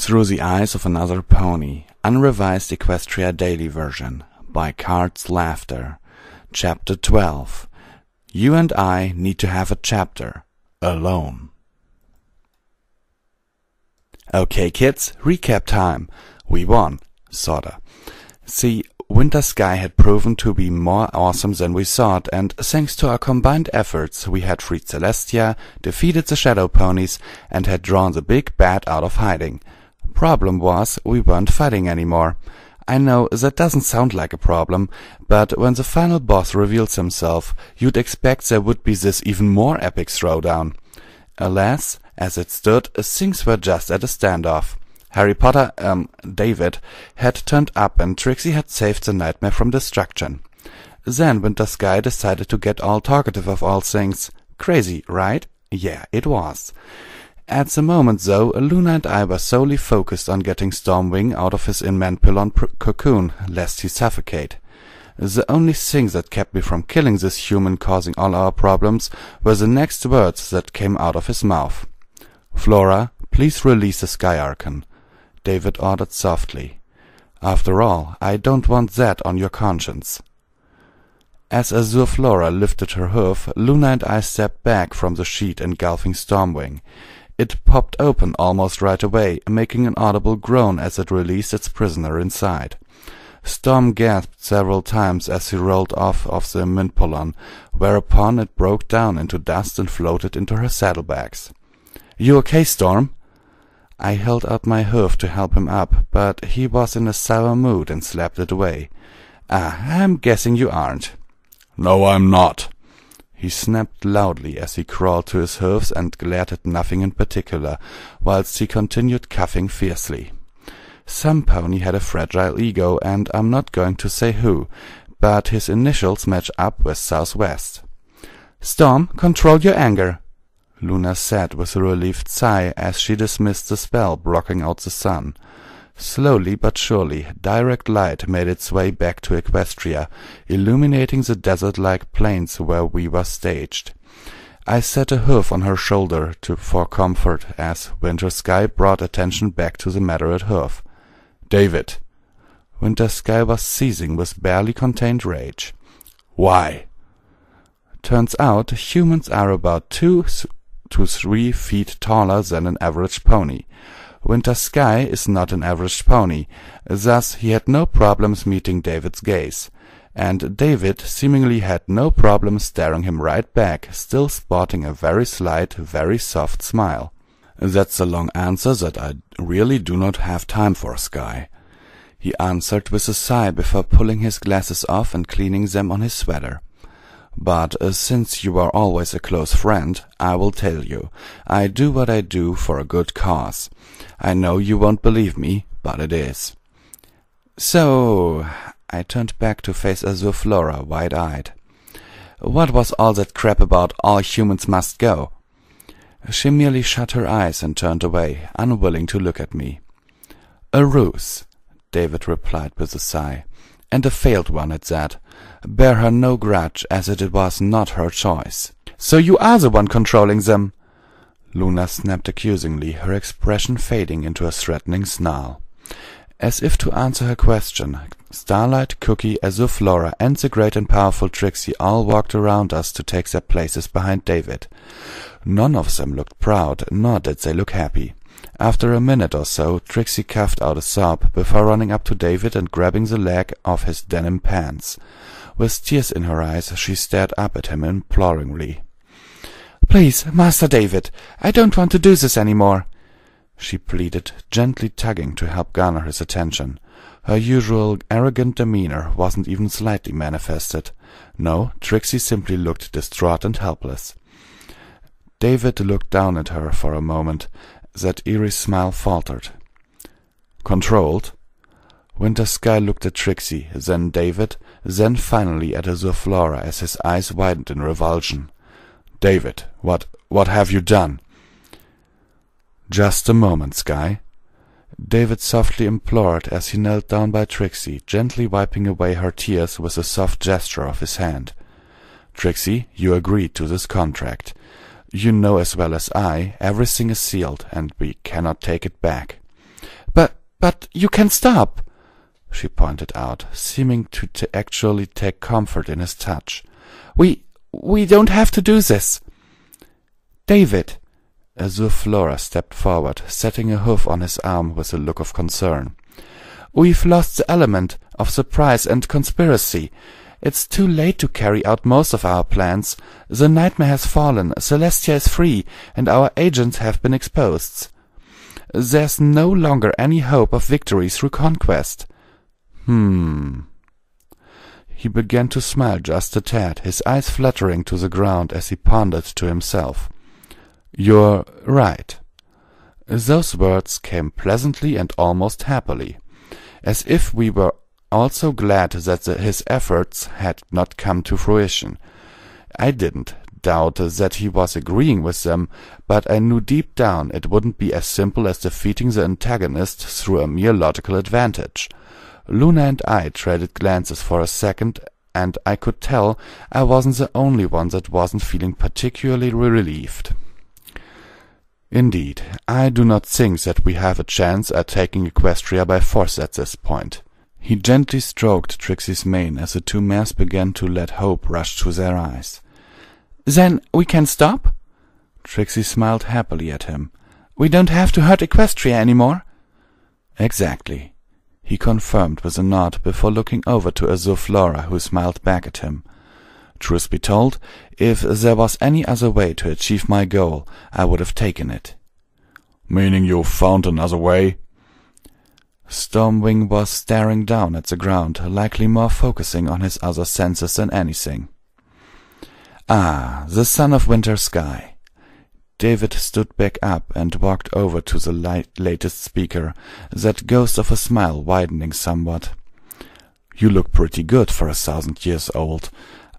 Through the Eyes of Another Pony, Unrevised Equestria Daily Version, by CardsLafter, Chapter 12. You and I need to have a chapter, alone. Okay kids, recap time. We won, sorta. See, Winter Sky had proven to be more awesome than we thought, and thanks to our combined efforts we had freed Celestia, defeated the Shadow Ponies, and had drawn the big bad out of hiding. Problem was, we weren't fighting anymore. I know that doesn't sound like a problem, but when the final boss reveals himself, you'd expect there would be this even more epic throwdown. Alas, as it stood, things were just at a standoff. Harry Potter, David, had turned up and Trixie had saved the nightmare from destruction. Then Winter Sky decided to get all talkative of all things. Crazy, right? Yeah, it was. At the moment, though, Luna and I were solely focused on getting Stormwing out of his Inmanpillon cocoon, lest he suffocate. The only thing that kept me from killing this human causing all our problems were the next words that came out of his mouth. "Flora, please release the Sky Archon," David ordered softly. "After all, I don't want that on your conscience." As Azure Flora lifted her hoof, Luna and I stepped back from the sheet engulfing Stormwing. It popped open almost right away, making an audible groan as it released its prisoner inside. Storm gasped several times as he rolled off of the Minpolon, whereupon it broke down into dust and floated into her saddlebags. "You okay, Storm?" I held out my hoof to help him up, but he was in a sour mood and slapped it away. I'm guessing you aren't." "No, I'm not." He snapped loudly as he crawled to his hooves and glared at nothing in particular, whilst he continued cuffing fiercely. Some pony had a fragile ego, and I'm not going to say who, but his initials match up with Southwest. "Storm, control your anger," Luna said with a relieved sigh as she dismissed the spell blocking out the sun. Slowly but surely, direct light made its way back to Equestria, illuminating the desert-like plains where we were staged. I set a hoof on her shoulder for comfort as Winter Sky brought attention back to the matter at hoof. "David." Winter Sky was seething with barely contained rage. "Why?" Turns out humans are about 2 to 3 feet taller than an average pony. Winter Sky is not an average pony, thus he had no problems meeting David's gaze, and David seemingly had no problem staring him right back, still sporting a very slight, very soft smile. "That's a long answer that I really do not have time for, Sky," he answered with a sigh before pulling his glasses off and cleaning them on his sweater. "But since you are always a close friend, I will tell you. I do what I do for a good cause. I know you won't believe me, but it is." "So," I turned back to face Azure Flora, wide-eyed. "What was all that crap about all humans must go?" She merely shut her eyes and turned away, unwilling to look at me. "A ruse," David replied with a sigh. "And a failed one at that. Bear her no grudge, as it was not her choice." "So you are the one controlling them?" Luna snapped accusingly, her expression fading into a threatening snarl. As if to answer her question, Starlight, Cookie, Azure Flora, and the great and powerful Trixie all walked around us to take their places behind David. None of them looked proud, nor did they look happy. After a minute or so, Trixie coughed out a sob before running up to David and grabbing the leg of his denim pants. With tears in her eyes, she stared up at him imploringly. "Please, Master David, I don't want to do this anymore," she pleaded, gently tugging to help garner his attention. Her usual arrogant demeanor wasn't even slightly manifested. No, Trixie simply looked distraught and helpless. David looked down at her for a moment. That eerie smile faltered. "Controlled?" Winter Sky looked at Trixie, then David, then finally at Azure Flora as his eyes widened in revulsion. "David, what have you done?" "Just a moment, Sky," David softly implored as he knelt down by Trixie, gently wiping away her tears with a soft gesture of his hand. "Trixie, you agreed to this contract. You know as well as I, everything is sealed, and we cannot take it back. You can stop," she pointed out, seeming to actually take comfort in his touch. We don't have to do this." "David." Azure Flora stepped forward, setting a hoof on his arm with a look of concern. "We've lost the element of surprise and conspiracy. It's too late to carry out most of our plans. The nightmare has fallen, Celestia is free, and our agents have been exposed. There's no longer any hope of victory through conquest." He began to smile just a tad, his eyes fluttering to the ground as he pondered to himself. "You're right." Those words came pleasantly and almost happily, as if we were also glad that his efforts had not come to fruition. I didn't doubt that he was agreeing with them, but I knew deep down it wouldn't be as simple as defeating the antagonist through a mere logical advantage. Luna and I traded glances for a second, and I could tell I wasn't the only one that wasn't feeling particularly relieved. "Indeed, I do not think that we have a chance at taking Equestria by force at this point." He gently stroked Trixie's mane as the two mares began to let hope rush to their eyes. "Then we can stop?" Trixie smiled happily at him. "We don't have to hurt Equestria anymore?" "Exactly," he confirmed with a nod before looking over to Azure Flora, who smiled back at him. "Truth be told, if there was any other way to achieve my goal, I would have taken it." "Meaning you found another way?" Stormwing was staring down at the ground, likely more focusing on his other senses than anything. "Ah, the son of Winter Sky." David stood back up and walked over to the latest speaker, that ghost of a smile widening somewhat. "You look pretty good for 1,000 years old.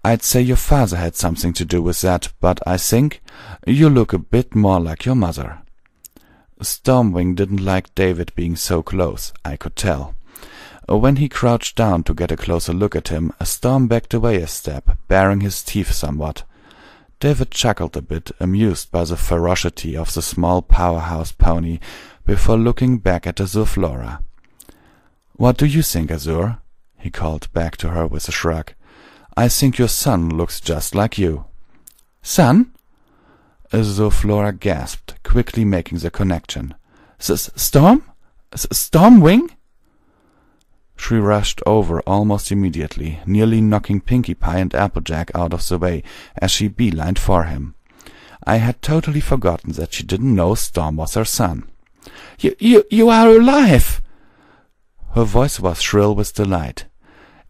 I'd say your father had something to do with that, but I think you look a bit more like your mother." Stormwing didn't like David being so close, I could tell. When he crouched down to get a closer look at him, Storm backed away a step, baring his teeth somewhat. David chuckled a bit, amused by the ferocity of the small powerhouse pony, before looking back at Azure Flora. "What do you think, Azure?" he called back to her with a shrug. "I think your son looks just like you." "Son?" Azure Flora gasped, quickly making the connection. "Storm? Stormwing?" She rushed over almost immediately, nearly knocking Pinkie Pie and Applejack out of the way as she beelined for him. I had totally forgotten that she didn't know Storm was her son. You are alive!" Her voice was shrill with delight.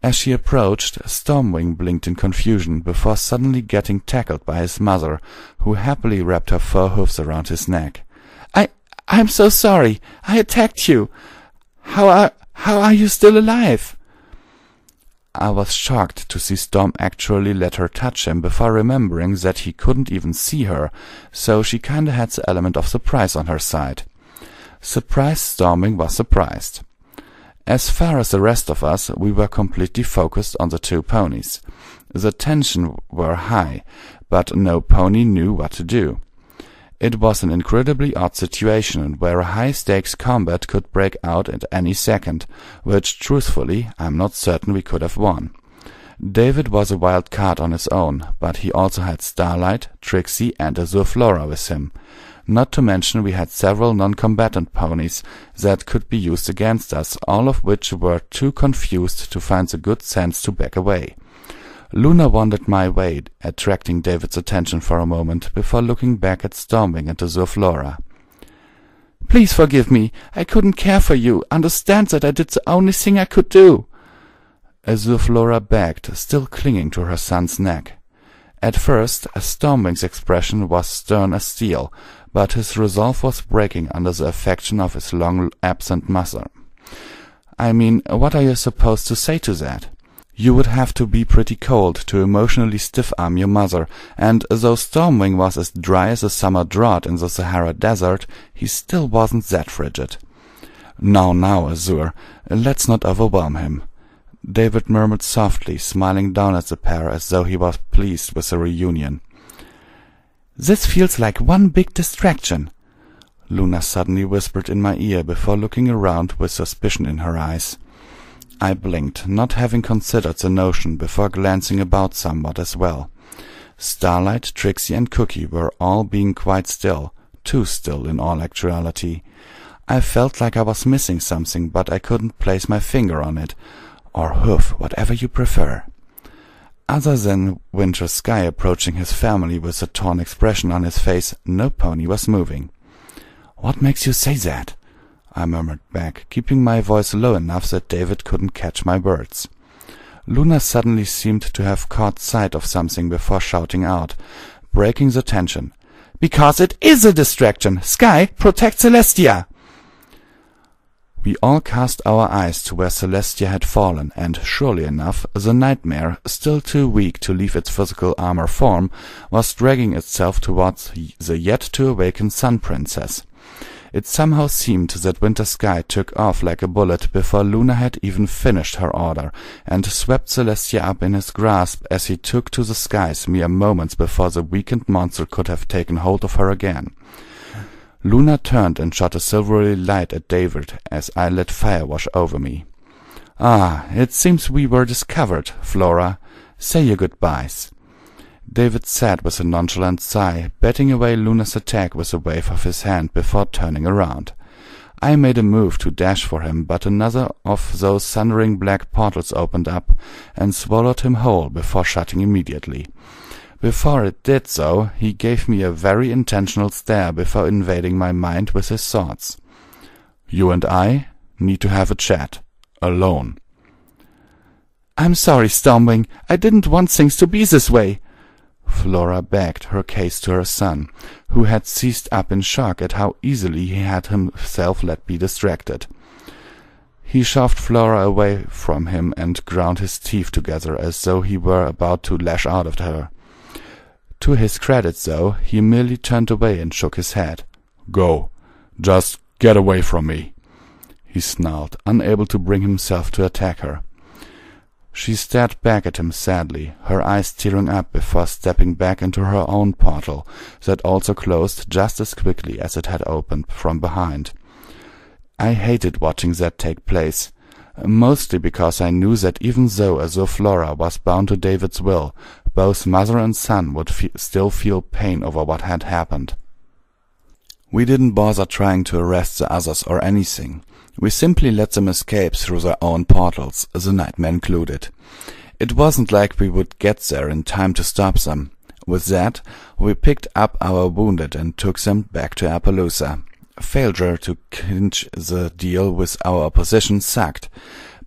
As she approached, Stormwing blinked in confusion before suddenly getting tackled by his mother, who happily wrapped her fur hoofs around his neck. I'm so sorry. I attacked you. How are you still alive?" I was shocked to see Storm actually let her touch him before remembering that he couldn't even see her, so she kinda had the element of surprise on her side. Surprised Stormwing was surprised. As far as the rest of us, we were completely focused on the two ponies. The tension were high, but no pony knew what to do. It was an incredibly odd situation where a high-stakes combat could break out at any second, which, truthfully, I'm not certain we could have won. David was a wild card on his own, but he also had Starlight, Trixie, and Azure Flora with him. Not to mention we had several non-combatant ponies that could be used against us, all of which were too confused to find the good sense to back away. Luna wandered my way, attracting David's attention for a moment before looking back at Stormwing and Azure Flora. "Please forgive me. I couldn't care for you. Understand that I did the only thing I could do." Azure Flora begged, still clinging to her son's neck. At first, Stormwing's expression was stern as steel, but his resolve was breaking under the affection of his long-absent mother. "I mean, what are you supposed to say to that? You would have to be pretty cold to emotionally stiff-arm your mother, and though Stormwing was as dry as a summer drought in the Sahara Desert, he still wasn't that frigid." Now, Azure, let's not overwhelm him," David murmured softly, smiling down at the pair as though he was pleased with the reunion. "This feels like one big distraction." Luna suddenly whispered in my ear before looking around with suspicion in her eyes. I blinked, not having considered the notion, before glancing about somewhat as well. Starlight, Trixie, and Cookie were all being quite still, too still in all actuality. I felt like I was missing something, but I couldn't place my finger on it, or hoof, whatever you prefer. Other than Winter Sky approaching his family with a torn expression on his face, no pony was moving. "What makes you say that?" I murmured back, keeping my voice low enough that David couldn't catch my words. Luna suddenly seemed to have caught sight of something before shouting out, breaking the tension. "Because it is a distraction! Sky, protect Celestia!" We all cast our eyes to where Celestia had fallen, and surely enough, the nightmare, still too weak to leave its physical armor form, was dragging itself towards the yet-to-awaken Sun Princess. It somehow seemed that Winter Sky took off like a bullet before Luna had even finished her order, and swept Celestia up in his grasp as he took to the skies mere moments before the weakened monster could have taken hold of her again. Luna turned and shot a silvery light at David as I let fire wash over me. "Ah, it seems we were discovered, Flora. Say your goodbyes." David said with a nonchalant sigh, batting away Luna's attack with a wave of his hand before turning around. I made a move to dash for him, but another of those thundering black portals opened up and swallowed him whole before shutting immediately. Before it did so, he gave me a very intentional stare before invading my mind with his thoughts. "You and I need to have a chat. Alone." "I'm sorry, Stormwing. I didn't want things to be this way." Flora begged her case to her son, who had seized up in shock at how easily he had himself let be distracted. He shoved Flora away from him and ground his teeth together as though he were about to lash out at her. To his credit, though, he merely turned away and shook his head. "Go. Just get away from me," he snarled, unable to bring himself to attack her. She stared back at him sadly, her eyes tearing up before stepping back into her own portal, that also closed just as quickly as it had opened from behind. I hated watching that take place, mostly because I knew that even though Flora was bound to David's will, both mother and son would still feel pain over what had happened. We didn't bother trying to arrest the others or anything. We simply let them escape through their own portals, the nightmare included. It wasn't like we would get there in time to stop them. With that, we picked up our wounded and took them back to Appaloosa. Failure to clinch the deal with our opposition sucked,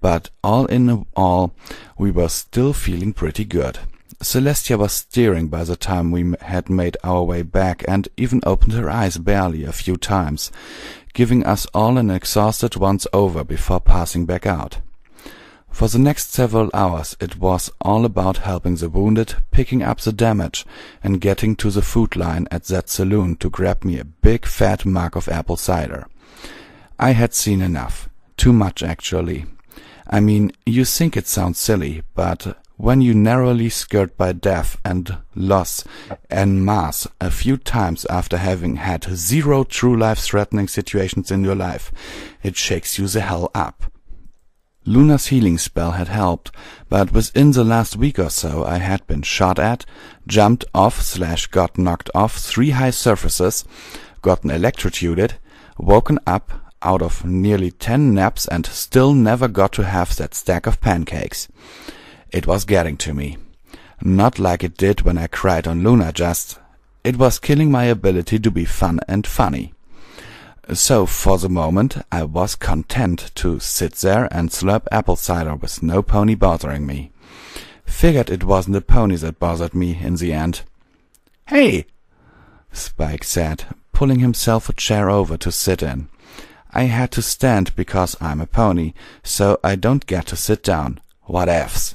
but all in all, we were still feeling pretty good. Celestia was steering by the time we had made our way back, and even opened her eyes barely a few times, giving us all an exhausted once-over before passing back out. For the next several hours it was all about helping the wounded, picking up the damage, and getting to the food line at that saloon to grab me a big fat mug of apple cider. I had seen enough. Too much, actually. I mean, you think it sounds silly, but when you narrowly skirt by death and loss en masse a few times after having had 0 true life-threatening situations in your life, it shakes you the hell up. Luna's healing spell had helped, but within the last week or so I had been shot at, jumped off/got knocked off 3 high surfaces, gotten electrocuted, woken up out of nearly 10 naps, and still never got to have that stack of pancakes. It was getting to me. Not like it did when I cried on Luna, just it was killing my ability to be fun and funny. So for the moment I was content to sit there and slurp apple cider with no pony bothering me. Figured it wasn't the pony that bothered me in the end. "Hey," Spike said, pulling himself a chair over to sit in. I had to stand because I'm a pony, so I don't get to sit down. What ifs?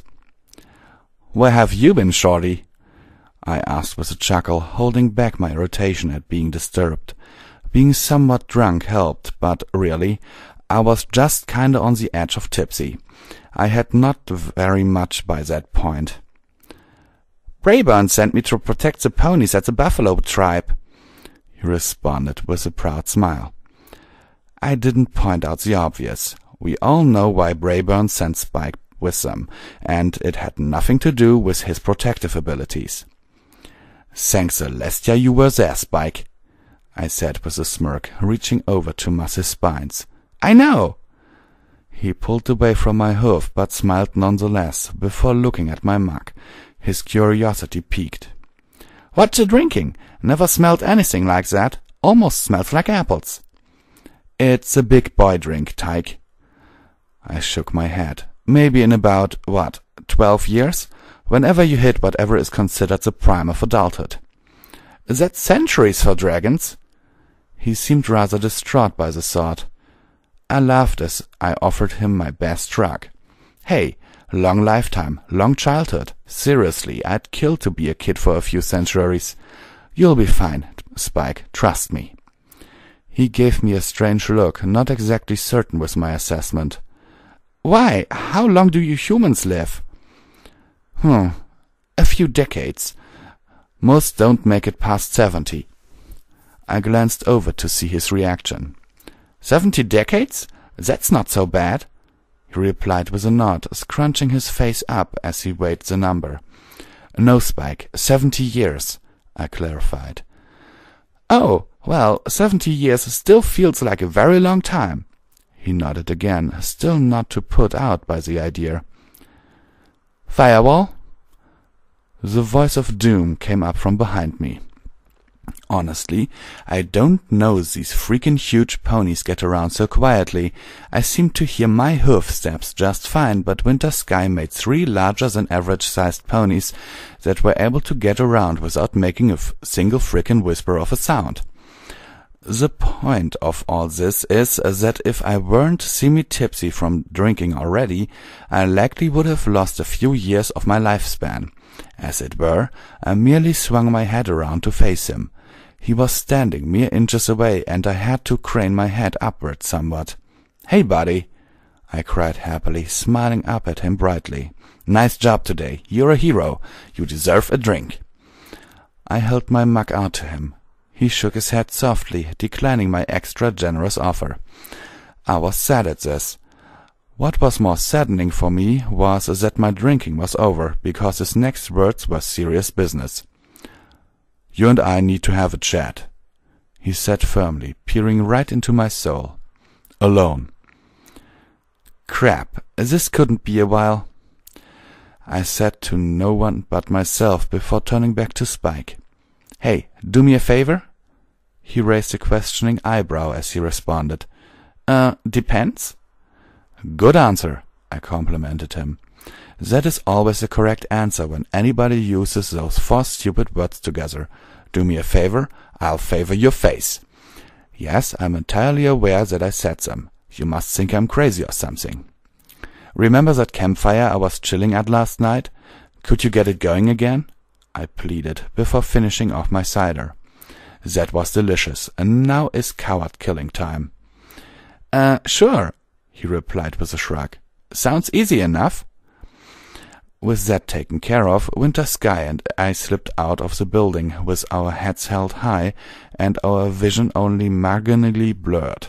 "Where have you been, Shorty?" I asked with a chuckle, holding back my irritation at being disturbed. Being somewhat drunk helped, but really, I was just kinda on the edge of tipsy. I had not very much by that point. "Brayburn sent me to protect the ponies at the Buffalo tribe." he responded with a proud smile. I didn't point out the obvious. We all know why Brayburn sent Spike with them, and it had nothing to do with his protective abilities. "Thanks Celestia you were there, Spike," I said with a smirk, reaching over to mass his spines. "I know!" He pulled away from my hoof, but smiled nonetheless, before looking at my mug. His curiosity piqued. "What you drinking? Never smelled anything like that. Almost smells like apples." "It's a big boy drink, Tyke." I shook my head. "Maybe in about, 12 years? Whenever you hit whatever is considered the prime of adulthood." "That's centuries for dragons." He seemed rather distraught by the thought. I laughed as I offered him my best shrug. "Hey, long lifetime, long childhood. Seriously, I'd kill to be a kid for a few centuries. You'll be fine, Spike, trust me." He gave me a strange look, not exactly certain with my assessment. "Why? How long do you humans live?" "A few decades. Most don't make it past 70. I glanced over to see his reaction. 70 decades? That's not so bad," he replied with a nod, scrunching his face up as he weighed the number. "No, Spike, 70 years, I clarified. "Oh, well, 70 years still feels like a very long time." He nodded again, still not too put out by the idea. "Firewall?" The voice of doom came up from behind me. Honestly, I don't know these freaking huge ponies get around so quietly. I seemed to hear my hoof steps just fine, but Winter Sky made 3 larger-than-average-sized ponies that were able to get around without making a single frickin' whisper of a sound. The point of all this is that if I weren't semi-tipsy from drinking already, I likely would have lost a few years of my lifespan. As it were, I merely swung my head around to face him. He was standing mere inches away, and I had to crane my head upward somewhat. "Hey, buddy," I cried happily, smiling up at him brightly. "Nice job today. You're a hero. You deserve a drink." I held my mug out to him. He shook his head softly, declining my extra generous offer. I was sad at this. What was more saddening for me was that my drinking was over, because his next words were serious business. "You and I need to have a chat," he said firmly, peering right into my soul. "Alone." Crap, this couldn't be a while. I said to no one but myself before turning back to Spike. "Hey, do me a favor?" He raised a questioning eyebrow as he responded. Depends." "Good answer," I complimented him. That is always the correct answer when anybody uses those 4 stupid words together. Do me a favor, I'll favor your face. Yes, I'm entirely aware that I said them. You must think I'm crazy or something. "Remember that campfire I was chilling at last night? Could you get it going again?" I pleaded, before finishing off my cider. "That was delicious, and now is coward-killing time." Sure," he replied with a shrug. "Sounds easy enough." With that taken care of, Winter Sky and I slipped out of the building, with our heads held high and our vision only marginally blurred.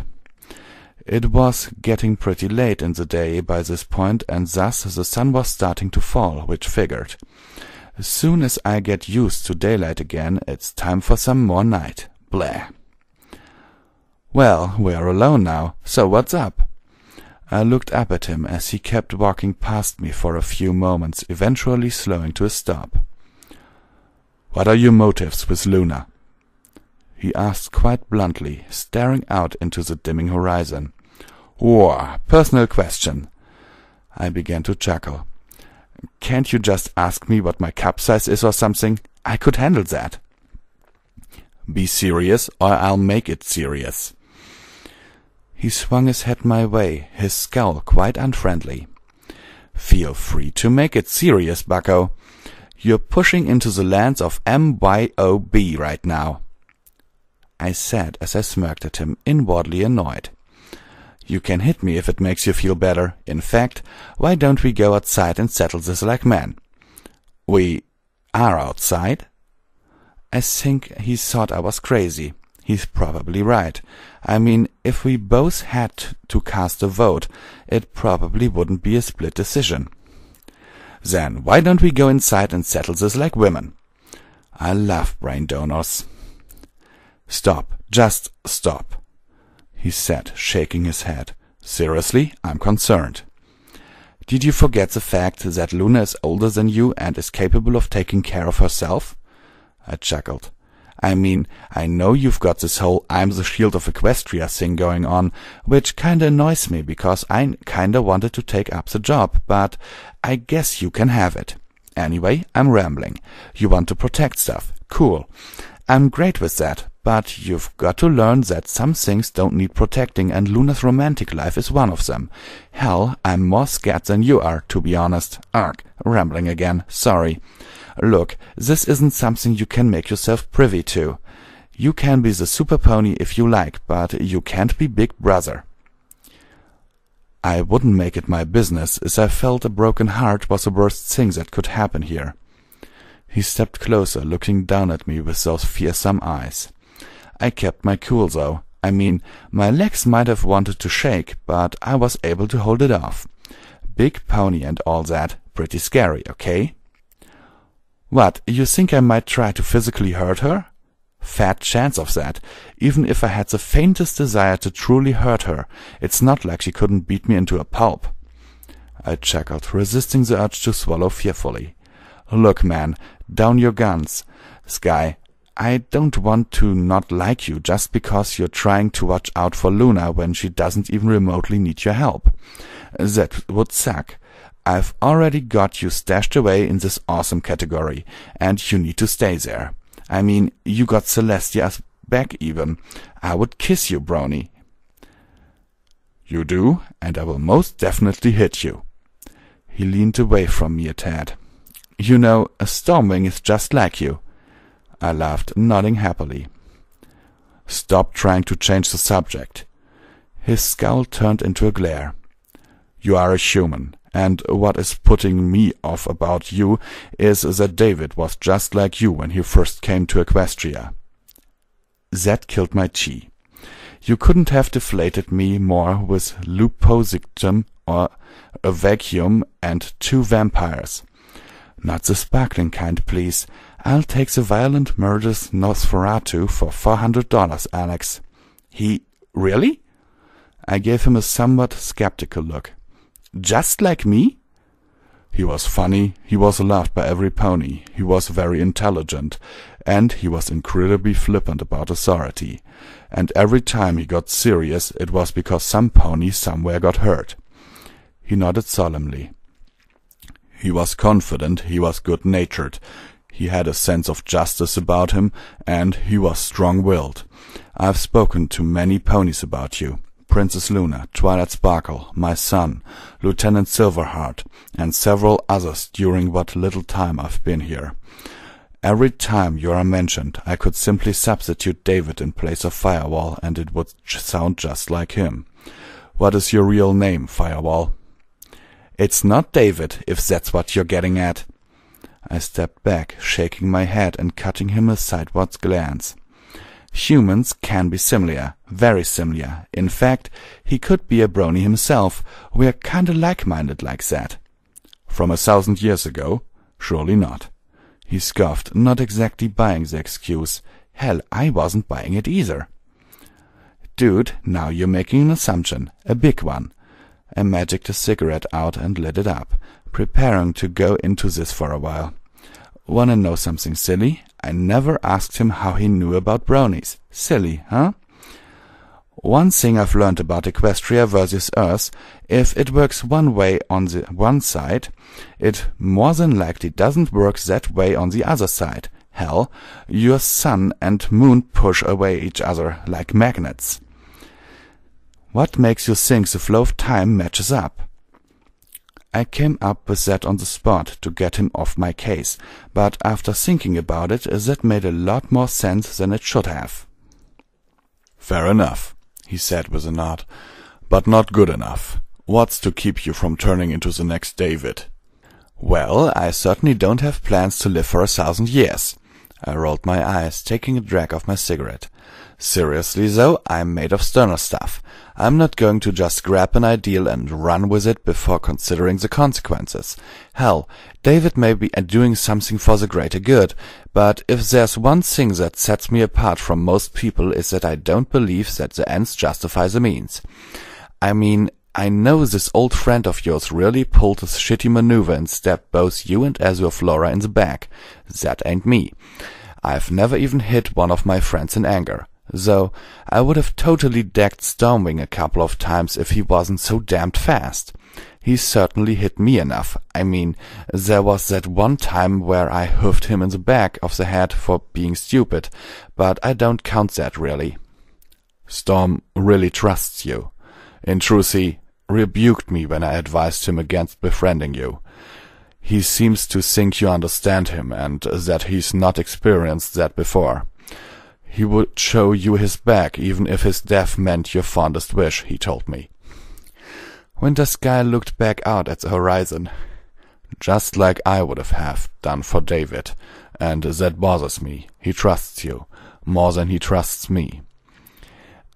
It was getting pretty late in the day by this point, and thus the sun was starting to fall, which figured. As soon as I get used to daylight again, it's time for some more night. Blah. "Well, we're alone now, so what's up?" I looked up at him as he kept walking past me for a few moments, eventually slowing to a stop. "What are your motives with Luna?" he asked quite bluntly, staring out into the dimming horizon. "Whoa, personal question." I began to chuckle. "Can't you just ask me what my cup size is or something? I could handle that." "Be serious, or I'll make it serious." He swung his head my way, his scowl quite unfriendly. "Feel free to make it serious, bucko. You're pushing into the lands of MYOB right now," I said as I smirked at him, inwardly annoyed. "You can hit me if it makes you feel better. In fact, why don't we go outside and settle this like men?" "We are outside?" I think he thought I was crazy. He's probably right. I mean, if we both had to cast a vote, it probably wouldn't be a split decision. Then why don't we go inside and settle this like women? I love brain donors. Stop. Just stop, he said, shaking his head. Seriously, I'm concerned. Did you forget the fact that Luna is older than you and is capable of taking care of herself? I chuckled. I mean, I know you've got this whole I'm the shield of Equestria thing going on, which kinda annoys me because I kinda wanted to take up the job, but I guess you can have it. Anyway, I'm rambling. You want to protect stuff. Cool. I'm great with that, but you've got to learn that some things don't need protecting, and Luna's romantic life is one of them. Hell, I'm more scared than you are, to be honest. Arg, rambling again, sorry. Look, this isn't something you can make yourself privy to. You can be the super pony if you like, but you can't be Big Brother. I wouldn't make it my business, as I felt a broken heart was the worst thing that could happen here. He stepped closer, looking down at me with those fearsome eyes. I kept my cool, though. I mean, my legs might have wanted to shake, but I was able to hold it off. Big pony and all that, pretty scary, okay? What, you think I might try to physically hurt her? Fat chance of that. Even if I had the faintest desire to truly hurt her, it's not like she couldn't beat me into a pulp. I chuckled, resisting the urge to swallow fearfully. Look, man, down your guns. Sky, I don't want to not like you just because you're trying to watch out for Luna when she doesn't even remotely need your help. That would suck. I've already got you stashed away in this awesome category, and you need to stay there. I mean, you got Celestia's back even. I would kiss you, Brony. You do, and I will most definitely hit you. He leaned away from me a tad. You know, a Stormwing is just like you. I laughed, nodding happily. Stop trying to change the subject. His scowl turned into a glare. You are a human, and what is putting me off about you is that David was just like you when he first came to Equestria. That killed my chi. You couldn't have deflated me more with Luposictum or a vacuum and 2 vampires. Not the sparkling kind, please. I'll take the violent murderous Nosferatu for $400, Alex. He... really? I gave him a somewhat skeptical look. Just like me? He was funny, he was loved by every pony, he was very intelligent, and he was incredibly flippant about authority. And every time he got serious, it was because some pony somewhere got hurt. He nodded solemnly. He was confident, he was good-natured, he had a sense of justice about him, and he was strong-willed. I've spoken to many ponies about you. Princess Luna, Twilight Sparkle, my son, Lieutenant Silverheart, and several others during what little time I've been here. Every time you are mentioned, I could simply substitute David in place of Firewall, and it would sound just like him. What is your real name, Firewall? It's not David, if that's what you're getting at. I stepped back, shaking my head and cutting him a sideward glance. Humans can be similar, very similar. In fact, he could be a brony himself. We're kinda like-minded like that. From 1,000 years ago? Surely not. He scoffed, not exactly buying the excuse. Hell, I wasn't buying it either. Dude, now you're making an assumption, a big one. I magicked a cigarette out and lit it up, preparing to go into this for a while. Wanna know something silly? I never asked him how he knew about bronies. Silly, huh? One thing I've learned about Equestria versus Earth, if it works one way on the one side, it more than likely doesn't work that way on the other side. Hell, your sun and moon push away each other like magnets. What makes you think the flow of time matches up? I came up with that on the spot to get him off my case, but after thinking about it, that made a lot more sense than it should have. Fair enough, he said with a nod, but not good enough. What's to keep you from turning into the next David? Well, I certainly don't have plans to live for 1,000 years. I rolled my eyes, taking a drag of my cigarette. Seriously though, I'm made of sterner stuff. I'm not going to just grab an ideal and run with it before considering the consequences. Hell, David may be doing something for the greater good, but if there's one thing that sets me apart from most people is that I don't believe that the ends justify the means. I mean, I know this old friend of yours really pulled a shitty maneuver and stabbed both you and Azure Flora in the back. That ain't me. I've never even hit one of my friends in anger. Though I would have totally decked Stormwing a couple of times if he wasn't so damned fast. He certainly hit me enough. I mean, there was that one time where I hoofed him in the back of the head for being stupid, but I don't count that really. Storm really trusts you. In truth, he rebuked me when I advised him against befriending you. He seems to think you understand him and that he's not experienced that before. He would show you his back even if his death meant your fondest wish, he told me. Winter Sky looked back out at the horizon. Just like I would have done for David, and that bothers me. He trusts you, more than he trusts me.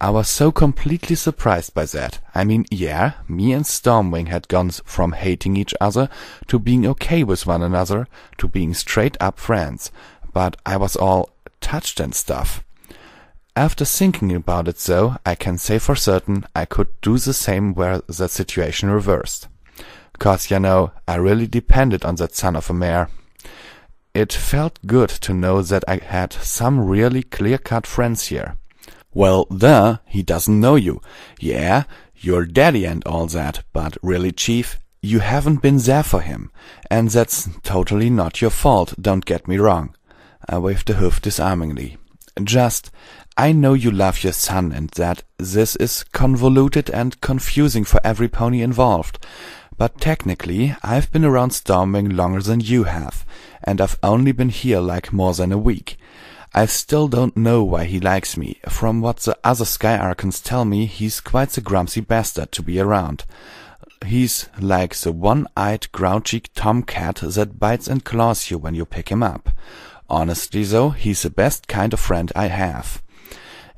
I was so completely surprised by that. I mean, yeah, me and Stormwing had gone from hating each other to being okay with one another to being straight up friends, but I was all touched and stuff. After thinking about it though, I can say for certain I could do the same were the situation reversed. 'Cause, you know, I really depended on that son of a mare. It felt good to know that I had some really clear-cut friends here. Well, duh, he doesn't know you. Yeah, you're daddy and all that, but really, Chief, you haven't been there for him. And that's totally not your fault, don't get me wrong. I waved the hoof disarmingly. I know you love your son and that this is convoluted and confusing for every pony involved. But technically, I've been around Stormwing longer than you have, and I've only been here like more than a week. I still don't know why he likes me. From what the other Sky Archons tell me, he's quite the grumsy bastard to be around. He's like the one-eyed, grouchy tomcat that bites and claws you when you pick him up. Honestly though, he's the best kind of friend I have.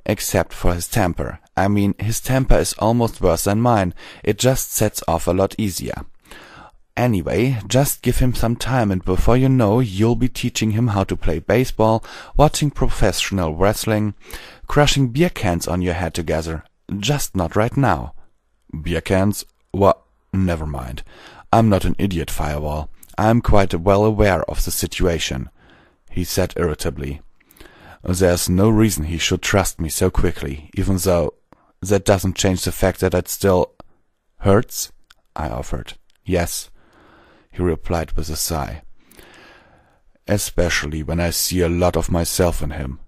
Except for his temper. I mean, his temper is almost worse than mine. It just sets off a lot easier. Anyway, just give him some time and before you know, you'll be teaching him how to play baseball, watching professional wrestling, crushing beer cans on your head together. Just not right now. Beer cans? What? Never mind. I'm not an idiot, Firewall. I'm quite well aware of the situation, he said irritably. There's no reason he should trust me so quickly, even though that doesn't change the fact that it still hurts, I offered. Yes, he replied with a sigh. Especially when I see a lot of myself in him.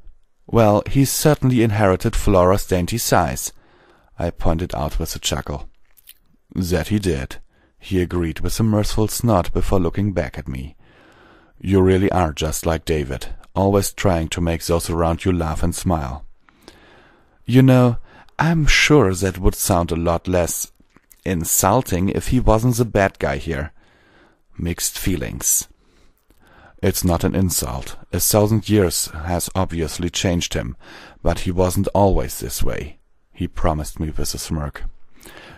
Well, he's certainly inherited Flora's dainty size, I pointed out with a chuckle. That he did, he agreed with a mirthful snort before looking back at me. You really are just like David, always trying to make those around you laugh and smile. You know, I'm sure that would sound a lot less insulting if he wasn't the bad guy here. Mixed feelings. It's not an insult. 1,000 years has obviously changed him, but he wasn't always this way, he promised me with a smirk.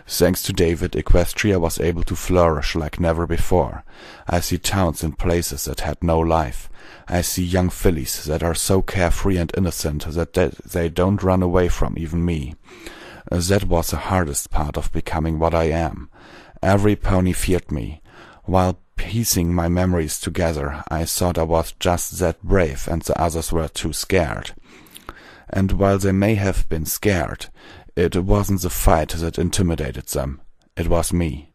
Thanks to David, Equestria was able to flourish like never before. I see towns and places that had no life. I see young fillies that are so carefree and innocent that they don't run away from even me. That was the hardest part of becoming what I am. Every pony feared me. While piecing my memories together, I thought I was just that brave and the others were too scared. And while they may have been scared, it wasn't the fight that intimidated them. It was me.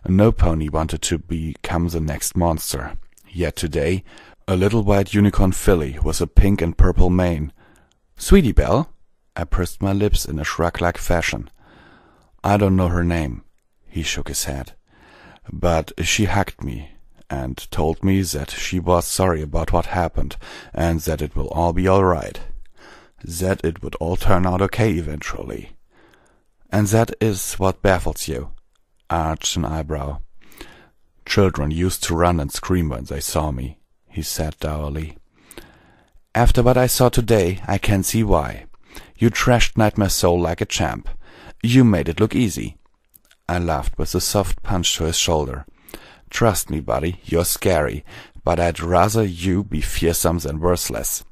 No pony wanted to become the next monster. Yet today, a little white unicorn filly with a pink and purple mane. Sweetie Belle? I pursed my lips in a shrug-like fashion. I don't know her name. He shook his head. But she hugged me and told me that she was sorry about what happened and that it will all be all right. That it would all turn out okay eventually. And that is what baffles you. I arched an eyebrow. Children used to run and scream when they saw me, he said dourly. After what I saw today, I can see why. You trashed Nightmare Soul like a champ. You made it look easy." I laughed with a soft punch to his shoulder. "Trust me, buddy, you're scary, but I'd rather you be fearsome than worthless.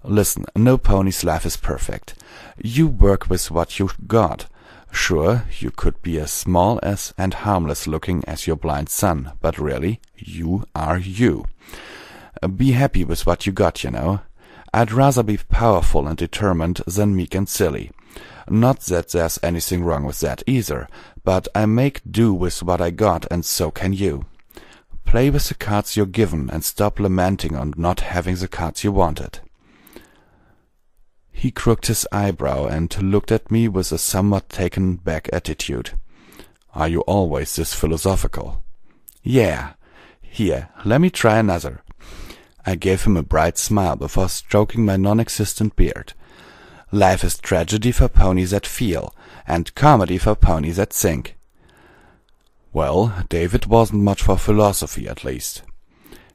Listen, no pony's life is perfect. You work with what you got. Sure, you could be as small as and harmless looking as your blind son, but really, you are you. Be happy with what you got, you know. I'd rather be powerful and determined than meek and silly. Not that there's anything wrong with that either, but I make do with what I got, and so can you. Play with the cards you're given and stop lamenting on not having the cards you wanted." He crooked his eyebrow and looked at me with a somewhat taken-back attitude. "Are you always this philosophical?" "Yeah. Here, let me try another." I gave him a bright smile before stroking my non-existent beard. "Life is tragedy for ponies that feel, and comedy for ponies that think." Well, David wasn't much for philosophy, at least.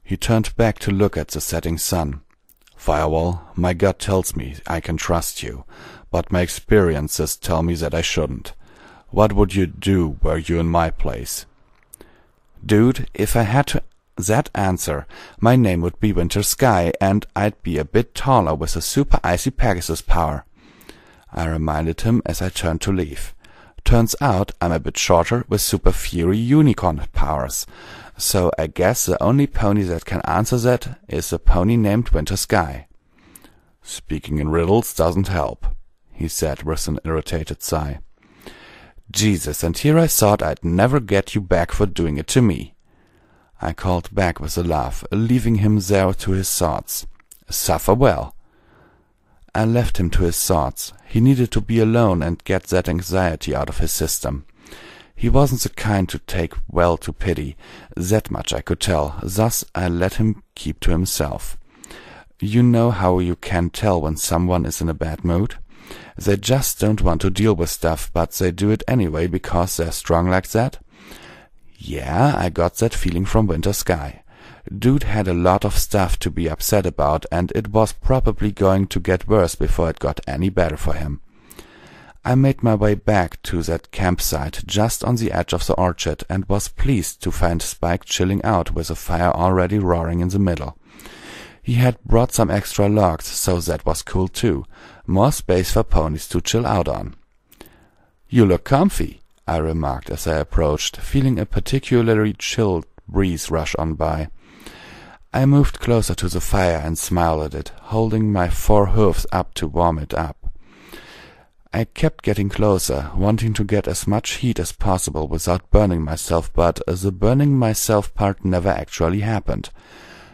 He turned back to look at the setting sun. "Firewall, my gut tells me I can trust you, but my experiences tell me that I shouldn't. What would you do were you in my place?" "Dude, if I had to that answer, my name would be Winter Sky, and I'd be a bit taller with a super icy Pegasus power," I reminded him as I turned to leave. "Turns out I'm a bit shorter with super fury unicorn powers, so I guess the only pony that can answer that is a pony named Winter Sky." "Speaking in riddles doesn't help," he said with an irritated sigh. "Jesus, and here I thought I'd never get you back for doing it to me." I called back with a laugh, leaving him there to his thoughts. "Suffer well." I left him to his thoughts. He needed to be alone and get that anxiety out of his system. He wasn't the kind to take well to pity, that much I could tell, thus I let him keep to himself. You know how you can tell when someone is in a bad mood? They just don't want to deal with stuff, but they do it anyway because they're strong like that? Yeah, I got that feeling from Winter Sky. Dude had a lot of stuff to be upset about, and it was probably going to get worse before it got any better for him. I made my way back to that campsite just on the edge of the orchard and was pleased to find Spike chilling out with a fire already roaring in the middle. He had brought some extra logs, so that was cool too. More space for ponies to chill out on. "You look comfy," I remarked as I approached, feeling a particularly chill breeze rush on by. I moved closer to the fire and smiled at it, holding my 4 hooves up to warm it up. I kept getting closer, wanting to get as much heat as possible without burning myself, but the burning myself part never actually happened.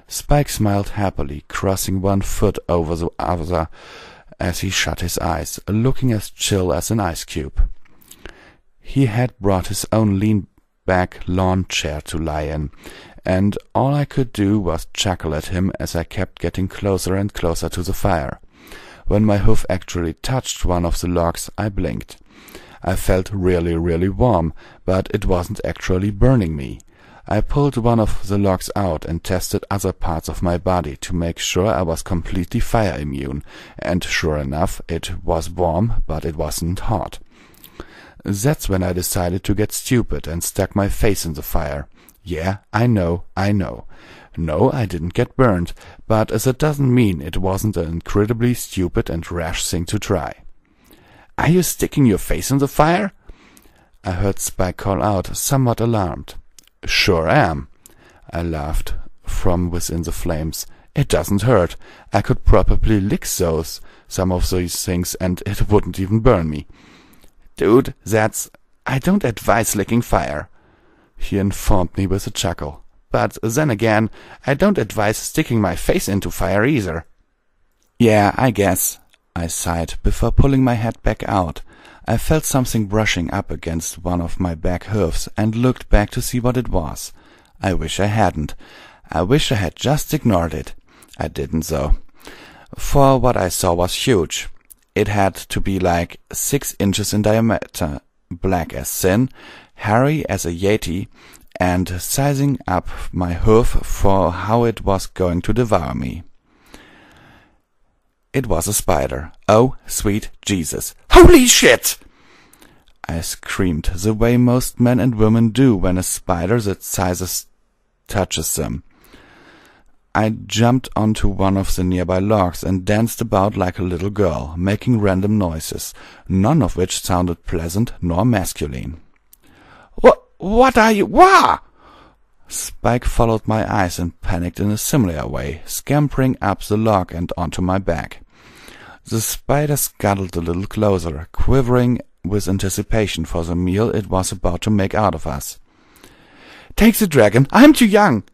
Spike smiled happily, crossing one foot over the other as he shut his eyes, looking as chill as an ice cube. He had brought his own lean-back lawn chair to lie in, and all I could do was chuckle at him as I kept getting closer and closer to the fire. When my hoof actually touched one of the logs, I blinked. I felt really, really warm, but it wasn't actually burning me. I pulled one of the logs out and tested other parts of my body to make sure I was completely fire immune, and sure enough, it was warm, but it wasn't hot. That's when I decided to get stupid and stuck my face in the fire. Yeah, I know. No, I didn't get burned, but that doesn't mean it wasn't an incredibly stupid and rash thing to try. "Are you sticking your face in the fire?" I heard Spike call out, somewhat alarmed. "Sure am," I laughed from within the flames. "It doesn't hurt. I could probably lick some of those things, and it wouldn't even burn me." "Dude, I don't advise licking fire," he informed me with a chuckle. "But then again, I don't advise sticking my face into fire either." "Yeah, I guess," I sighed before pulling my head back out. I felt something brushing up against one of my back hooves and looked back to see what it was. I wish I hadn't. I wish I had just ignored it. I didn't though. For what I saw was huge. It had to be like 6 inches in diameter, black as sin, hairy as a yeti, and sizing up my hoof for how it was going to devour me. It was a spider. Oh, sweet Jesus. Holy shit! I screamed, the way most men and women do when a spider that size touches them. I jumped onto one of the nearby logs and danced about like a little girl, making random noises, none of which sounded pleasant nor masculine. What are you? Wah! Spike followed my eyes and panicked in a similar way, scampering up the log and onto my back. The spider scuttled a little closer, quivering with anticipation for the meal it was about to make out of us. Take the dragon, I'm too young!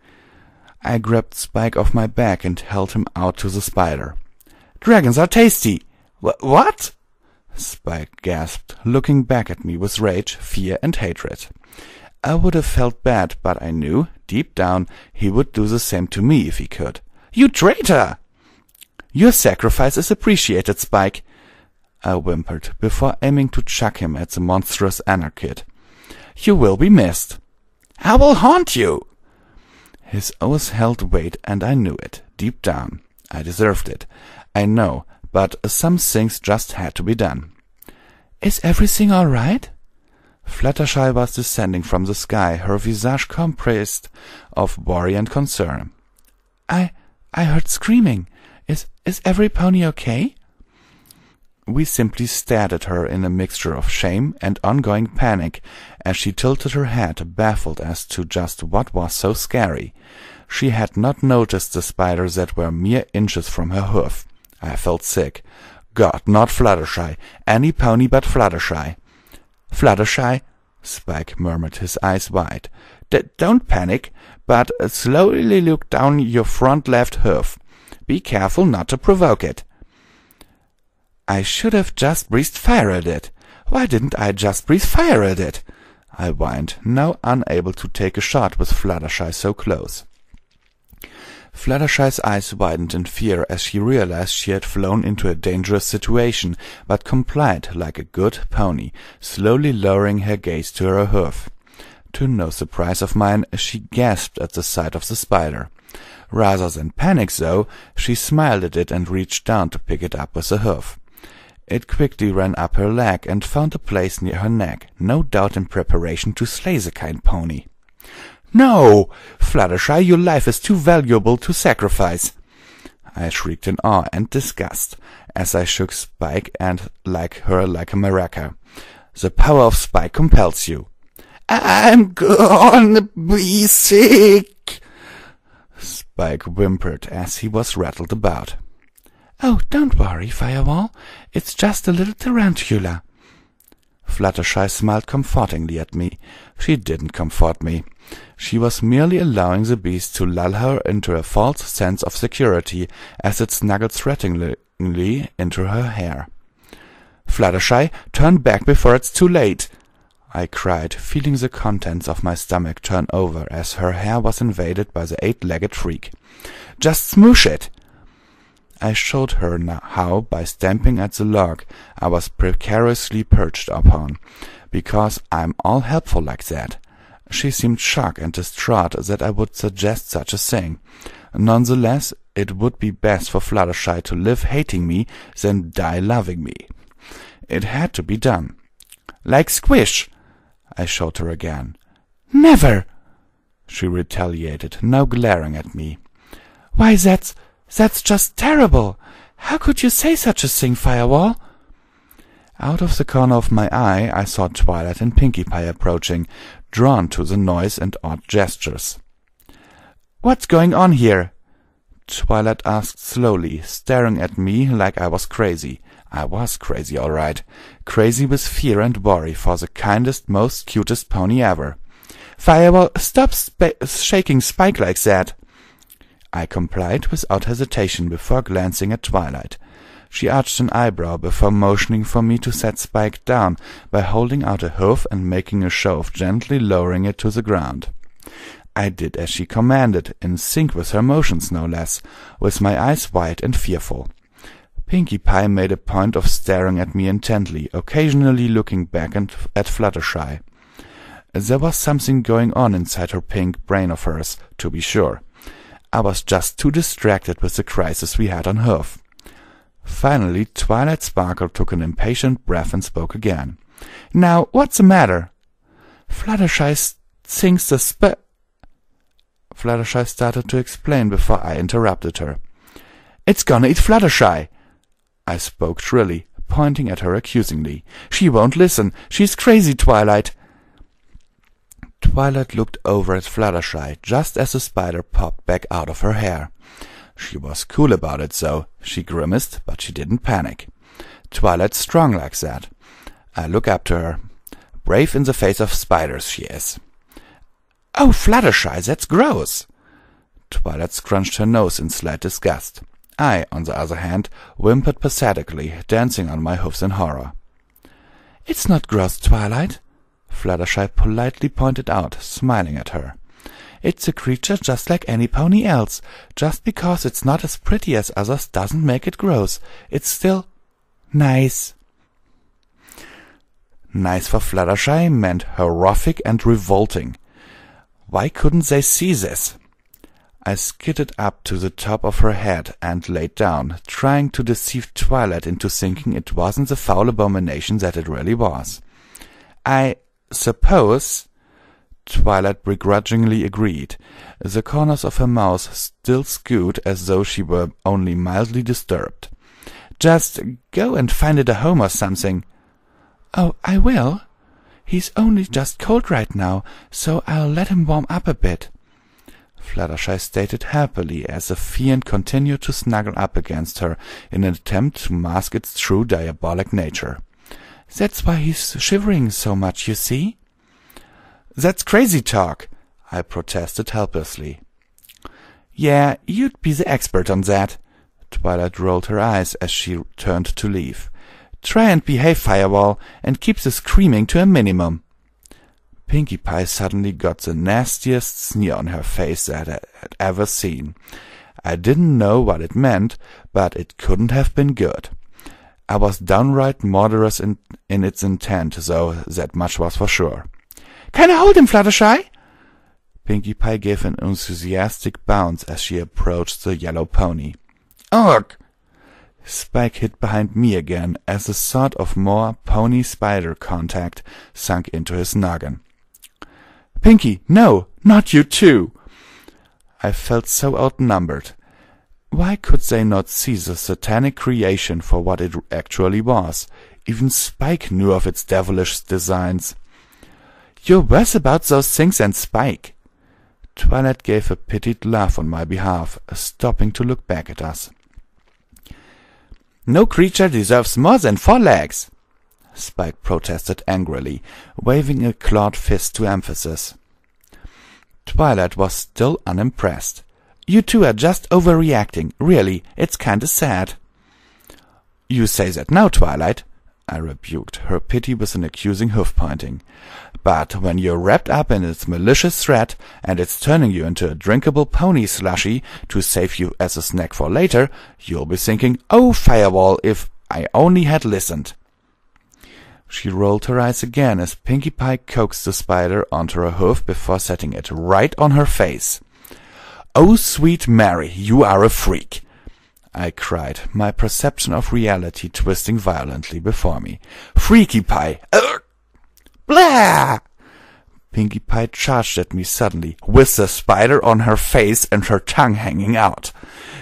I grabbed Spike off my back and held him out to the spider. Dragons are tasty! What? Spike gasped, looking back at me with rage, fear, and hatred. I would have felt bad, but I knew, deep down, he would do the same to me if he could. You traitor! Your sacrifice is appreciated, Spike, I whimpered, before aiming to chuck him at the monstrous anarchid. You will be missed. I will haunt you! His oath held weight, and I knew it, deep down. I deserved it. I know, but some things just had to be done. Is everything all right? Fluttershy was descending from the sky, her visage compressed of worry and concern. I heard screaming. Is every pony okay? We simply stared at her in a mixture of shame and ongoing panic as she tilted her head, baffled as to just what was so scary. She had not noticed the spiders that were mere inches from her hoof. I felt sick. God, not Fluttershy. Any pony but Fluttershy. Fluttershy, Spike murmured, his eyes wide. Don't panic, but slowly look down your front left hoof. Be careful not to provoke it. I should have just breathed fire at it. Why didn't I just breathe fire at it? I whined, now unable to take a shot with Fluttershy so close. Fluttershy's eyes widened in fear as she realized she had flown into a dangerous situation, but complied like a good pony, slowly lowering her gaze to her hoof. To no surprise of mine, she gasped at the sight of the spider. Rather than panic, though, she smiled at it and reached down to pick it up with a hoof. It quickly ran up her leg and found a place near her neck, no doubt in preparation to slay the kind pony. No! Fluttershy, your life is too valuable to sacrifice! I shrieked in awe and disgust, as I shook Spike and like a maraca. The power of Spike compels you. I'm gonna be sick! Spike whimpered as he was rattled about. Oh, don't worry, Firewall. It's just a little tarantula. Fluttershy smiled comfortingly at me. She didn't comfort me. She was merely allowing the beast to lull her into a false sense of security as it snuggled threateningly into her hair. Fluttershy, turn back before it's too late! I cried, feeling the contents of my stomach turn over as her hair was invaded by the 8-legged freak. Just smoosh it! I showed her how by stamping at the log I was precariously perched upon, because I'm all helpful like that. She seemed shocked and distraught that I would suggest such a thing. Nonetheless, it would be best for Fluttershy to live hating me than die loving me. It had to be done. Like Squish! I showed her again. Never! She retaliated, now glaring at me. Why, that's just terrible! How could you say such a thing, Firewall? Out of the corner of my eye I saw Twilight and Pinkie Pie approaching, drawn to the noise and odd gestures. What's going on here? Twilight asked slowly, staring at me like I was crazy. I was crazy, all right. Crazy with fear and worry for the kindest, most cutest pony ever. Firewall, stop shaking Spike like that! I complied without hesitation before glancing at Twilight. She arched an eyebrow before motioning for me to set Spike down by holding out a hoof and making a show of gently lowering it to the ground. I did as she commanded, in sync with her motions no less, with my eyes wide and fearful. Pinkie Pie made a point of staring at me intently, occasionally looking back at Fluttershy. There was something going on inside her pink brain of hers, to be sure. I was just too distracted with the crisis we had on hoof. Finally, Twilight Sparkle took an impatient breath and spoke again. "Now, what's the matter?" "Fluttershy thinks the Fluttershy started to explain before I interrupted her. "It's gonna eat Fluttershy!" I spoke shrilly, pointing at her accusingly. "She won't listen. She's crazy, Twilight." Twilight looked over at Fluttershy just as the spider popped back out of her hair. She was cool about it, though. She grimaced, but she didn't panic. Twilight's strong like that. I look up to her. Brave in the face of spiders, she is. "Oh, Fluttershy, that's gross!" Twilight scrunched her nose in slight disgust. I, on the other hand, whimpered pathetically, dancing on my hoofs in horror. "It's not gross, Twilight," Fluttershy politely pointed out, smiling at her. "It's a creature just like any pony else. Just because it's not as pretty as others doesn't make it gross. It's still nice." Nice for Fluttershy meant horrific and revolting. Why couldn't they see this? I skidded up to the top of her head and laid down, trying to deceive Twilight into thinking it wasn't the foul abomination that it really was. "I suppose," Twilight begrudgingly agreed. The corners of her mouth still skewed as though she were only mildly disturbed. "Just go and find it a home or something." "Oh, I will. He's only just cold right now, so I'll let him warm up a bit," Fluttershy stated happily as the fiend continued to snuggle up against her in an attempt to mask its true diabolic nature. "That's why he's shivering so much, you see." "That's crazy talk," I protested helplessly. "Yeah, you'd be the expert on that." Twilight rolled her eyes as she turned to leave. "Try and behave, Firewall, and keep the screaming to a minimum." Pinkie Pie suddenly got the nastiest sneer on her face that I had ever seen. I didn't know what it meant, but it couldn't have been good. I was downright murderous in its intent, though that much was for sure. "Can I hold him, Fluttershy?" Pinkie Pie gave an enthusiastic bounce as she approached the yellow pony. "Ugh!" Spike hid behind me again as a thought of more pony-spider contact sunk into his noggin. "Pinkie, no, not you too!" I felt so outnumbered. Why could they not see the satanic creation for what it actually was? Even Spike knew of its devilish designs. "You're worse about those things than Spike." Twilight gave a pitied laugh on my behalf, stopping to look back at us. "No creature deserves more than 4 legs," Spike protested angrily, waving a clawed fist to emphasis. Twilight was still unimpressed. "You two are just overreacting. Really, it's kinda sad." "You say that now, Twilight," I rebuked, her pity with an accusing hoof-pointing. "But when you're wrapped up in its malicious threat, and it's turning you into a drinkable pony slushy to save you as a snack for later, you'll be thinking, 'Oh, Firewall, if I only had listened.'" She rolled her eyes again as Pinkie Pie coaxed the spider onto her hoof before setting it right on her face. "Oh, sweet Mary, you are a freak!" I cried, my perception of reality twisting violently before me. "Freaky Pie! Ugh! Blah!" Pinkie Pie charged at me suddenly, with the spider on her face and her tongue hanging out.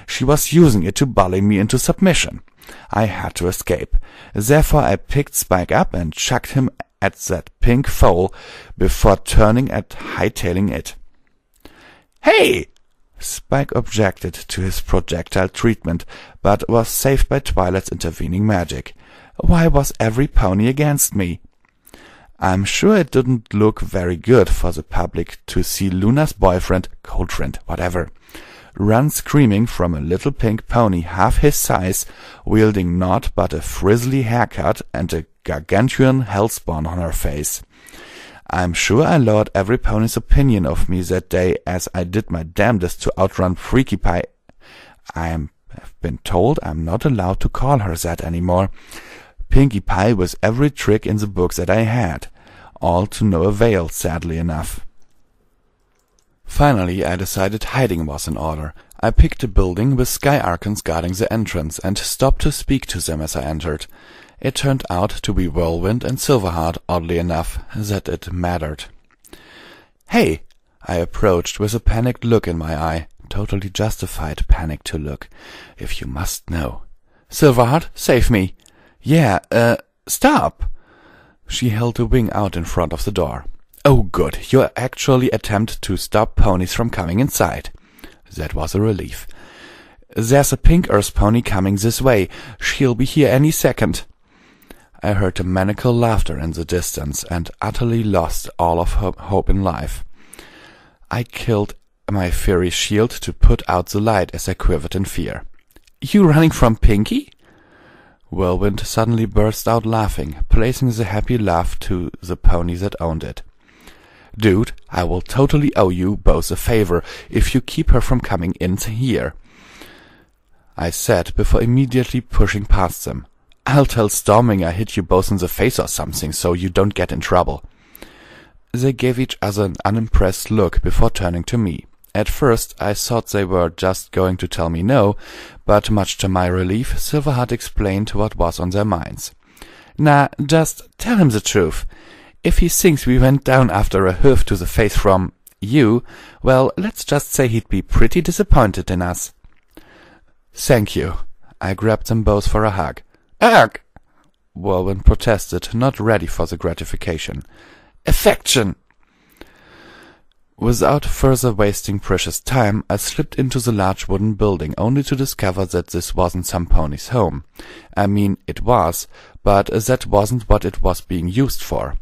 She was using it to bully me into submission. I had to escape. Therefore I picked Spike up and chucked him at that pink foal before turning and hightailing it. "Hey!" Spike objected to his projectile treatment, but was saved by Twilight's intervening magic. Why was every pony against me? I'm sure it didn't look very good for the public to see Luna's boyfriend, girlfriend, whatever, run screaming from a little pink pony half his size, wielding naught but a frizzly haircut and a gargantuan hellspawn on her face. I'm sure I lowered every pony's opinion of me that day as I did my damnedest to outrun Freaky Pie. I've been told I'm not allowed to call her that anymore. Pinkie Pie with every trick in the book that I had, all to no avail, sadly enough. Finally, I decided hiding was in order. I picked a building with sky archons guarding the entrance and stopped to speak to them as I entered. It turned out to be Whirlwind and Silverheart, oddly enough, that it mattered. "Hey!" I approached with a panicked look in my eye. Totally justified panic to look, if you must know. "Silverheart, save me!" "Yeah, stop!" She held a wing out in front of the door. "Oh good, you actually attempt to stop ponies from coming inside." That was a relief. "There's a pink earth pony coming this way. She'll be here any second." I heard a maniacal laughter in the distance and utterly lost all of hope in life. I killed my fairy shield to put out the light as I quivered in fear. "You running from Pinky?" Whirlwind suddenly burst out laughing, placing the happy laugh to the pony that owned it. "Dude, I will totally owe you both a favor if you keep her from coming in here," I said before immediately pushing past them. "I'll tell Storming I hit you both in the face or something so you don't get in trouble." They gave each other an unimpressed look before turning to me. At first I thought they were just going to tell me no, but much to my relief, Silverheart explained what was on their minds. "Nah, just tell him the truth. If he thinks we went down after a hoof to the face from you, well, let's just say he'd be pretty disappointed in us." "Thank you." I grabbed them both for a hug. "Ugh!" Whirlwind protested, not ready for the gratification. "Affection!" Without further wasting precious time, I slipped into the large wooden building, only to discover that this wasn't some pony's home. I mean, it was, but that wasn't what it was being used for.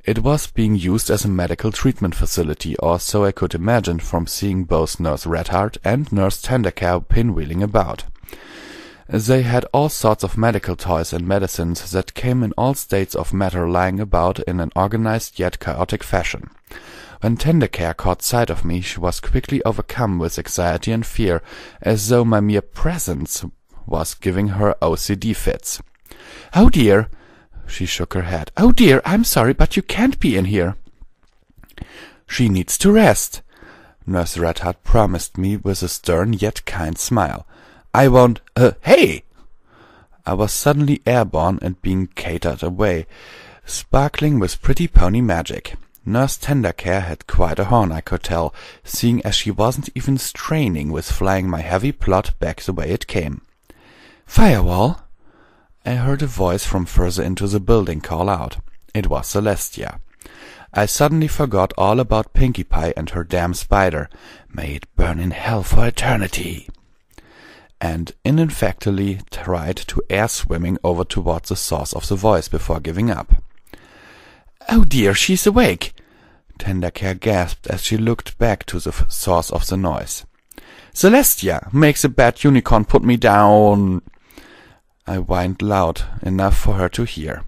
It was being used as a medical treatment facility, or so I could imagine from seeing both Nurse Redheart and Nurse Tendercare pinwheeling about. They had all sorts of medical toys and medicines that came in all states of matter lying about in an organized yet chaotic fashion. When Tendercare caught sight of me, she was quickly overcome with anxiety and fear, as though my mere presence was giving her OCD fits. "Oh dear!" She shook her head. "Oh dear, I'm sorry, but you can't be in here." "She needs to rest," Nurse Redheart promised me with a stern yet kind smile. "I won't— hey!" I was suddenly airborne and being catered away, sparkling with pretty pony magic. Nurse Tendercare had quite a horn, I could tell, seeing as she wasn't even straining with flying my heavy plot back the way it came. "Firewall?" I heard a voice from further into the building call out. It was Celestia. I suddenly forgot all about Pinkie Pie and her damn spider. May it burn in hell for eternity. And ineffectually tried to air swimming over towards the source of the voice before giving up. "Oh dear, she's awake!" Tendercare gasped as she looked back to the source of the noise. "Celestia, makes a bad unicorn put me down!" I whined loud enough for her to hear.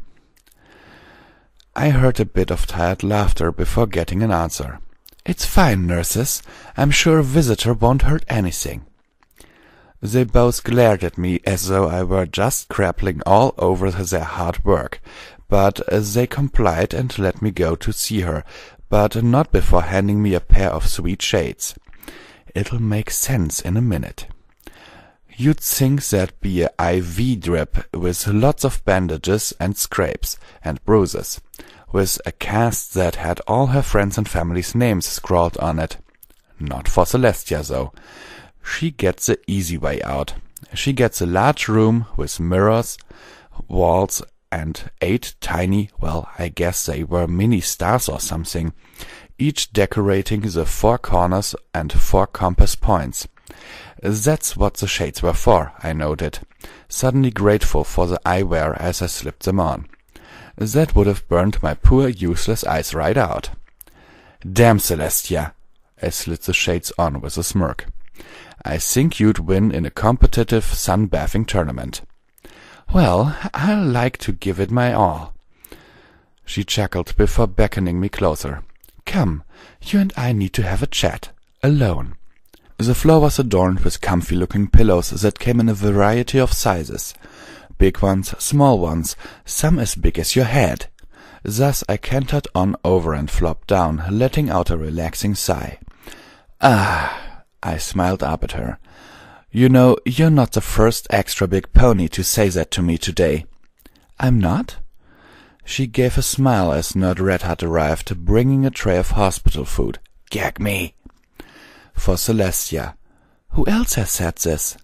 I heard a bit of tired laughter before getting an answer. "It's fine, nurses. I'm sure a visitor won't hurt anything." They both glared at me as though I were just crappling all over their hard work, but they complied and let me go to see her, but not before handing me a pair of sweet shades. It'll make sense in a minute. You'd think that'd be a IV drip with lots of bandages and scrapes and bruises, with a cast that had all her friends' and family's names scrawled on it. Not for Celestia, though. She gets the easy way out. She gets a large room with mirrors, walls, and 8 tiny, well, I guess they were mini stars or something, each decorating the 4 corners and 4 compass points. That's what the shades were for, I noted, suddenly grateful for the eyewear as I slipped them on. That would have burned my poor useless eyes right out. "Damn, Celestia!" I slid the shades on with a smirk. "I think you'd win in a competitive sun-bathing tournament." "Well, I like to give it my all." She chuckled before beckoning me closer. "Come, you and I need to have a chat. Alone." The floor was adorned with comfy-looking pillows that came in a variety of sizes. Big ones, small ones, some as big as your head. Thus I cantered on over and flopped down, letting out a relaxing sigh. "Ah," I smiled up at her. You know, you're not the first extra big pony to say that to me today. I'm not? She gave a smile as Nerd Red had arrived, bringing a tray of hospital food. Gag me! For Celestia. Who else has said this?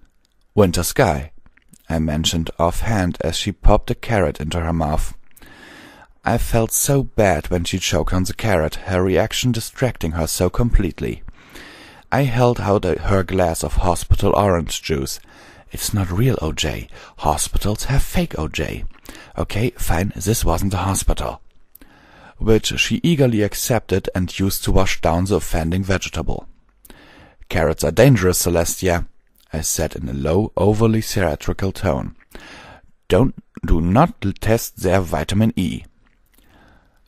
Winter Sky, I mentioned offhand as she popped a carrot into her mouth. I felt so bad when she choked on the carrot, her reaction distracting her so completely. I held out her glass of hospital orange juice. It's not real OJ. Hospitals have fake OJ. Okay, fine, this wasn't a hospital. Which she eagerly accepted and used to wash down the offending vegetable. Carrots are dangerous, Celestia, I said in a low, overly theatrical tone. Do not test their vitamin E.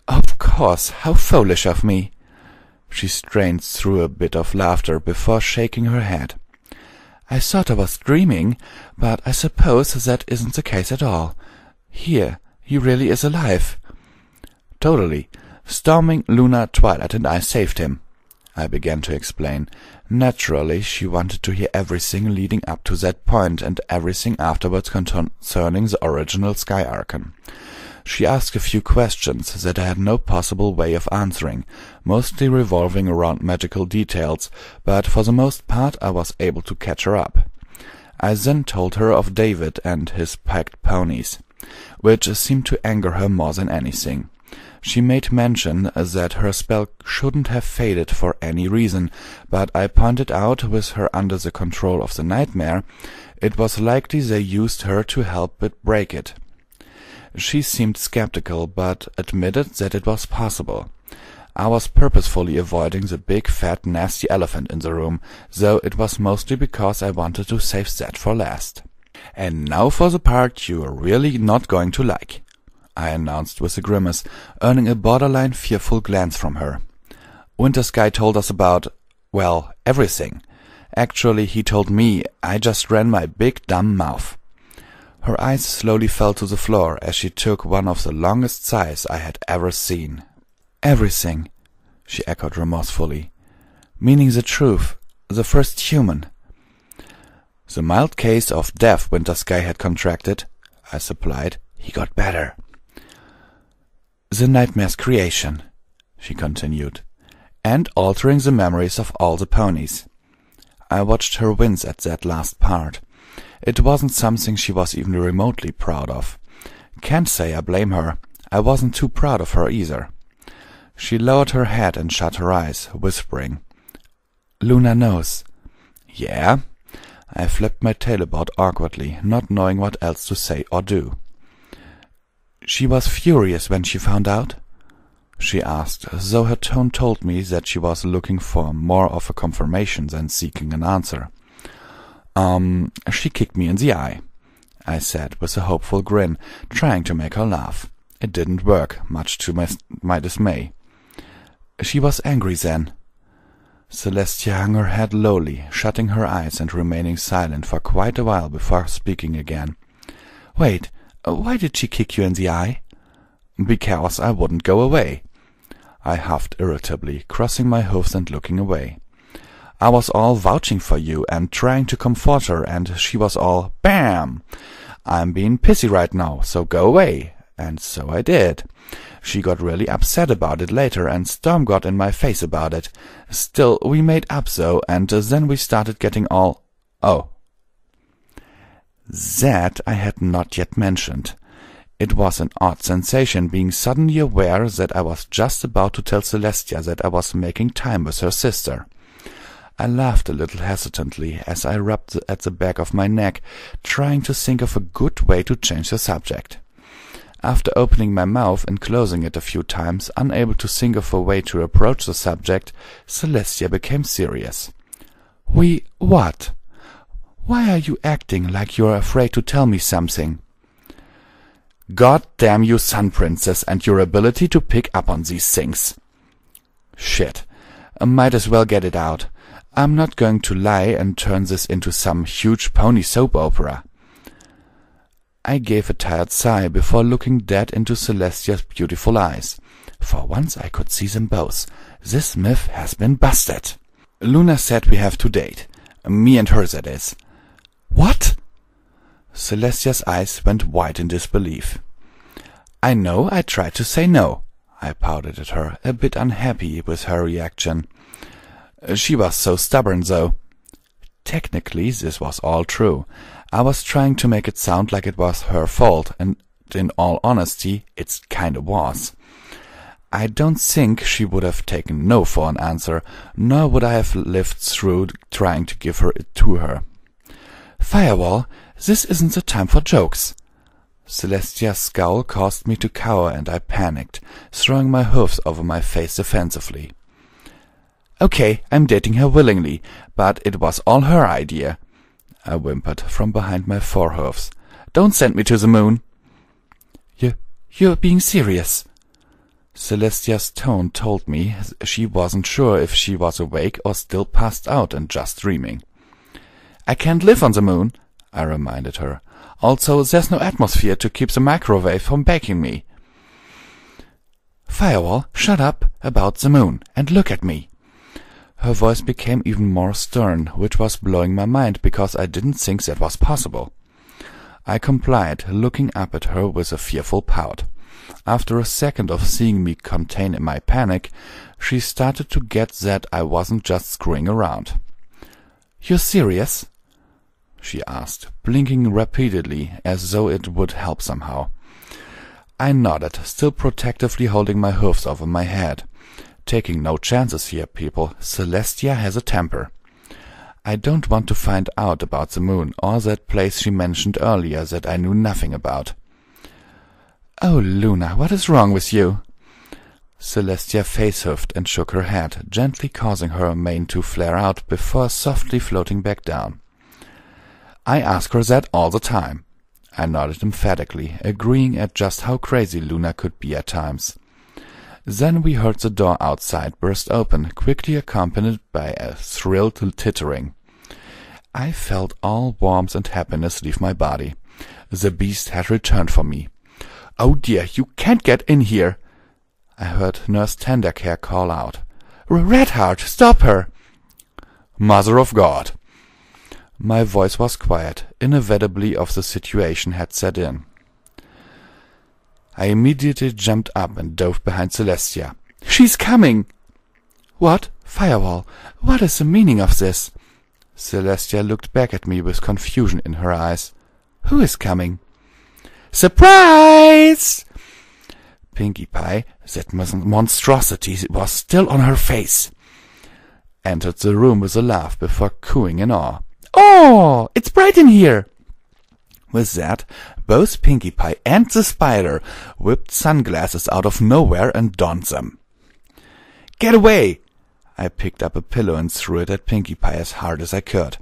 Of course, how foolish of me. She strained through a bit of laughter before shaking her head. I thought I was dreaming, but I suppose that isn't the case at all. Here, he really is alive. Totally. Storming, Luna, Twilight, and I saved him, I began to explain. Naturally, she wanted to hear everything leading up to that point and everything afterwards concerning the original Sky Archon. She asked a few questions that I had no possible way of answering, mostly revolving around magical details, but for the most part I was able to catch her up. I then told her of David and his packed ponies, which seemed to anger her more than anything. She made mention that her spell shouldn't have faded for any reason, but I pointed out, with her under the control of the nightmare, it was likely they used her to help it break it. She seemed skeptical, but admitted that it was possible. I was purposefully avoiding the big, fat, nasty elephant in the room, though it was mostly because I wanted to save that for last. And now for the part you're really not going to like, I announced with a grimace, earning a borderline fearful glance from her. Winter Sky told us about, well, everything. Actually, he told me. I just ran my big dumb mouth. Her eyes slowly fell to the floor as she took one of the longest sighs I had ever seen. Everything, she echoed remorsefully. Meaning the truth, the first human. The mild case of death Winter Sky had contracted, I supplied. He got better. The nightmare's creation, she continued, and altering the memories of all the ponies. I watched her wince at that last part. It wasn't something she was even remotely proud of. Can't say I blame her. I wasn't too proud of her either. She lowered her head and shut her eyes, whispering. Luna knows. Yeah? I flipped my tail about awkwardly, not knowing what else to say or do. She was furious when she found out? She asked, though her tone told me that she was looking for more of a confirmation than seeking an answer. She kicked me in the eye, I said with a hopeful grin, trying to make her laugh. It didn't work, much to my dismay. She was angry then. Celestia hung her head lowly, shutting her eyes and remaining silent for quite a while before speaking again. Wait, why did she kick you in the eye? Because I wouldn't go away. I huffed irritably, crossing my hooves and looking away. I was all vouching for you and trying to comfort her, and she was all, BAM! I'm being pissy right now, so go away. And so I did. She got really upset about it later, and Storm got in my face about it. Still, we made up though, and then we started getting all, oh. That I had not yet mentioned. It was an odd sensation being suddenly aware that I was just about to tell Celestia that I was making time with her sister. I laughed a little hesitantly as I rubbed at the back of my neck, trying to think of a good way to change the subject. After opening my mouth and closing it a few times, unable to think of a way to approach the subject, Celestia became serious. What? Why are you acting like you're afraid to tell me something? God damn you, Sun Princess, and your ability to pick up on these things. Shit. I might as well get it out. I'm not going to lie and turn this into some huge pony soap opera. I gave a tired sigh before looking dead into Celestia's beautiful eyes. For once I could see them both. This myth has been busted. Luna said we have to date. Me and her, that is. What? Celestia's eyes went wide in disbelief. I know I tried to say no, I pouted at her, a bit unhappy with her reaction. She was so stubborn, though. Technically, this was all true. I was trying to make it sound like it was her fault, and in all honesty, it kinda was. I don't think she would have taken no for an answer, nor would I have lived through trying to give it to her. Firewall, this isn't the time for jokes. Celestia's scowl caused me to cower, and I panicked, throwing my hoofs over my face defensively. Okay, I'm dating her willingly, but it was all her idea, I whimpered from behind my forehoofs. Don't send me to the moon. You're being serious. Celestia's tone told me she wasn't sure if she was awake or still passed out and just dreaming. I can't live on the moon, I reminded her. Also, there's no atmosphere to keep the microwave from baking me. Firewall, shut up about the moon and look at me. Her voice became even more stern, which was blowing my mind because I didn't think that was possible. I complied, looking up at her with a fearful pout. After a second of seeing me contain my panic, she started to get that I wasn't just screwing around. You're serious? She asked, blinking repeatedly as though it would help somehow. I nodded, still protectively holding my hoofs over my head. Taking no chances here, people. Celestia has a temper. I don't want to find out about the moon or that place she mentioned earlier that I knew nothing about. Oh, Luna, what is wrong with you? Celestia face-huffed and shook her head, gently causing her mane to flare out before softly floating back down. I ask her that all the time. I nodded emphatically, agreeing at just how crazy Luna could be at times. Then we heard the door outside burst open, quickly accompanied by a thrilled tittering. I felt all warmth and happiness leave my body. The beast had returned for me. Oh dear, you can't get in here! I heard Nurse Tendercare call out. Redheart, stop her! Mother of God! My voice was quiet. Inevitably of the situation had set in. I immediately jumped up and dove behind Celestia. She's coming! What? Firewall, what is the meaning of this? Celestia looked back at me with confusion in her eyes. Who is coming? Surprise! Pinkie Pie, that monstrosity was still on her face, entered the room with a laugh before cooing in awe. Oh, it's bright in here! With that, both Pinkie Pie and the spider whipped sunglasses out of nowhere and donned them. Get away! I picked up a pillow and threw it at Pinkie Pie as hard as I could.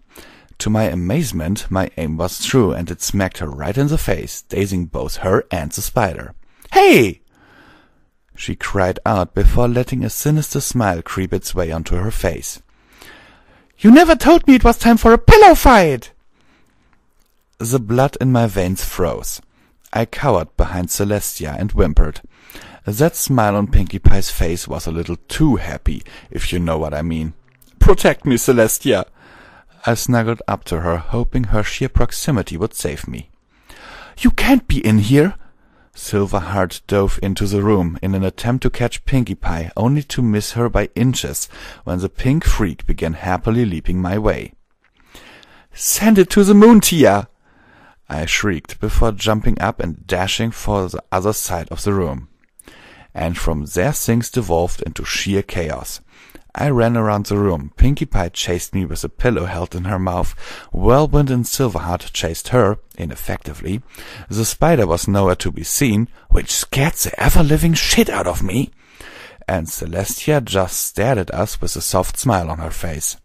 To my amazement, my aim was true, and it smacked her right in the face, dazing both her and the spider. Hey! She cried out before letting a sinister smile creep its way onto her face. You never told me it was time for a pillow fight! The blood in my veins froze. I cowered behind Celestia and whimpered. That smile on Pinkie Pie's face was a little too happy, if you know what I mean. Protect me, Celestia! I snuggled up to her, hoping her sheer proximity would save me. You can't be in here! Silverheart dove into the room in an attempt to catch Pinkie Pie, only to miss her by inches when the pink freak began happily leaping my way. Send it to the moon, Tia! I shrieked before jumping up and dashing for the other side of the room. And from there things devolved into sheer chaos. I ran around the room. Pinkie Pie chased me with a pillow held in her mouth. Whirlwind and Silverheart chased her, ineffectively. The spider was nowhere to be seen, which scared the ever-living shit out of me. And Celestia just stared at us with a soft smile on her face.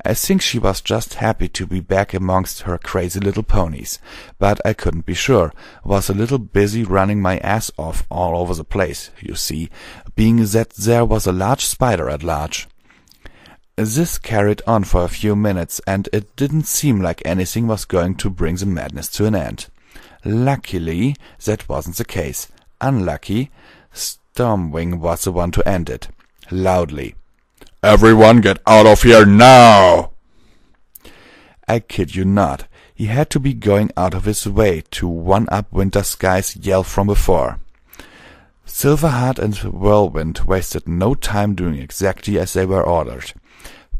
I think she was just happy to be back amongst her crazy little ponies, but I couldn't be sure. Was a little busy running my ass off all over the place, you see, being that there was a large spider at large. This carried on for a few minutes, and it didn't seem like anything was going to bring the madness to an end. Luckily, that wasn't the case. Unlucky, Stormwing was the one to end it. Loudly. Everyone get out of here now! I kid you not. He had to be going out of his way to one-up Winter Sky's yell from before. Silverheart and Whirlwind wasted no time doing exactly as they were ordered.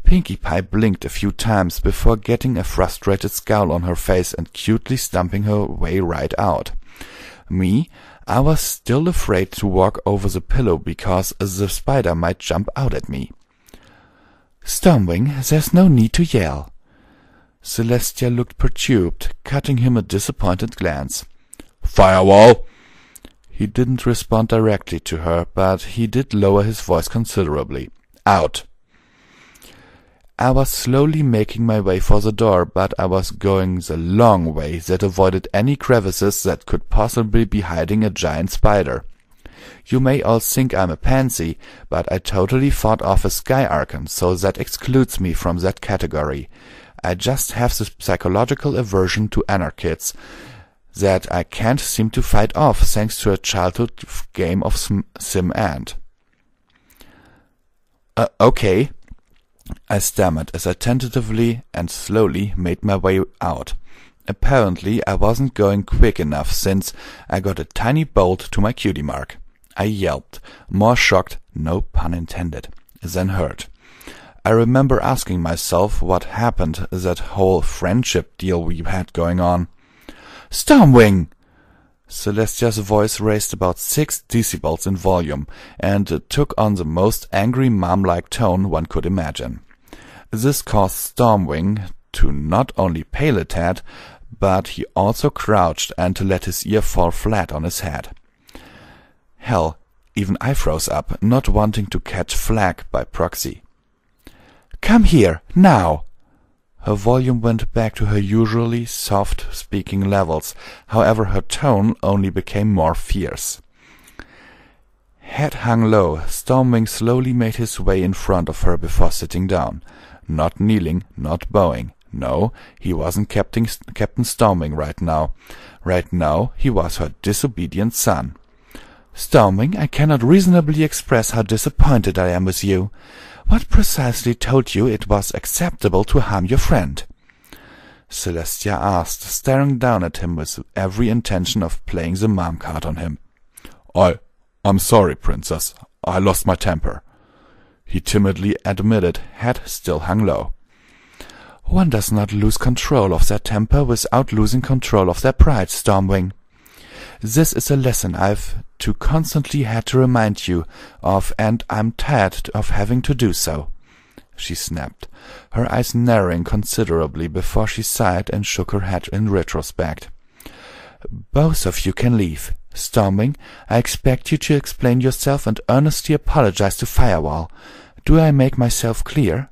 Pinkie Pie blinked a few times before getting a frustrated scowl on her face and cutely stumping her way right out. Me, I was still afraid to walk over the pillow because the spider might jump out at me. "Stormwing, there's no need to yell." Celestia looked perturbed, cutting him a disappointed glance. "Firewall!" He didn't respond directly to her, but he did lower his voice considerably. "Out!" I was slowly making my way for the door, but I was going the long way that avoided any crevices that could possibly be hiding a giant spider. You may all think I'm a pansy, but I totally fought off a Sky Archon, so that excludes me from that category. I just have this psychological aversion to anarchists that I can't seem to fight off thanks to a childhood game of Sim and. Okay, I stammered as I tentatively and slowly made my way out. Apparently I wasn't going quick enough since I got a tiny bolt to my cutie mark. I yelped, more shocked, no pun intended, than hurt. I remember asking myself what happened that whole friendship deal we had going on. "Stormwing!" Celestia's voice raised about 6 decibels in volume, and took on the most angry mom-like tone one could imagine. This caused Stormwing to not only pale a tad, but he also crouched and let his ear fall flat on his head. Hell, even I froze up, not wanting to catch flack by proxy. "Come here, now!" Her volume went back to her usually soft-speaking levels, however her tone only became more fierce. Head hung low, Stormwing slowly made his way in front of her before sitting down. Not kneeling, not bowing. No, he wasn't Captain Stormwing right now. Right now he was her disobedient son. "Stormwing, I cannot reasonably express how disappointed I am with you. What precisely told you it was acceptable to harm your friend?" Celestia asked, staring down at him with every intention of playing the mom card on him. I'm sorry, Princess. I lost my temper," he timidly admitted, head still hung low. "One does not lose control of their temper without losing control of their pride, Stormwing. This is a lesson I've constantly had to remind you of, and I'm tired of having to do so," she snapped, her eyes narrowing considerably before she sighed and shook her head in retrospect. "Both of you can leave. Stormwing, I expect you to explain yourself and earnestly apologize to Firewall. Do I make myself clear?"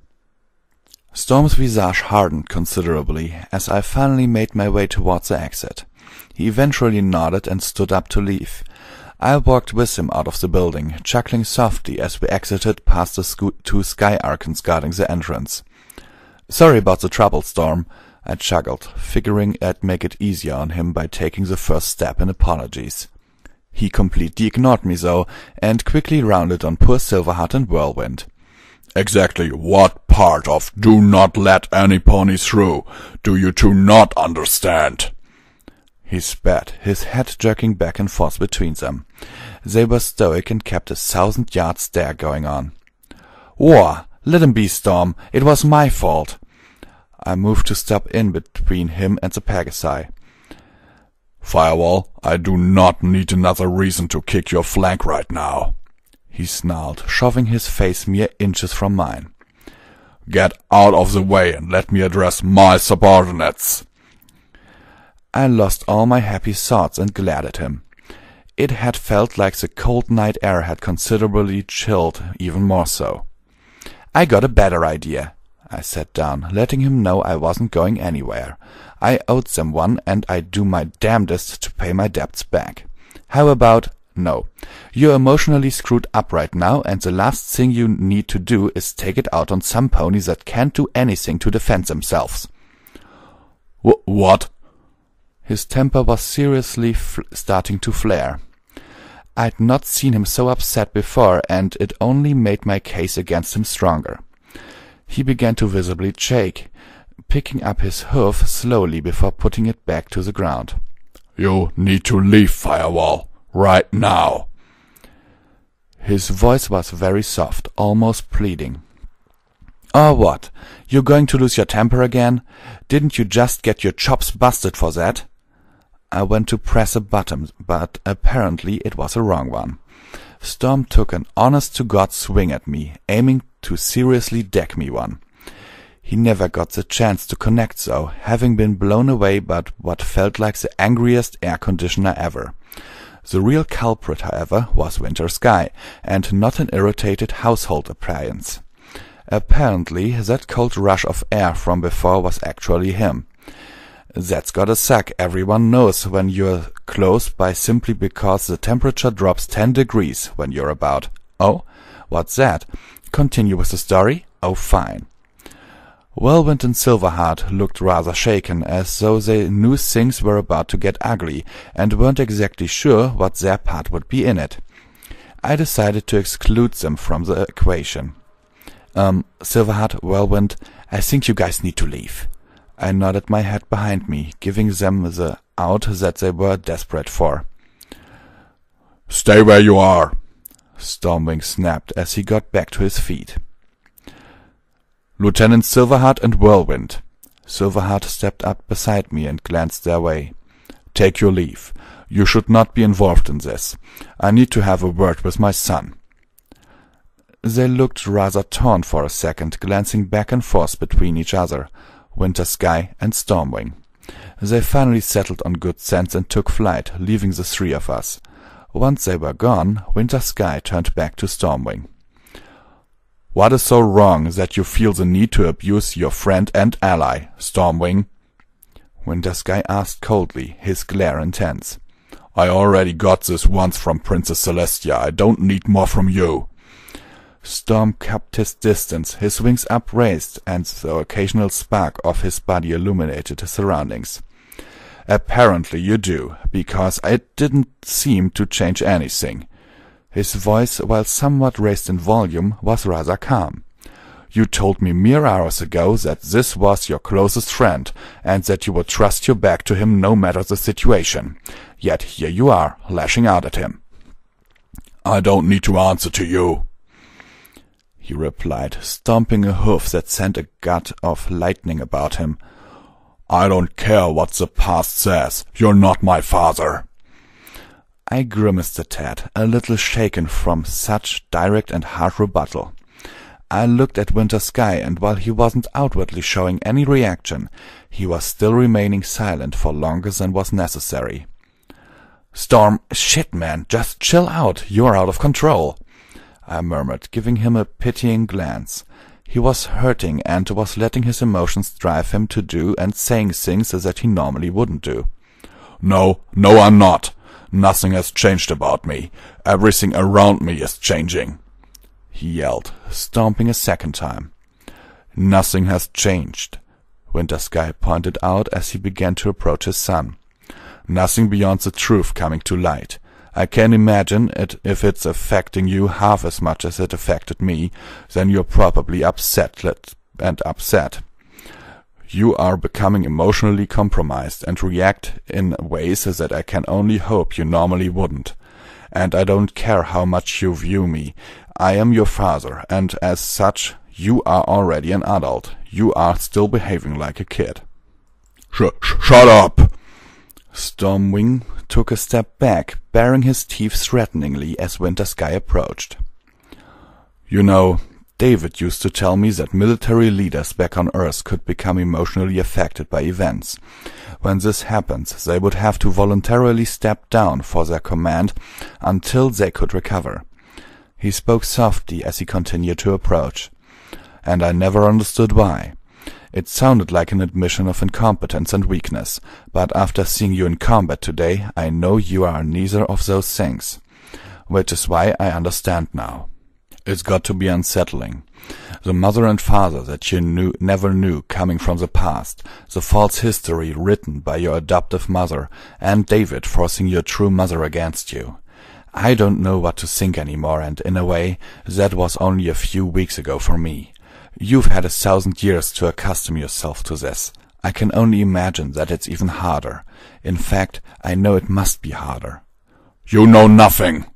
Storm's visage hardened considerably as I finally made my way towards the exit. He eventually nodded and stood up to leave. I walked with him out of the building, chuckling softly as we exited past the 2 Sky Archons guarding the entrance. "Sorry about the trouble, Storm," I chuckled, figuring I'd make it easier on him by taking the first step in apologies. He completely ignored me, though, and quickly rounded on poor Silverheart and Whirlwind. "Exactly what part of 'do not let any pony through' do you two not understand?" He spat, his head jerking back and forth between them. They were stoic and kept a 1,000-yard stare going on. "War! Let him be, Storm. It was my fault." I moved to step in between him and the Pegasi. "Firewall, I do not need another reason to kick your flank right now," he snarled, shoving his face mere inches from mine. "Get out of the way and let me address my subordinates." I lost all my happy thoughts and glared at him. It had felt like the cold night air had considerably chilled, even more so. "I got a better idea," I sat down, letting him know I wasn't going anywhere. I owed them one, and I'd do my damnedest to pay my debts back. How about, no, you're emotionally screwed up right now, and the last thing you need to do is take it out on some pony that can't do anything to defend themselves. What? His temper was seriously starting to flare. I'd not seen him so upset before, and it only made my case against him stronger. He began to visibly shake, picking up his hoof slowly before putting it back to the ground. "You need to leave, Firewall, right now." His voice was very soft, almost pleading. "Oh, what? You're going to lose your temper again? Didn't you just get your chops busted for that?" I went to press a button, but apparently it was a wrong one. Storm took an honest-to-God swing at me, aiming to seriously deck me one. He never got the chance to connect though, having been blown away by what felt like the angriest air conditioner ever. The real culprit, however, was Winter Sky, and not an irritated household appliance. Apparently, that cold rush of air from before was actually him. That's gotta suck. Everyone knows when you're close by simply because the temperature drops 10 degrees when you're about. Oh, what's that? Continue with the story? Oh, fine. Whirlwind and Silverheart looked rather shaken, as though they knew things were about to get ugly, and weren't exactly sure what their part would be in it. I decided to exclude them from the equation. Silverheart, Whirlwind, I think you guys need to leave. I nodded my head behind me, giving them the out that they were desperate for. "Stay where you are," Stormwing snapped as he got back to his feet. "Lieutenant Silverheart and Whirlwind." Silverheart stepped up beside me and glanced their way. "Take your leave. You should not be involved in this. I need to have a word with my son." They looked rather torn for a second, glancing back and forth between each other, Winter Sky and Stormwing. They finally settled on good sense and took flight, leaving the three of us. Once they were gone, Winter Sky turned back to Stormwing. "What is so wrong that you feel the need to abuse your friend and ally, Stormwing?" Winter Sky asked coldly, his glare intense. "I already got this once from Princess Celestia. I don't need more from you." Storm kept his distance, his wings upraised, and the occasional spark of his body illuminated his surroundings. "Apparently you do, because it didn't seem to change anything." His voice, while somewhat raised in volume, was rather calm. "You told me mere hours ago that this was your closest friend, and that you would trust your back to him no matter the situation. Yet here you are, lashing out at him." "I don't need to answer to you," he replied, stomping a hoof that sent a gut of lightning about him. "I don't care what the past says. You're not my father." I grimaced a tad, a little shaken from such direct and hard rebuttal. I looked at Winter Sky, and while he wasn't outwardly showing any reaction, he was still remaining silent for longer than was necessary. "Storm, shit, man, just chill out. You're out of control," I murmured, giving him a pitying glance. He was hurting and was letting his emotions drive him to do and saying things that he normally wouldn't do. No, I'm not. Nothing has changed about me. Everything around me is changing," he yelled, stomping a second time. "Nothing has changed," Winter Sky pointed out as he began to approach his son. "Nothing beyond the truth coming to light. I can imagine it. If it's affecting you half as much as it affected me, then you're probably upset. You are becoming emotionally compromised and react in ways that I can only hope you normally wouldn't. And I don't care how much you view me. I am your father, and as such, you are already an adult. You are still behaving like a kid." Shut up!" Stormwing took a step back, baring his teeth threateningly as Winter Sky approached. "You know, David used to tell me that military leaders back on Earth could become emotionally affected by events. When this happens, they would have to voluntarily step down for their command until they could recover." He spoke softly as he continued to approach. "And I never understood why. It sounded like an admission of incompetence and weakness, but after seeing you in combat today, I know you are neither of those things. Which is why I understand now. It's got to be unsettling. The mother and father that you never knew coming from the past, the false history written by your adoptive mother, and David forcing your true mother against you. I don't know what to think anymore, and in a way, that was only a few weeks ago for me. You've had 1,000 years to accustom yourself to this. I can only imagine that it's even harder. In fact, I know it must be harder." "You know nothing!"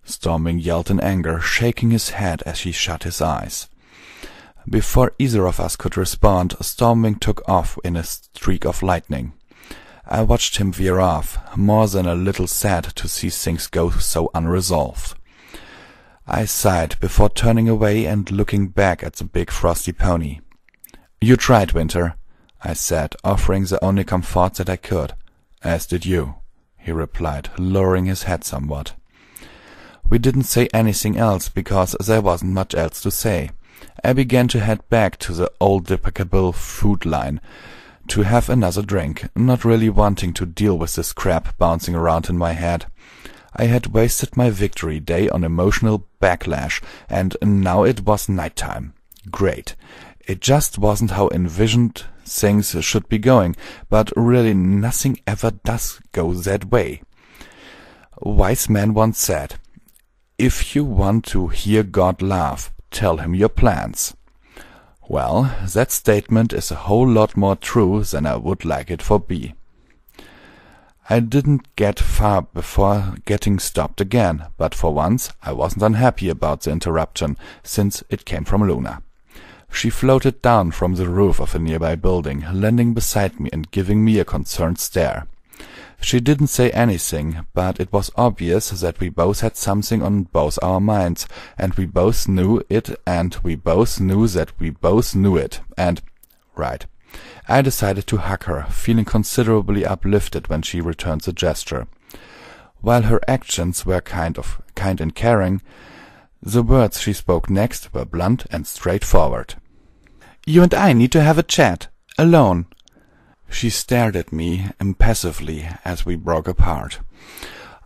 Stormwing yelled in anger, shaking his head as he shut his eyes. Before either of us could respond, Stormwing took off in a streak of lightning. I watched him veer off, more than a little sad to see things go so unresolved. I sighed before turning away and looking back at the big frosty pony. "You tried, Winter," I said, offering the only comfort that I could. "As did you," he replied, lowering his head somewhat. We didn't say anything else because there wasn't much else to say. I began to head back to the old deprecable food line to have another drink, not really wanting to deal with this crap bouncing around in my head. I had wasted my victory day on emotional backlash, and now it was nighttime. Great. It just wasn't how envisioned things should be going, but really nothing ever does go that way. A wise man once said, "If you want to hear God laugh, tell him your plans." Well, that statement is a whole lot more true than I would like it for be. I didn't get far before getting stopped again, but for once I wasn't unhappy about the interruption, since it came from Luna. She floated down from the roof of a nearby building, landing beside me and giving me a concerned stare. She didn't say anything, but it was obvious that we both had something on both our minds, and we both knew it, and we both knew that we both knew it, and... right. I decided to hug her, feeling considerably uplifted when she returned the gesture. While her actions were kind and caring, the words she spoke next were blunt and straightforward. "You and I need to have a chat, alone." She stared at me impassively as we broke apart.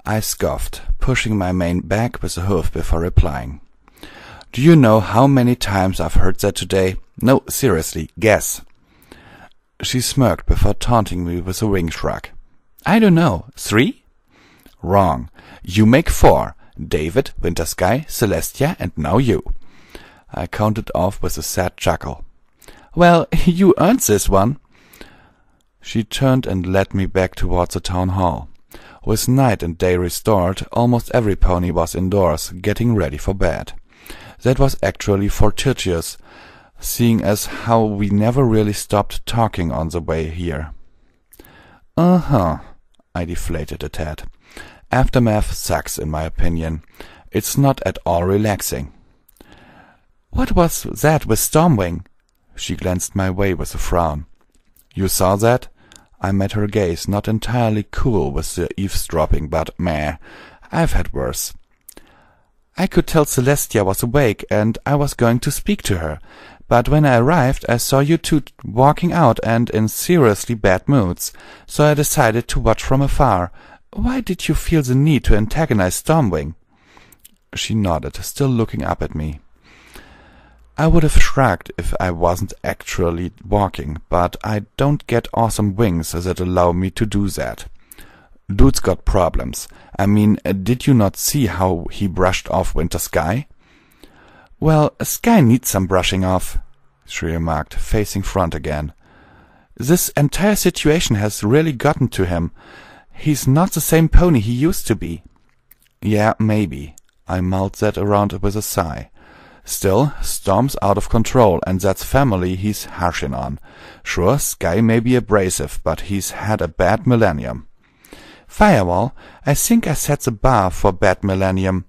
I scoffed, pushing my mane back with a hoof before replying. "Do you know how many times I've heard that today? No, seriously, guess." She smirked before taunting me with a wing shrug. "I don't know. 3? "Wrong. You make 4. David, Winter Sky, Celestia, and now you." I counted off with a sad chuckle. "Well, you earned this one." She turned and led me back towards the town hall. With night and day restored, almost every pony was indoors, getting ready for bed. That was actually fortuitous, seeing as how we never really stopped talking on the way here. "Uh-huh," I deflated a tad. Aftermath sucks, in my opinion. It's not at all relaxing. "What was that with Stormwing?" She glanced my way with a frown. "You saw that?" I met her gaze, not entirely cool with the eavesdropping, but meh, I've had worse. "I could tell Celestia was awake, and I was going to speak to her. But when I arrived, I saw you two walking out and in seriously bad moods, so I decided to watch from afar. Why did you feel the need to antagonize Stormwing?" She nodded, still looking up at me. I would have shrugged if I wasn't actually walking, but I don't get awesome wings that allow me to do that. Dude's got problems. I mean, did you not see how he brushed off Winter Sky? "Well, Sky needs some brushing off," she remarked, facing front again. "This entire situation has really gotten to him. He's not the same pony he used to be." "Yeah, maybe." I mulled that around with a sigh. "Still, Storm's out of control, and that's family he's harshing on. Sure, Sky may be abrasive, but he's had a bad millennium." "Firewall, I think I set the bar for bad millennium."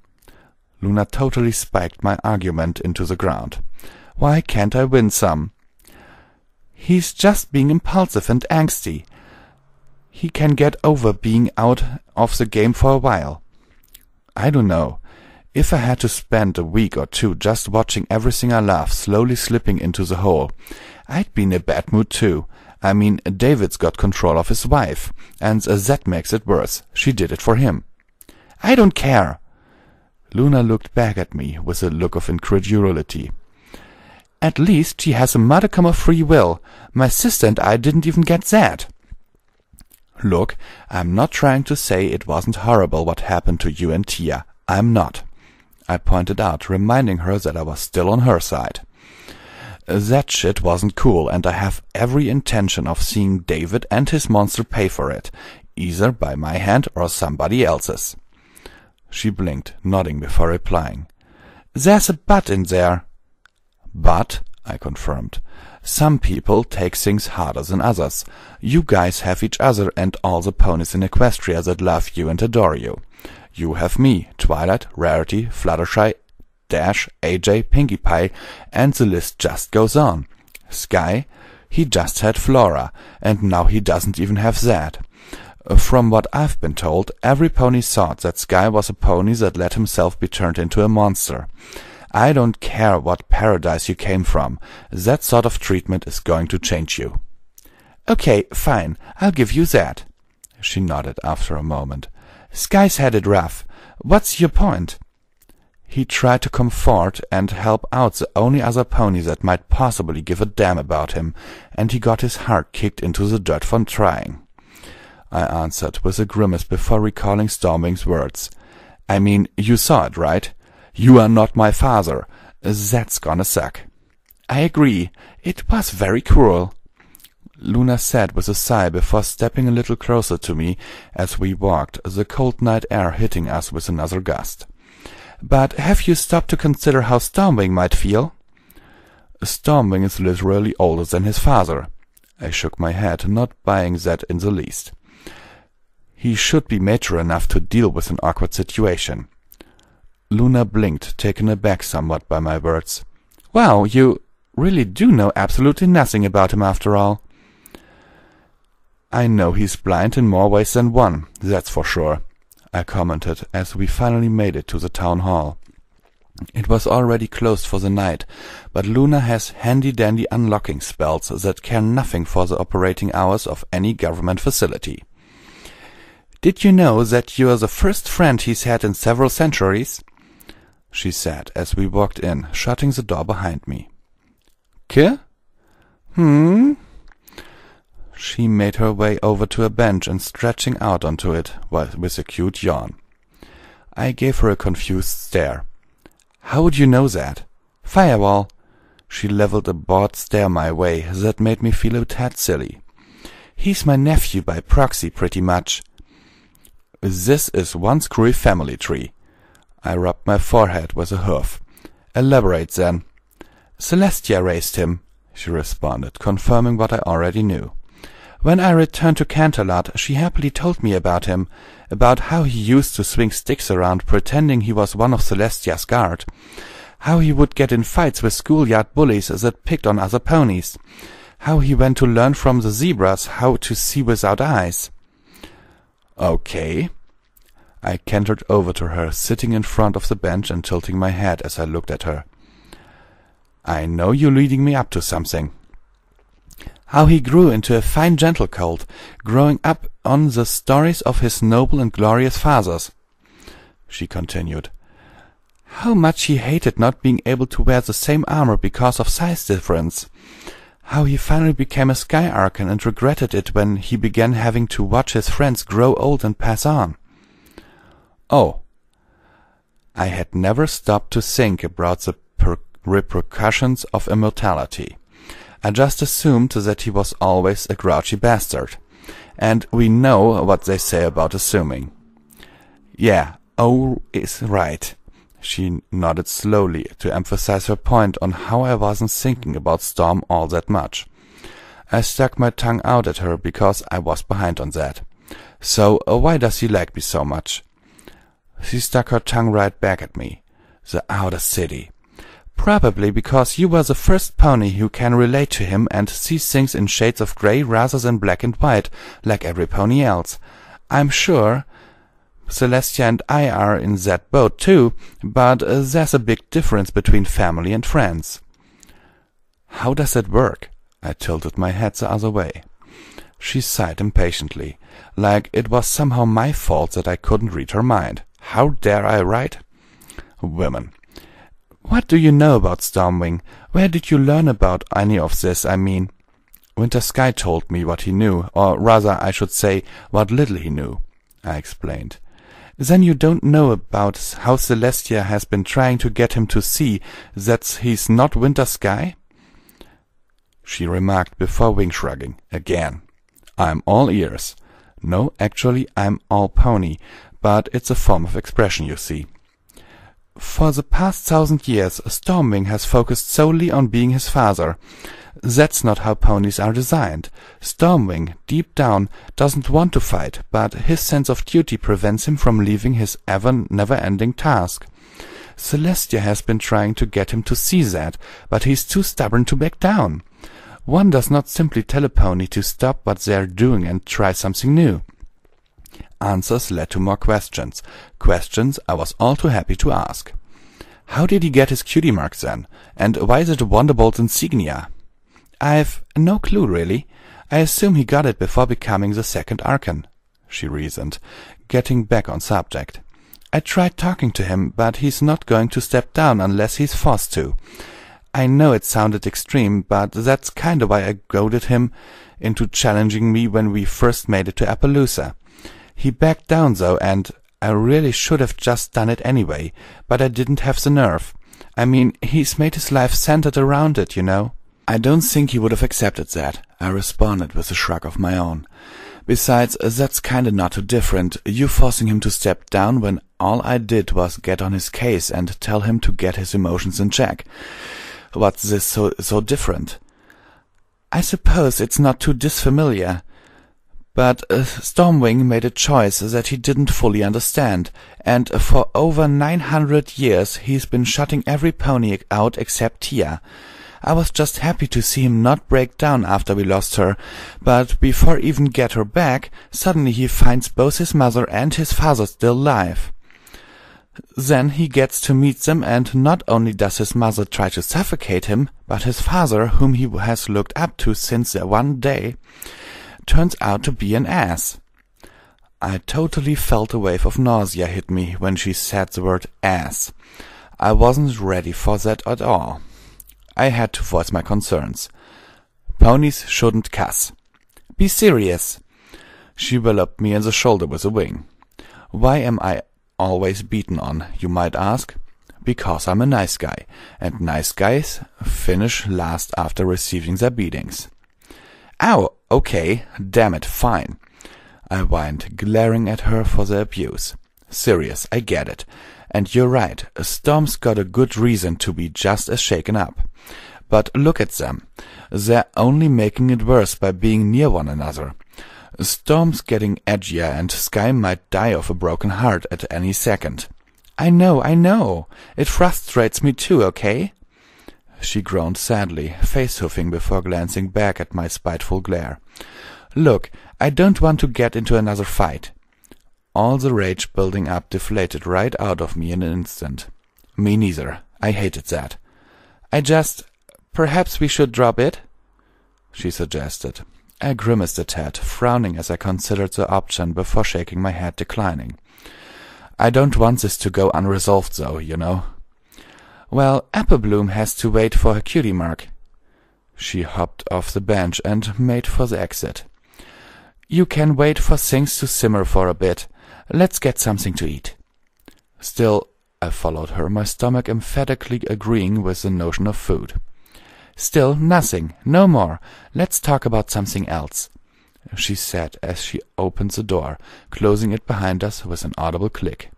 Luna totally spiked my argument into the ground. "Why can't I win some?" "He's just being impulsive and angsty. He can get over being out of the game for a while." "I don't know. If I had to spend a week or two just watching everything I love slowly slipping into the hole, I'd be in a bad mood too. I mean, David's got control of his wife, and that makes it worse. She did it for him." "I don't care." Luna looked back at me with a look of incredulity. "At least she has a modicum of free will. My sister and I didn't even get that." "Look, I'm not trying to say it wasn't horrible what happened to you and Tia. I'm not," I pointed out, reminding her that I was still on her side. That shit wasn't cool, and I have every intention of seeing David and his monster pay for it, either by my hand or somebody else's." She blinked, nodding before replying. "There's a but in there." "But?" I confirmed. "Some people take things harder than others. You guys have each other and all the ponies in Equestria that love you and adore you. You have me, Twilight, Rarity, Fluttershy, Dash, AJ, Pinkie Pie, and the list just goes on. Sky, he just had Flora, and now he doesn't even have that. From what I've been told, every pony thought that Sky was a pony that let himself be turned into a monster. I don't care what paradise you came from. That sort of treatment is going to change you." "Okay, fine, I'll give you that." She nodded after a moment. "Sky's had it rough. What's your point?" He tried to comfort and help out the only other pony that might possibly give a damn about him, and he got his heart kicked into the dirt for trying. I answered with a grimace before recalling Stormwing's words. "I mean, you saw it, right? You are not my father. That's gonna suck." "I agree. It was very cruel," Luna said with a sigh before stepping a little closer to me as we walked, the cold night air hitting us with another gust. "But have you stopped to consider how Stormwing might feel?" "Stormwing is literally older than his father." I shook my head, not buying that in the least. "He should be mature enough to deal with an awkward situation." Luna blinked, taken aback somewhat by my words. "Wow, you really do know absolutely nothing about him after all." "I know he's blind in more ways than one, that's for sure," I commented as we finally made it to the town hall. It was already closed for the night, but Luna has handy-dandy unlocking spells that care nothing for the operating hours of any government facility. "Did you know that you're the first friend he's had in several centuries?" she said as we walked in, shutting the door behind me. "K? She made her way over to a bench and stretching out onto it with a cute yawn. I gave her a confused stare. "How would you know that?" "Firewall." She leveled a bored stare my way that made me feel a tad silly. "He's my nephew by proxy, pretty much." "This is one screwy family tree." I rubbed my forehead with a hoof. "Elaborate, then." "Celestia raised him," she responded, confirming what I already knew. "When I returned to Canterlot, she happily told me about him, about how he used to swing sticks around pretending he was one of Celestia's guard, how he would get in fights with schoolyard bullies that picked on other ponies, how he went to learn from the zebras how to see without eyes." "Okay." I cantered over to her, sitting in front of the bench and tilting my head as I looked at her. "I know you're leading me up to something." "How he grew into a fine gentle colt, growing up on the stories of his noble and glorious fathers," she continued. "How much he hated not being able to wear the same armor because of size difference. How he finally became a Sky Archon and regretted it when he began having to watch his friends grow old and pass on." Oh. I had never stopped to think about the repercussions of immortality. I just assumed that he was always a grouchy bastard. And we know what they say about assuming. "Yeah, oh is right." She nodded slowly to emphasize her point on how I wasn't thinking about Storm all that much. I stuck my tongue out at her because I was behind on that. "So, why does he like me so much?" She stuck her tongue right back at me. "The Outer City. Probably because you were the first pony who can relate to him and see things in shades of gray rather than black and white, like every pony else. I'm sure Celestia and I are in that boat too, but there's a big difference between family and friends." "How does that work?" I tilted my head the other way. She sighed impatiently, like it was somehow my fault that I couldn't read her mind. How dare I write? Women. "What do you know about Stormwing? Where did you learn about any of this, I mean?" Winter Sky told me what he knew, or rather, I should say, what little he knew, I explained. "Then you don't know about how Celestia has been trying to get him to see that he's not Winter Sky?" she remarked before wing-shrugging again. "I'm all ears. No, actually, I'm all pony, but it's a form of expression, you see. For the past 1,000 years, Stormwing has focused solely on being his father. That's not how ponies are designed. Stormwing, deep down, doesn't want to fight, but his sense of duty prevents him from leaving his never-ending task. Celestia has been trying to get him to see that, but he's too stubborn to back down. One does not simply tell a pony to stop what they're doing and try something new." Answers led to more questions. Questions I was all too happy to ask. How did he get his cutie mark then? And why is it a Wonderbolt's insignia? "I've no clue, really. I assume he got it before becoming the second Archon," she reasoned, getting back on subject. "I tried talking to him, but he's not going to step down unless he's forced to. I know it sounded extreme, but that's kinda why I goaded him into challenging me when we first made it to Appaloosa. He backed down, though, and I really should have just done it anyway, but I didn't have the nerve. I mean, he's made his life centered around it, you know." "I don't think he would have accepted that," I responded with a shrug of my own. "Besides, that's kinda not too different, you forcing him to step down when all I did was get on his case and tell him to get his emotions in check. What's this so different?" "I suppose it's not too disfamiliar. But Stormwing made a choice that he didn't fully understand, and for over 900 years he's been shutting every pony out except Tia. I was just happy to see him not break down after we lost her, but before even get her back, suddenly he finds both his mother and his father still alive. Then he gets to meet them, and not only does his mother try to suffocate him, but his father, whom he has looked up to since that one day, turns out to be an ass." I totally felt a wave of nausea hit me when she said the word ass. I wasn't ready for that at all. I had to voice my concerns. "Ponies shouldn't cuss." "Be serious." She walloped me in the shoulder with a wing. Why am I always beaten on, you might ask? Because I'm a nice guy, and nice guys finish last after receiving their beatings. "Ow, okay, damn it, fine," I whined, glaring at her for the abuse. "Serious, I get it. And you're right, Storm's got a good reason to be just as shaken up. But look at them. They're only making it worse by being near one another. Storm's getting edgier, and Sky might die of a broken heart at any second." I know. It frustrates me too, okay?" She groaned sadly, face-hoofing before glancing back at my spiteful glare. "Look, I don't want to get into another fight." All the rage building up deflated right out of me in an instant. Me neither. I hated that. Perhaps we should drop it?" she suggested. I grimaced a tad, frowning as I considered the option before shaking my head, declining. "I don't want this to go unresolved, though, you know." "Well, Applebloom has to wait for her cutie mark." She hopped off the bench and made for the exit. "You can wait for things to simmer for a bit. Let's get something to eat." Still, I followed her, my stomach emphatically agreeing with the notion of food. "Still nothing. No more. Let's talk about something else," she said as she opened the door, closing it behind us with an audible click.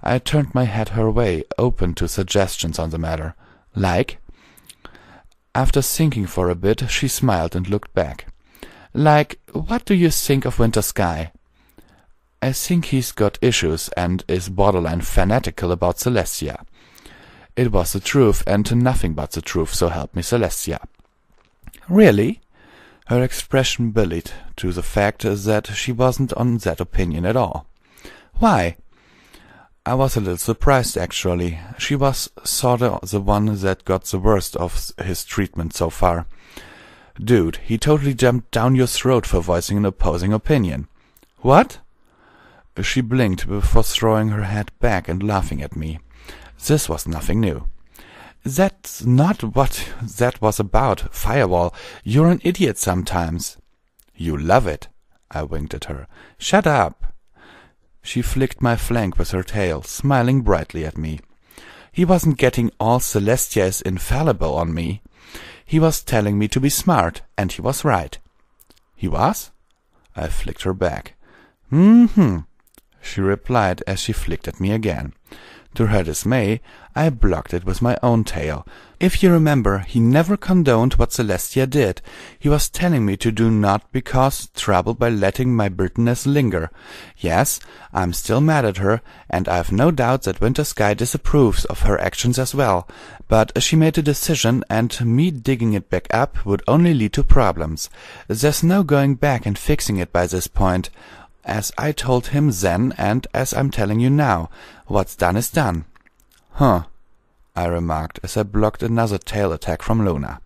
I turned my head her way, open to suggestions on the matter. "Like?" After thinking for a bit, she smiled and looked back. "Like, what do you think of Winter Sky?" "I think he's got issues and is borderline fanatical about Celestia." It was the truth, and nothing but the truth, so help me Celestia. "Really?" Her expression belied to the fact that she wasn't on that opinion at all. "Why?" I was a little surprised, actually. She was sorta the one that got the worst of his treatment so far. "Dude, he totally jumped down your throat for voicing an opposing opinion." "What?" She blinked before throwing her head back and laughing at me. This was nothing new. "That's not what that was about, Firewall. You're an idiot sometimes." "You love it," I winked at her. "Shut up." She flicked my flank with her tail, smiling brightly at me. "He wasn't getting all Celestia is infallible on me. He was telling me to be smart, and he was right." "He was?" I flicked her back. "Mm-hmm," she replied as she flicked at me again. To her dismay, I blocked it with my own tail. "If you remember, he never condoned what Celestia did. He was telling me to do not cause trouble by letting my bitterness linger. Yes, I'm still mad at her, and I've no doubt that Winter Sky disapproves of her actions as well. But she made a decision, and me digging it back up would only lead to problems. There's no going back and fixing it by this point. As I told him then, and as I'm telling you now, what's done is done." "Huh," I remarked as I blocked another tail attack from Luna.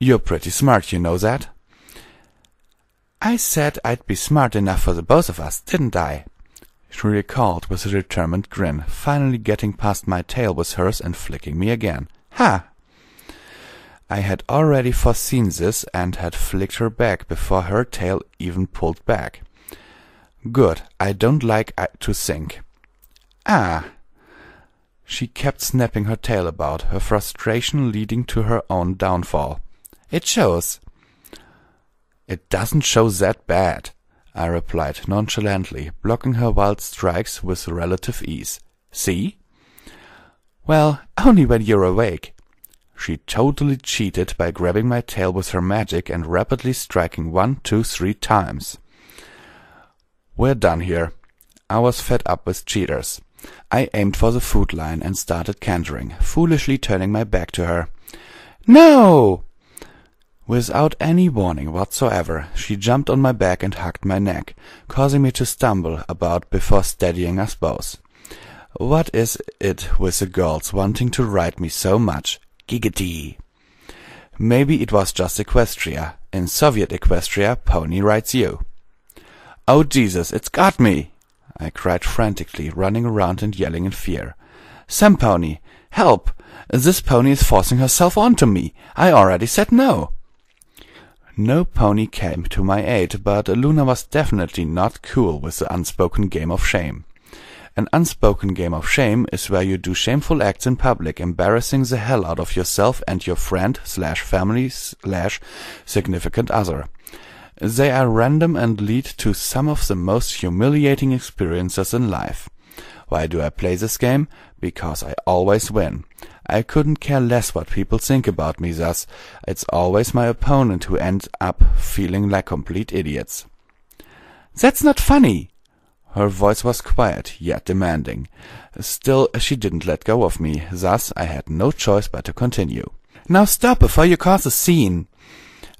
"You're pretty smart, you know that?" "I said I'd be smart enough for the both of us, didn't I?" she recalled with a determined grin, finally getting past my tail with hers and flicking me again. "Ha!" I had already foreseen this and had flicked her back before her tail even pulled back. Good, I don't like to think. "Ah!" She kept snapping her tail about, her frustration leading to her own downfall. "It shows." "It doesn't show that bad," I replied nonchalantly, blocking her wild strikes with relative ease. "See?" "Well, only when you're awake." She totally cheated by grabbing my tail with her magic and rapidly striking 1, 2, 3 times. We're done here. I was fed up with cheaters. I aimed for the food line and started cantering, foolishly turning my back to her. "No!" Without any warning whatsoever, she jumped on my back and hugged my neck, causing me to stumble about before steadying us both. What is it with the girls wanting to ride me so much? Giggity! Maybe it was just Equestria. In Soviet Equestria, Pony rides you. "Oh Jesus, it's got me!" I cried frantically, running around and yelling in fear. "Some pony! Help! This pony is forcing herself onto me! I already said no!" No pony came to my aid, but Luna was definitely not cool with the unspoken game of shame. An unspoken game of shame is where you do shameful acts in public, embarrassing the hell out of yourself and your friend/family/significant other. They are random and lead to some of the most humiliating experiences in life. Why do I play this game? Because I always win. I couldn't care less what people think about me, thus it's always my opponent who ends up feeling like complete idiots. "That's not funny!" Her voice was quiet, yet demanding. Still, she didn't let go of me, thus I had no choice but to continue. "Now stop before you cause a scene!"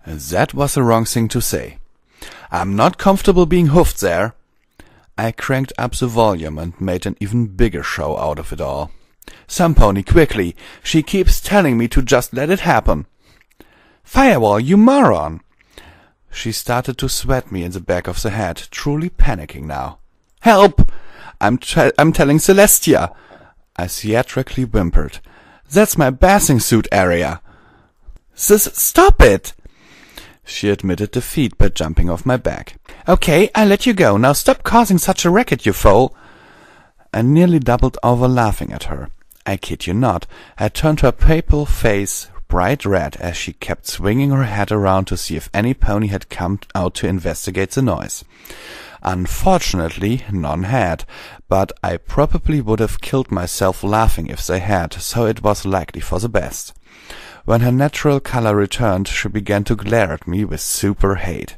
That was the wrong thing to say. "I'm not comfortable being hoofed there." I cranked up the volume and made an even bigger show out of it all. "Some pony, quickly! She keeps telling me to just let it happen." "Firewall, you moron!" She started to sweat me in the back of the head, truly panicking now. "Help! I'm telling Celestia!" I theatrically whimpered. "That's my bathing suit area." Stop it!" She admitted defeat by jumping off my back. "Okay, I let you go. Now stop causing such a racket, you fool." I nearly doubled over laughing at her. I kid you not, I turned her pale face bright red as she kept swinging her head around to see if any pony had come out to investigate the noise. Unfortunately, none had, but I probably would have killed myself laughing if they had, so it was likely for the best. When her natural color returned, she began to glare at me with super hate.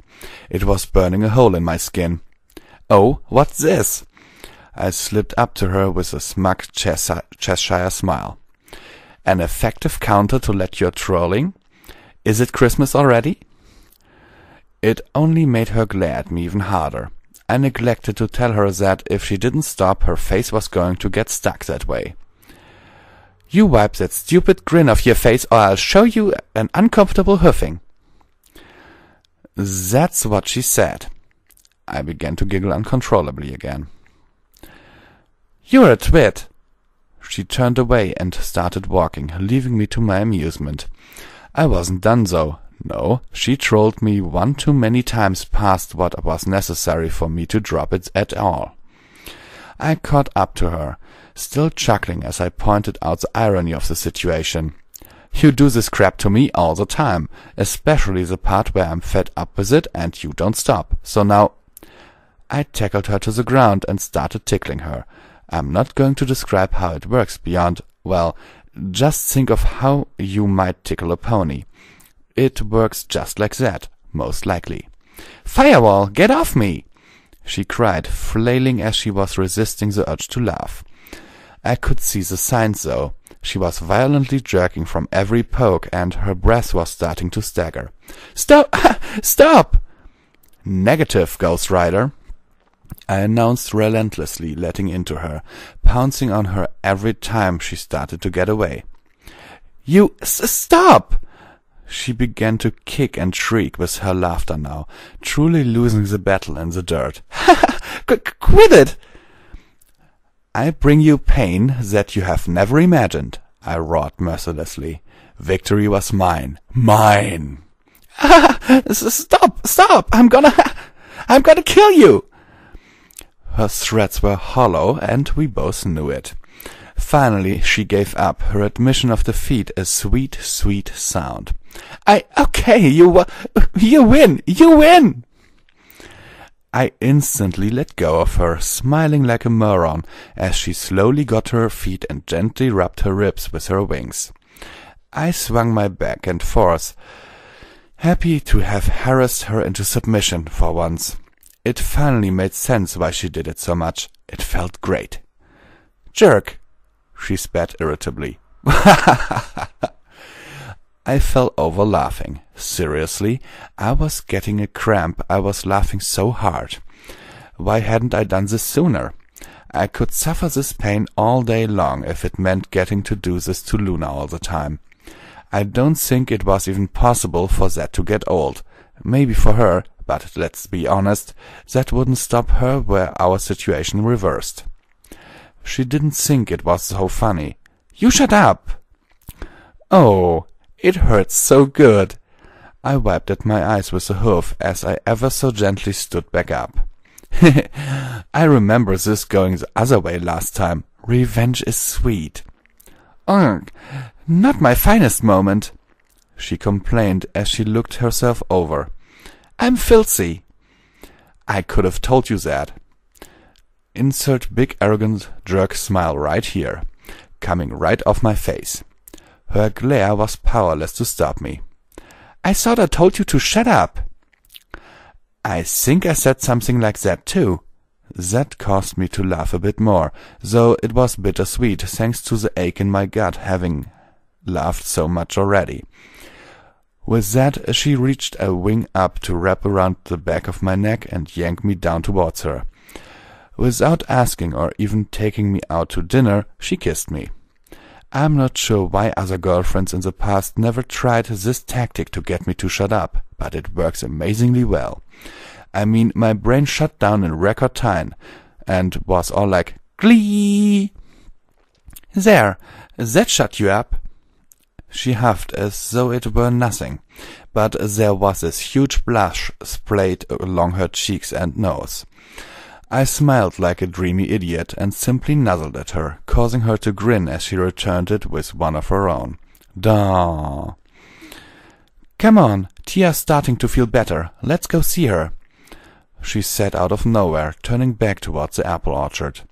It was burning a hole in my skin. "Oh, what's this?" I slipped up to her with a smug Cheshire smile. "An effective counter to let you're trolling? Is it Christmas already?" It only made her glare at me even harder. I neglected to tell her that if she didn't stop, her face was going to get stuck that way. "You wipe that stupid grin off your face or I'll show you an uncomfortable hoofing." That's what she said. I began to giggle uncontrollably again. "You're a twit." She turned away and started walking, leaving me to my amusement. I wasn't done though. No, she trolled me one too many times past what was necessary for me to drop it at all. I caught up to her, still chuckling as I pointed out the irony of the situation. You do this crap to me all the time, especially the part where I'm fed up with it and you don't stop. So now—" I tackled her to the ground and started tickling her. I'm not going to describe how it works beyond, well, just think of how you might tickle a pony. It works just like that, most likely. "Firewall, get off me!" she cried, flailing as she was resisting the urge to laugh. I could see the signs, though. She was violently jerking from every poke, and her breath was starting to stagger. "Stop! Stop!" "Negative, Ghost Rider," I announced relentlessly, letting into her, pouncing on her every time she started to get away. "You stop!" She began to kick and shriek with her laughter now, truly losing the battle in the dirt. "Quit it!" "I bring you pain that you have never imagined," I roared mercilessly. Victory was mine. Mine! Stop! I'm gonna kill you!" Her threats were hollow, and we both knew it. Finally, she gave up, her admission of defeat a sweet, sweet sound. Okay, you win! I instantly let go of her, smiling like a moron, as she slowly got to her feet and gently rubbed her ribs with her wings. I swung my back and forth, happy to have harassed her into submission for once. It finally made sense why she did it so much. It felt great. "Jerk!" she spat irritably. I fell over laughing. Seriously, I was getting a cramp. I was laughing so hard. Why hadn't I done this sooner? I could suffer this pain all day long if it meant getting to do this to Luna all the time. I don't think it was even possible for that to get old. Maybe for her, but let's be honest, that wouldn't stop her were our situation reversed. She didn't think it was so funny. "You shut up!" "Oh, it hurts so good." I wiped at my eyes with a hoof as I ever so gently stood back up. "I remember this going the other way last time. Revenge is sweet." "Ugh, not my finest moment," she complained as she looked herself over. "I'm filthy." "I could have told you that." Insert big arrogant jerk smile right here, coming right off my face. Her glare was powerless to stop me. "I thought I told you to shut up." "I think I said something like that too." That caused me to laugh a bit more, though it was bittersweet thanks to the ache in my gut having laughed so much already. With that, she reached a wing up to wrap around the back of my neck and yank me down towards her. Without asking or even taking me out to dinner, she kissed me. I'm not sure why other girlfriends in the past never tried this tactic to get me to shut up, but it works amazingly well. I mean, my brain shut down in record time and was all like, "Glee!" "There, that shut you up." She huffed as though it were nothing, but there was this huge blush sprayed along her cheeks and nose. I smiled like a dreamy idiot and simply nuzzled at her, causing her to grin as she returned it with one of her own. "Daw." "Come on, Tia's starting to feel better. Let's go see her," she said out of nowhere, turning back towards the apple orchard.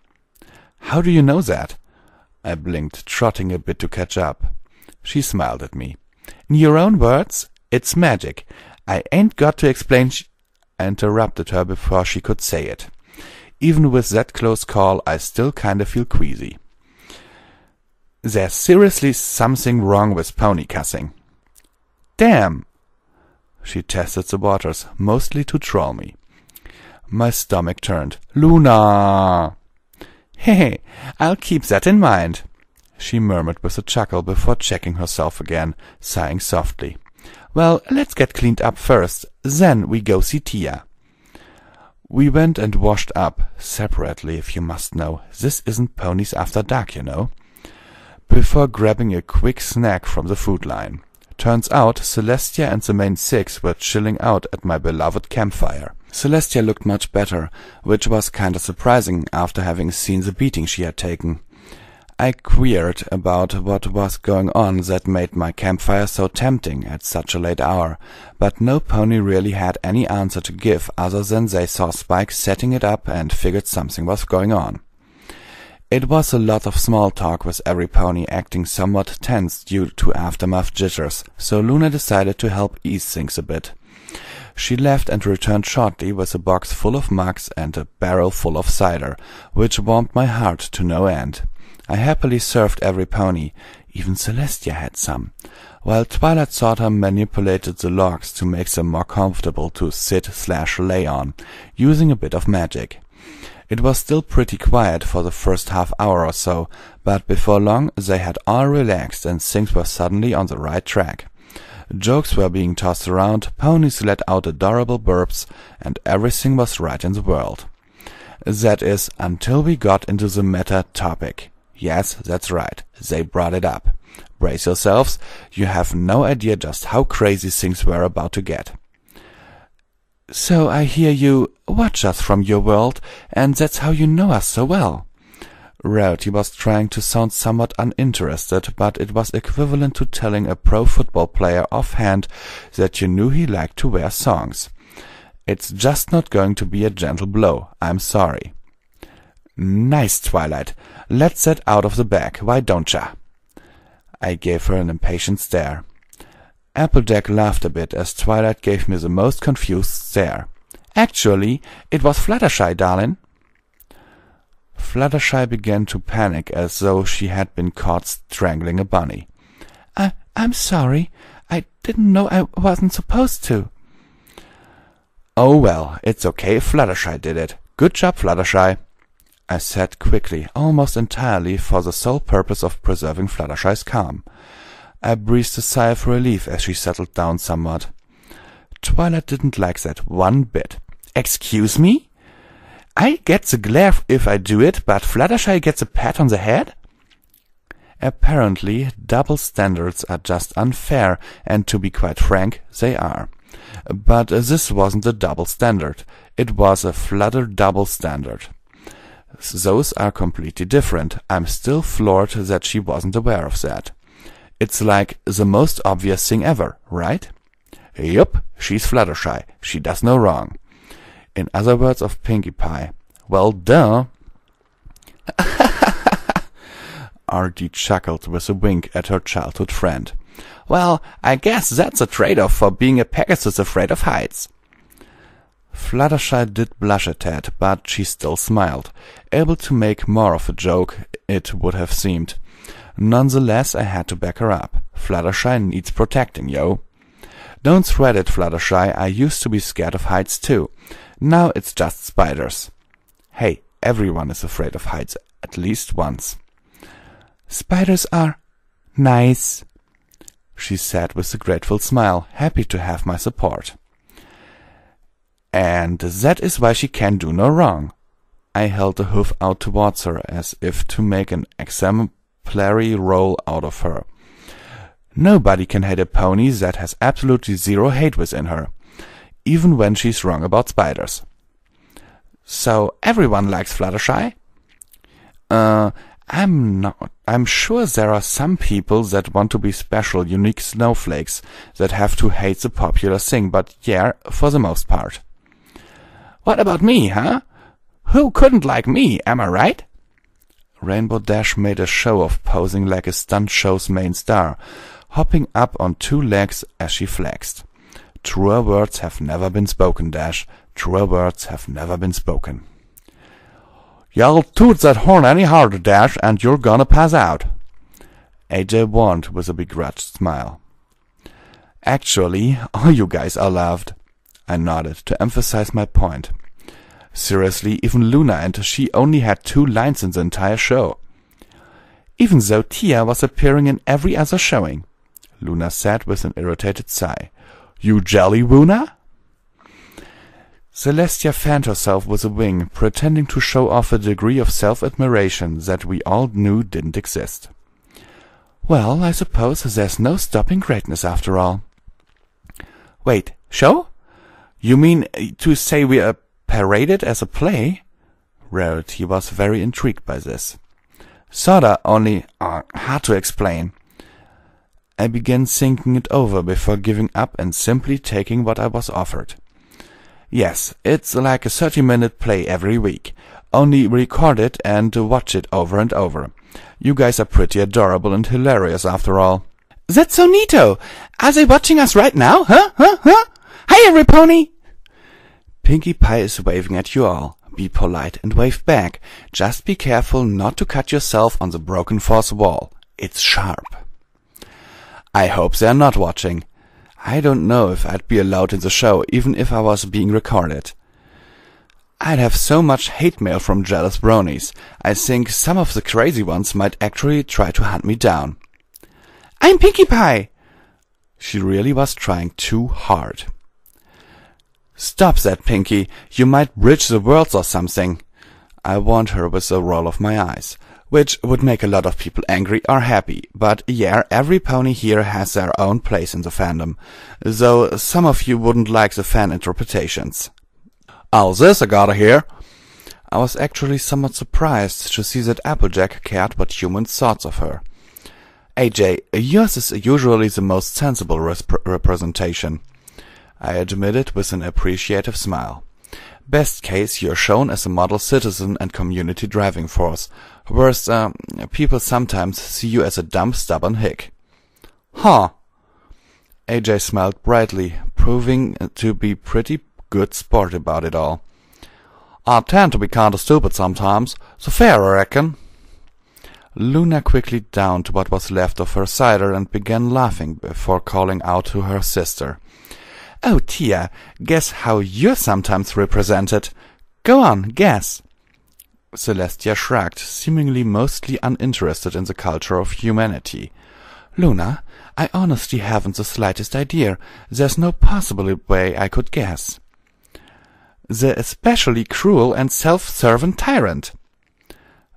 "How do you know that?" I blinked, trotting a bit to catch up. She smiled at me. "In your own words, it's magic. I ain't got to explain." I interrupted her before she could say it. Even with that close call, I still kinda feel queasy. "There's seriously something wrong with pony cussing." "Damn!" She tested the waters, mostly to troll me. My stomach turned. "Luna!" "Hey, I'll keep that in mind," she murmured with a chuckle before checking herself again, sighing softly. "Well, let's get cleaned up first, then we go see Tia." We went and washed up, separately if you must know. This isn't Ponies After Dark, you know. Before grabbing a quick snack from the food line. Turns out Celestia and the main six were chilling out at my beloved campfire. Celestia looked much better, which was kinda surprising after having seen the beating she had taken. I queried about what was going on that made my campfire so tempting at such a late hour, but no pony really had any answer to give other than they saw Spike setting it up and figured something was going on. It was a lot of small talk, with every pony acting somewhat tense due to aftermath jitters, so Luna decided to help ease things a bit. She left and returned shortly with a box full of mugs and a barrel full of cider, which warmed my heart to no end. I happily served every pony, even Celestia had some, while Twilight sorta manipulated the logs to make them more comfortable to sit/lay on, using a bit of magic. It was still pretty quiet for the first half hour or so, but before long they had all relaxed and things were suddenly on the right track. Jokes were being tossed around, ponies let out adorable burps, and everything was right in the world. That is, until we got into the meta topic. Yes, that's right, they brought it up. Brace yourselves, you have no idea just how crazy things were about to get. So I hear you watch us from your world, and that's how you know us so well. Rarity was trying to sound somewhat uninterested, but it was equivalent to telling a pro football player offhand that you knew he liked to wear songs. It's just not going to be a gentle blow, I'm sorry. Nice, Twilight. Let's get out of the bag, why don't ya? I gave her an impatient stare. Applejack laughed a bit as Twilight gave me the most confused stare. Actually, it was Fluttershy, darling. Fluttershy began to panic as though she had been caught strangling a bunny. I'm sorry. I didn't know I wasn't supposed to. Oh well, it's okay if Fluttershy did it. Good job, Fluttershy, I said quickly, almost entirely for the sole purpose of preserving Fluttershy's calm. I breathed a sigh of relief as she settled down somewhat. Twilight didn't like that one bit. Excuse me? I get the glare if I do it, but Fluttershy gets a pat on the head? Apparently, double standards are just unfair, and to be quite frank, they are. But this wasn't a double standard. It was a Flutter double standard. Those are completely different. I'm still floored that she wasn't aware of that. It's like the most obvious thing ever, right? Yup, she's Fluttershy. She does no wrong. In other words of Pinkie Pie. Well, duh. Artie chuckled with a wink at her childhood friend. Well, I guess that's a trade-off for being a Pegasus afraid of heights. Fluttershy did blush a tad, but she still smiled, able to make more of a joke, it would have seemed. Nonetheless, I had to back her up. Fluttershy needs protecting, yo. Don't sweat it, Fluttershy, I used to be scared of heights too. Now it's just spiders. Hey, everyone is afraid of heights at least once. Spiders are nice, she said with a grateful smile, happy to have my support. And that is why she can do no wrong. I held a hoof out towards her as if to make an exemplary roll out of her. Nobody can hate a pony that has absolutely zero hate within her, even when she's wrong about spiders. So everyone likes Fluttershy? I'm not. I'm sure there are some people that want to be special, unique snowflakes that have to hate the popular thing, but yeah, for the most part. What about me, huh? Who couldn't like me, am I right? Rainbow Dash made a show of posing like a stunt show's main star, hopping up on 2 legs as she flexed. Truer words have never been spoken, Dash. Truer words have never been spoken. Y'all toot that horn any harder, Dash, and you're gonna pass out. AJ warned with a begrudged smile. Actually, all you guys are loved. I nodded to emphasize my point. Seriously, even Luna and she only had 2 lines in the entire show. Even though Tia was appearing in every other showing, Luna said with an irritated sigh. You jelly, Woona? Celestia fanned herself with a wing, pretending to show off a degree of self-admiration that we all knew didn't exist. Well, I suppose there's no stopping greatness after all. Wait, show? You mean to say we are paraded as a play? Rarity was very intrigued by this. Sorta, only hard to explain. I began thinking it over before giving up and simply taking what I was offered. Yes, it's like a 30-minute play every week. Only record it and watch it over and over. You guys are pretty adorable and hilarious after all. That's so neato! Are they watching us right now? Huh? Hi, every pony! Pinkie Pie is waving at you all. Be polite and wave back. Just be careful not to cut yourself on the broken fourth wall. It's sharp. I hope they're not watching. I don't know if I'd be allowed in the show, even if I was being recorded. I'd have so much hate mail from jealous bronies. I think some of the crazy ones might actually try to hunt me down. I'm Pinkie Pie! She really was trying too hard. Stop that, Pinkie. You might bridge the worlds or something. I warned her with a roll of my eyes, which would make a lot of people angry or happy. But yeah, every pony here has their own place in the fandom, though some of you wouldn't like the fan interpretations. How's this I gotta hear? I was actually somewhat surprised to see that Applejack cared what humans thought of her. AJ, yours is usually the most sensible representation. I admitted with an appreciative smile. Best case, you're shown as a model citizen and community driving force. Worse, people sometimes see you as a dumb, stubborn hick. Huh. AJ smiled brightly, proving to be pretty good sport about it all. I tend to be kinda stupid sometimes, so fair, I reckon. Luna quickly downed what was left of her cider and began laughing before calling out to her sister. Oh, Tia, guess how you're sometimes represented. Go on, guess. Celestia shrugged, seemingly mostly uninterested in the culture of humanity. Luna, I honestly haven't the slightest idea. There's no possible way I could guess. The especially cruel and self-serving tyrant.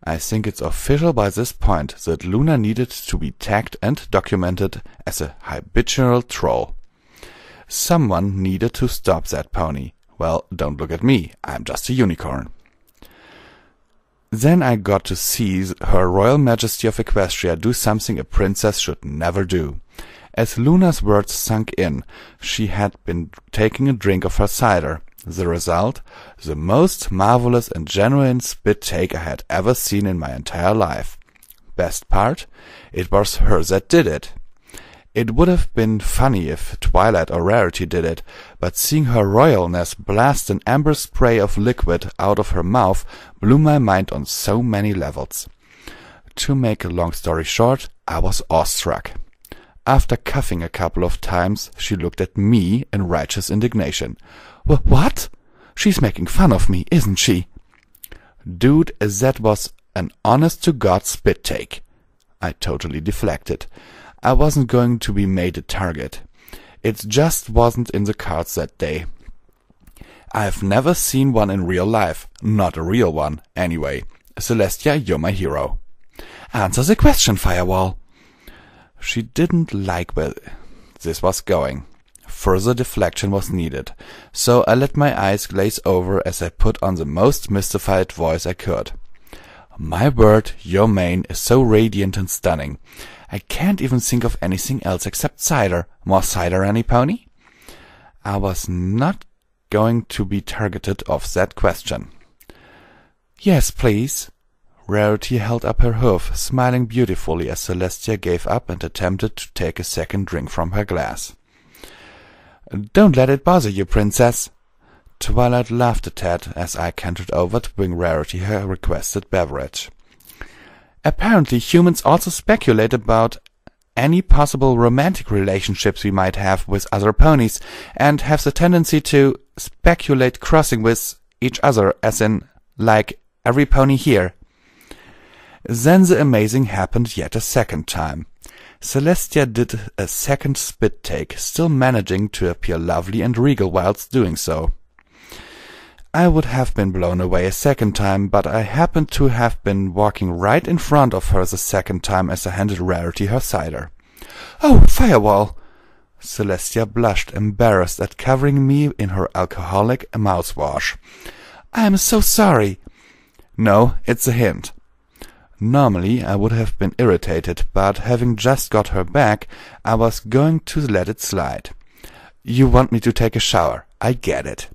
I think it's official by this point that Luna needed to be tagged and documented as a habitual troll. Someone needed to stop that pony. Well, don't look at me, I'm just a unicorn. Then I got to see Her Royal Majesty of Equestria do something a princess should never do. As Luna's words sunk in, she had been taking a drink of her cider. The result? The most marvelous and genuine spit take I had ever seen in my entire life. Best part? It was her that did it. It would have been funny if Twilight or Rarity did it, but seeing her royalness blast an amber spray of liquid out of her mouth blew my mind on so many levels. To make a long story short, I was awestruck. After coughing a couple of times, she looked at me in righteous indignation. What? She's making fun of me, isn't she? Dude, that was an honest-to-God spit take. I totally deflected. I wasn't going to be made a target. It just wasn't in the cards that day. I've never seen one in real life. Not a real one, anyway. Celestia, you're my hero. Answer the question, Firewall. She didn't like where this was going. Further deflection was needed, so I let my eyes glaze over as I put on the most mystified voice I could. My word, your mane is so radiant and stunning. I can't even think of anything else except cider. More cider, any pony? I was not going to be targeted off that question. Yes, please. Rarity held up her hoof, smiling beautifully as Celestia gave up and attempted to take a second drink from her glass. Don't let it bother you, princess. Twilight laughed a tad as I cantered over to bring Rarity her requested beverage. Apparently humans also speculate about any possible romantic relationships we might have with other ponies, and have the tendency to speculate crossing with each other, as in, like, every pony here. Then the amazing happened yet a second time. Celestia did a second spit take, still managing to appear lovely and regal whilst doing so. I would have been blown away a second time, but I happened to have been walking right in front of her the second time as I handed Rarity her cider. Oh, Firewall! Celestia blushed, embarrassed at covering me in her alcoholic mouthwash. I am so sorry. No, it's a hint. Normally I would have been irritated, but having just got her back, I was going to let it slide. "You want me to take a shower. I get it."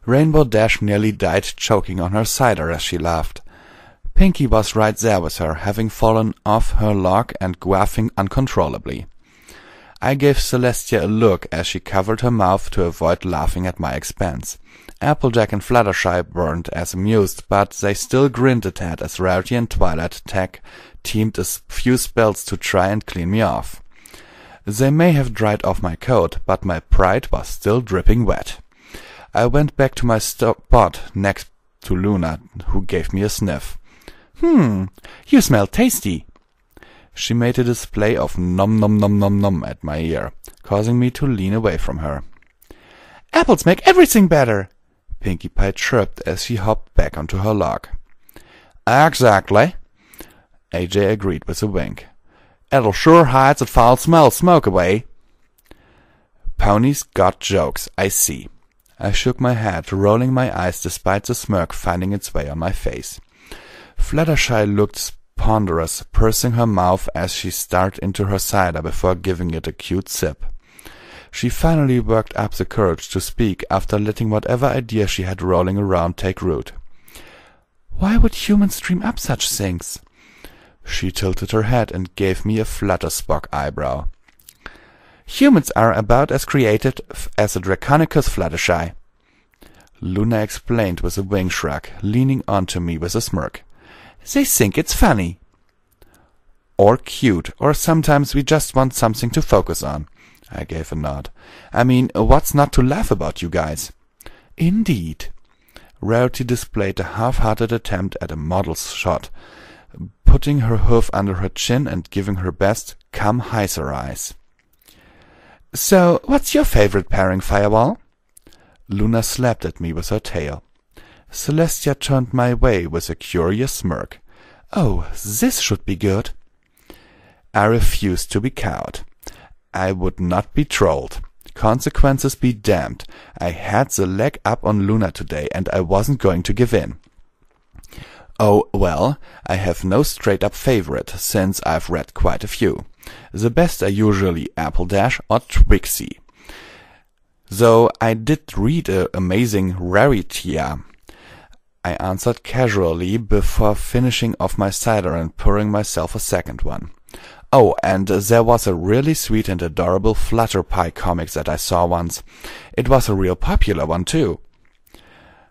Rainbow Dash nearly died choking on her cider as she laughed. Pinky was right there with her, having fallen off her log and guffing uncontrollably. I gave Celestia a look as she covered her mouth to avoid laughing at my expense. Applejack and Fluttershy weren't as amused, but they still grinned a tad as Rarity and Twilight teamed a few spells to try and clean me off. They may have dried off my coat, but my pride was still dripping wet. I went back to my spot next to Luna, who gave me a sniff. You smell tasty." She made a display of nom nom nom nom nom at my ear, causing me to lean away from her. "Apples make everything better," Pinkie Pie chirped as she hopped back onto her log. "Exactly," AJ agreed with a wink. "It'll sure hide that foul smell smoke away." Ponies got jokes, I see. I shook my head, rolling my eyes despite the smirk finding its way on my face. Fluttershy looked ponderous, pursing her mouth as she stared into her cider before giving it a cute sip. She finally worked up the courage to speak after letting whatever idea she had rolling around take root. "Why would humans dream up such things?" She tilted her head and gave me a Flutterspock eyebrow. "Humans are about as creative as a Draconicus, Fluttershy," Luna explained with a wing shrug, leaning onto me with a smirk. "They think it's funny." "Or cute, or sometimes we just want something to focus on," I gave a nod. "I mean, what's not to laugh about, you guys?" "Indeed." Rarity displayed a half-hearted attempt at a model's shot, putting her hoof under her chin and giving her best come-heiser eyes. "So, what's your favorite pairing, Fireball?" Luna slapped at me with her tail. Celestia turned my way with a curious smirk. "Oh, this should be good." I refused to be cowed. I would not be trolled. Consequences be damned. I had the leg up on Luna today, and I wasn't going to give in. Oh, well, I have no straight-up favorite, since I've read quite a few. The best are usually Appledash or Twixie. Though I did read a amazing Raritia, I answered casually before finishing off my cider and pouring myself a second one. Oh, and there was a really sweet and adorable Flutterpie comic that I saw once. It was a real popular one, too.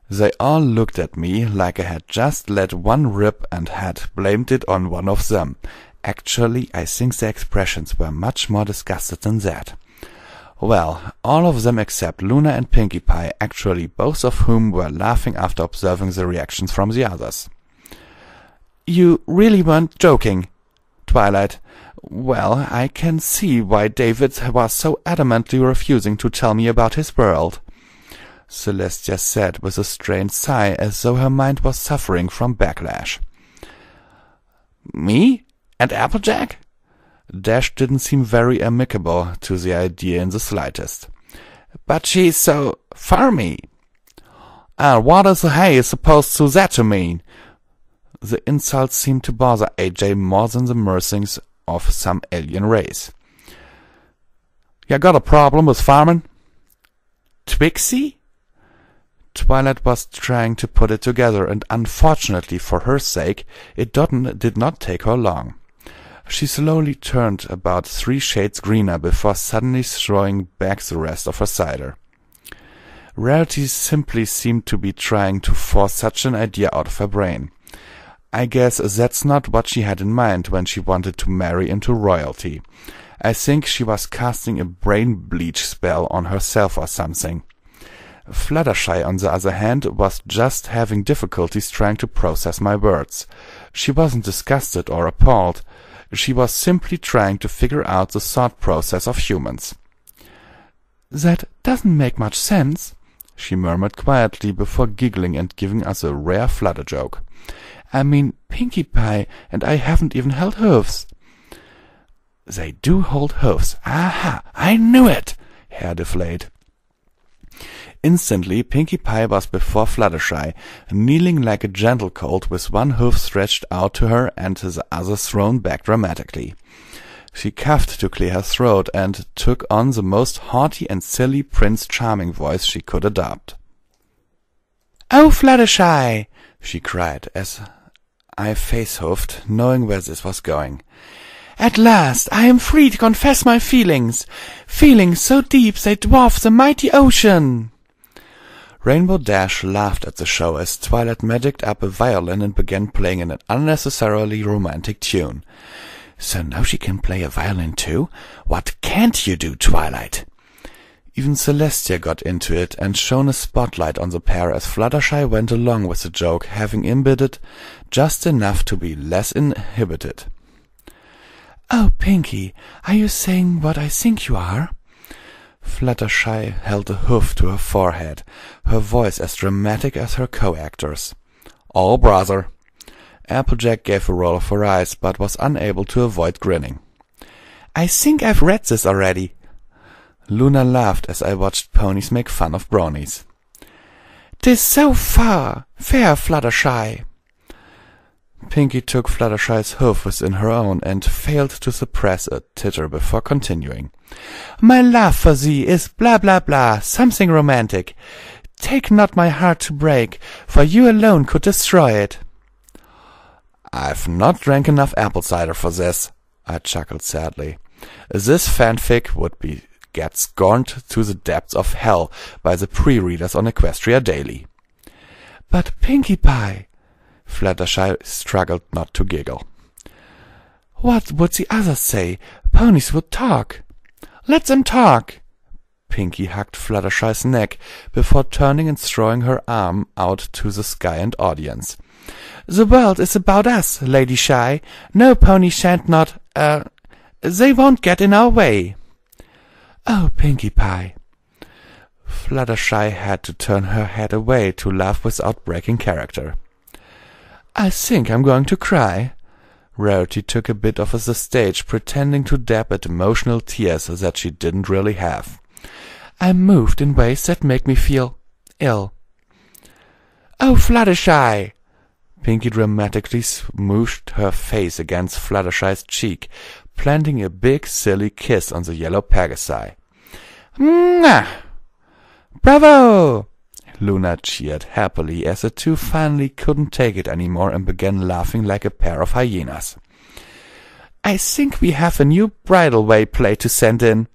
They all looked at me like I had just let one rip and had blamed it on one of them. Actually, I think the expressions were much more disgusted than that. Well, all of them except Luna and Pinkie Pie, actually both of whom were laughing after observing the reactions from the others. "You really weren't joking, Twilight. Well, I can see why David was so adamantly refusing to tell me about his world," Celestia said with a strained sigh, as though her mind was suffering from backlash. "Me? And Applejack?" Dash didn't seem very amicable to the idea in the slightest. "But she's so farmy." "And what is the hay supposed to that to mean?" The insult seemed to bother AJ more than the musings of some alien race. "You got a problem with farming?" "Twixie?" Twilight was trying to put it together, and unfortunately for her sake, it did not take her long. She slowly turned about 3 shades greener before suddenly throwing back the rest of her cider. Rarity simply seemed to be trying to force such an idea out of her brain. I guess that's not what she had in mind when she wanted to marry into royalty. I think she was casting a brain bleach spell on herself or something. Fluttershy, on the other hand, was just having difficulties trying to process my words. She wasn't disgusted or appalled. She was simply trying to figure out the thought process of humans. "That doesn't make much sense," she murmured quietly before giggling and giving us a rare flutter joke. "I mean, Pinkie Pie and I haven't even held hooves." "They do hold hooves. Aha! I knew it!" Hair deflated. Instantly, Pinkie Pie was before Fluttershy, kneeling like a gentle colt with one hoof stretched out to her and the other thrown back dramatically. She coughed to clear her throat and took on the most haughty and silly Prince Charming voice she could adopt. "Oh, Fluttershy!" she cried, as I face-hoofed, knowing where this was going. "At last I am free to confess my feelings so deep they dwarf the mighty ocean." Rainbow Dash laughed at the show as Twilight magicked up a violin and began playing an unnecessarily romantic tune. "So now she can play a violin too? What can't you do, Twilight?" Even Celestia got into it and shone a spotlight on the pair as Fluttershy went along with the joke, having imbibed just enough to be less inhibited. "Oh, Pinkie, are you saying what I think you are?" Fluttershy held a hoof to her forehead, her voice as dramatic as her co-actors. "Oh, brother." Applejack gave a roll of her eyes, but was unable to avoid grinning. "I think I've read this already." Luna laughed as I watched ponies make fun of bronies. "'Tis so fair, Fluttershy." Pinkie took Fluttershy's hoof within her own and failed to suppress a titter before continuing. "My love for thee is blah blah blah, something romantic. Take not my heart to break, for you alone could destroy it." "I've not drank enough apple cider for this," I chuckled sadly. "This fanfic would get scorned to the depths of hell by the pre-readers on Equestria Daily." "But Pinkie Pie," Fluttershy struggled not to giggle. "What would the others say? Ponies would talk." "Let them talk." Pinkie hugged Fluttershy's neck before turning and throwing her arm out to the sky and audience. "The world is about us, Lady Shy. No pony shan't not, they won't get in our way." "Oh, Pinkie Pie." Fluttershy had to turn her head away to laugh without breaking character. "I think I'm going to cry." Rarity took a bit off the stage, pretending to dab at emotional tears that she didn't really have. "I'm moved in ways that make me feel ill." "Oh, Fluttershy!" Pinkie dramatically smooshed her face against Fluttershy's cheek, planting a big, silly kiss on the yellow Pegasi. "Mwah! Bravo!" Luna cheered happily as the two finally couldn't take it anymore and began laughing like a pair of hyenas. "I think we have a new bridal way play to send in."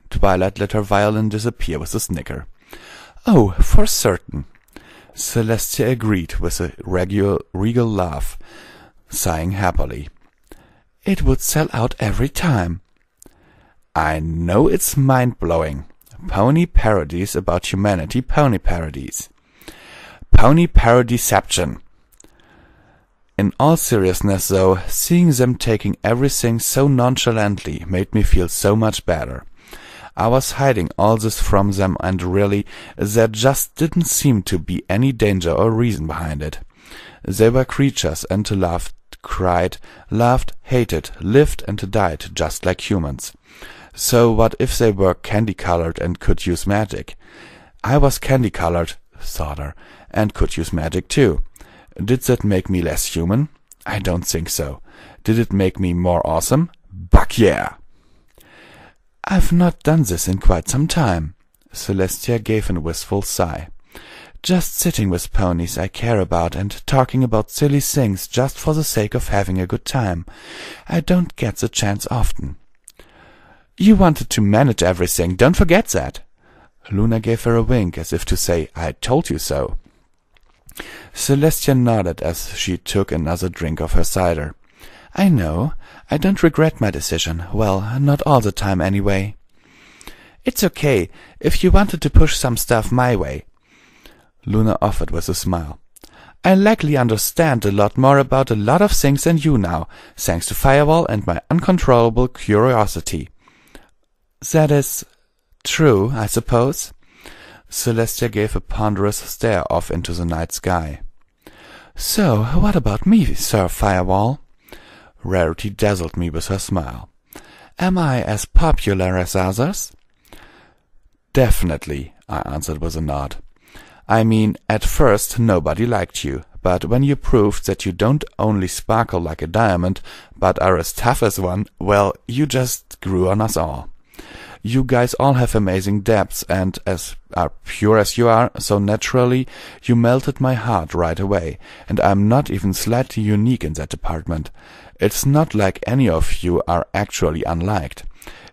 Twilight let her violin disappear with a snicker. "Oh, for certain." Celestia agreed with a regal laugh, sighing happily. "It would sell out every time." "I know it's mind-blowing. Pony parodies about humanity, pony parodies. Pony parodyception." In all seriousness, though, seeing them taking everything so nonchalantly made me feel so much better. I was hiding all this from them, and really, there just didn't seem to be any danger or reason behind it. They were creatures, and laughed, cried, laughed, hated, lived and died just like humans. So what if they were candy-colored and could use magic? I was candy-colored, sorta, and could use magic too. Did that make me less human? I don't think so. Did it make me more awesome? Buck yeah! "I've not done this in quite some time." Celestia gave a wistful sigh. "Just sitting with ponies I care about and talking about silly things just for the sake of having a good time. I don't get the chance often." "You wanted to manage everything, don't forget that." Luna gave her a wink as if to say, "I told you so." Celestia nodded as she took another drink of her cider. "I know. I don't regret my decision. Well, not all the time anyway." "It's okay, if you wanted to push some stuff my way," Luna offered with a smile. "I likely understand a lot more about a lot of things than you now, thanks to Firewall and my uncontrollable curiosity." "That is true, I suppose." Celestia gave a ponderous stare off into the night sky. "So, what about me, Sir Firewall?" Rarity dazzled me with her smile. "Am I as popular as others?" "Definitely. I answered with a nod. I mean, at first nobody liked you, but when you proved that you don't only sparkle like a diamond, but are as tough as one, well, you just grew on us all. You guys all have amazing depths and are pure as you are, so naturally you melted my heart right away, and I'm not even slightly unique in that department. It's not like any of you are actually unliked.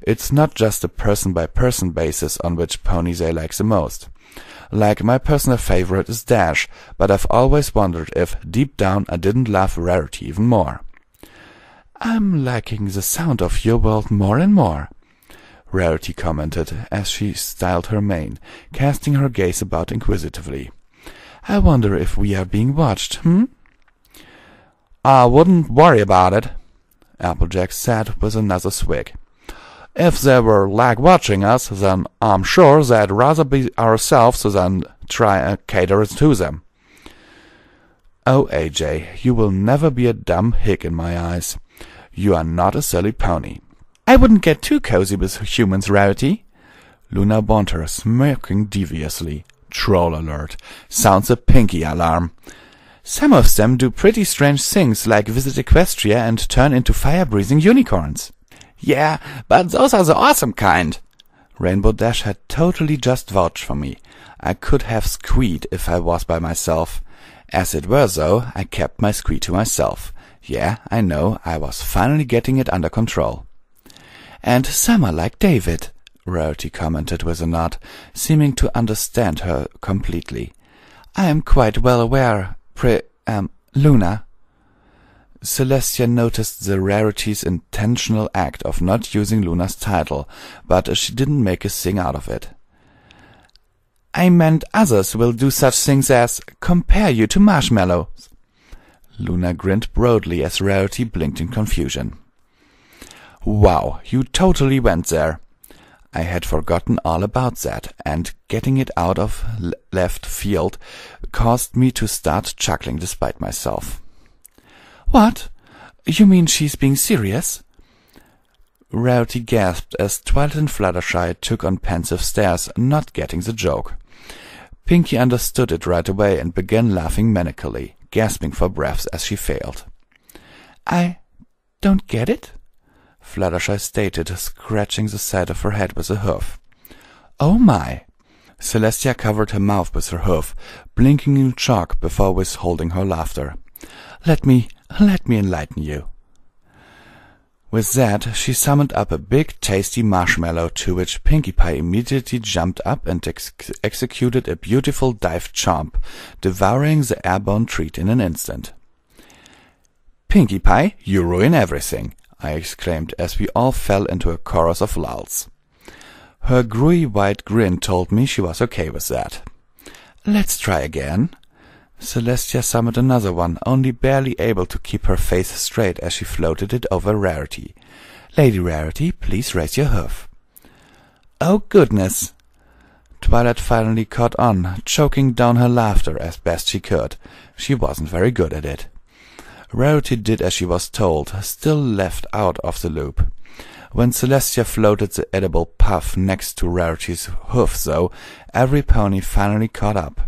It's not just a person-by-person basis on which ponies I like the most. Like, my personal favorite is Dash, but I've always wondered if, deep down, I didn't love Rarity even more. I'm liking the sound of your world more and more, Rarity commented as she styled her mane, casting her gaze about inquisitively. I wonder if we are being watched, I wouldn't worry about it, Applejack said with another swig. If they were like watching us, then I'm sure they'd rather be ourselves than try and cater to them. Oh, AJ, you will never be a dumb hick in my eyes. You are not a silly pony. I wouldn't get too cozy with humans, Rarity, Luna warned her, smirking deviously. Troll alert. Sounds a pinky alarm. Some of them do pretty strange things, like visit Equestria and turn into fire-breathing unicorns. Yeah, but those are the awesome kind. Rainbow Dash had totally just vouched for me. I could have squeed if I was by myself. As it were, though, I kept my squee to myself. Yeah, I know, I was finally getting it under control. And some are like David, Rarity commented with a nod, seeming to understand her completely. I am quite well aware, Luna. Celestia noticed the Rarity's intentional act of not using Luna's title, but she didn't make a thing out of it. I meant others will do such things as compare you to marshmallows. Luna grinned broadly as Rarity blinked in confusion. Wow, you totally went there. I had forgotten all about that, and getting it out of left field caused me to start chuckling despite myself. What? You mean she's being serious? Rarity gasped as Twilight and Fluttershy took on pensive stares, not getting the joke. Pinkie understood it right away and began laughing manically, gasping for breath as she failed. I don't get it, Fluttershy stated, scratching the side of her head with a hoof. Oh my! Celestia covered her mouth with her hoof, blinking in shock before withholding her laughter. Let me enlighten you. With that, she summoned up a big, tasty marshmallow, to which Pinkie Pie immediately jumped up and executed a beautiful dive chomp, devouring the airborne treat in an instant. Pinkie Pie, you ruin everything, I exclaimed as we all fell into a chorus of lulls. Her gooey white grin told me she was okay with that. Let's try again. Celestia summoned another one, only barely able to keep her face straight as she floated it over Rarity. Lady Rarity, please raise your hoof. Oh, goodness! Twilight finally caught on, choking down her laughter as best she could. She wasn't very good at it. Rarity did as she was told, still left out of the loop. When Celestia floated the edible puff next to Rarity's hoof, though, every pony finally caught up.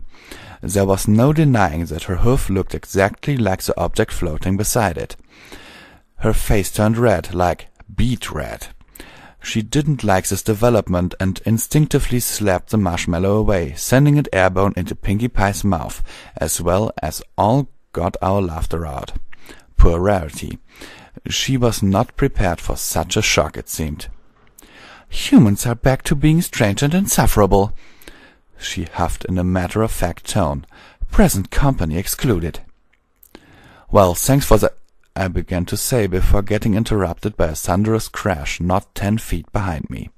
There was no denying that her hoof looked exactly like the object floating beside it. Her face turned red, like beet red. She didn't like this development and instinctively slapped the marshmallow away, sending it airborne into Pinkie Pie's mouth, as well as all got our laughter out. Poor Rarity. She was not prepared for such a shock, it seemed. Humans are back to being strange and insufferable, she huffed in a matter-of-fact tone, present company excluded. Well, thanks for the... I began to say before getting interrupted by a thunderous crash not 10 feet behind me.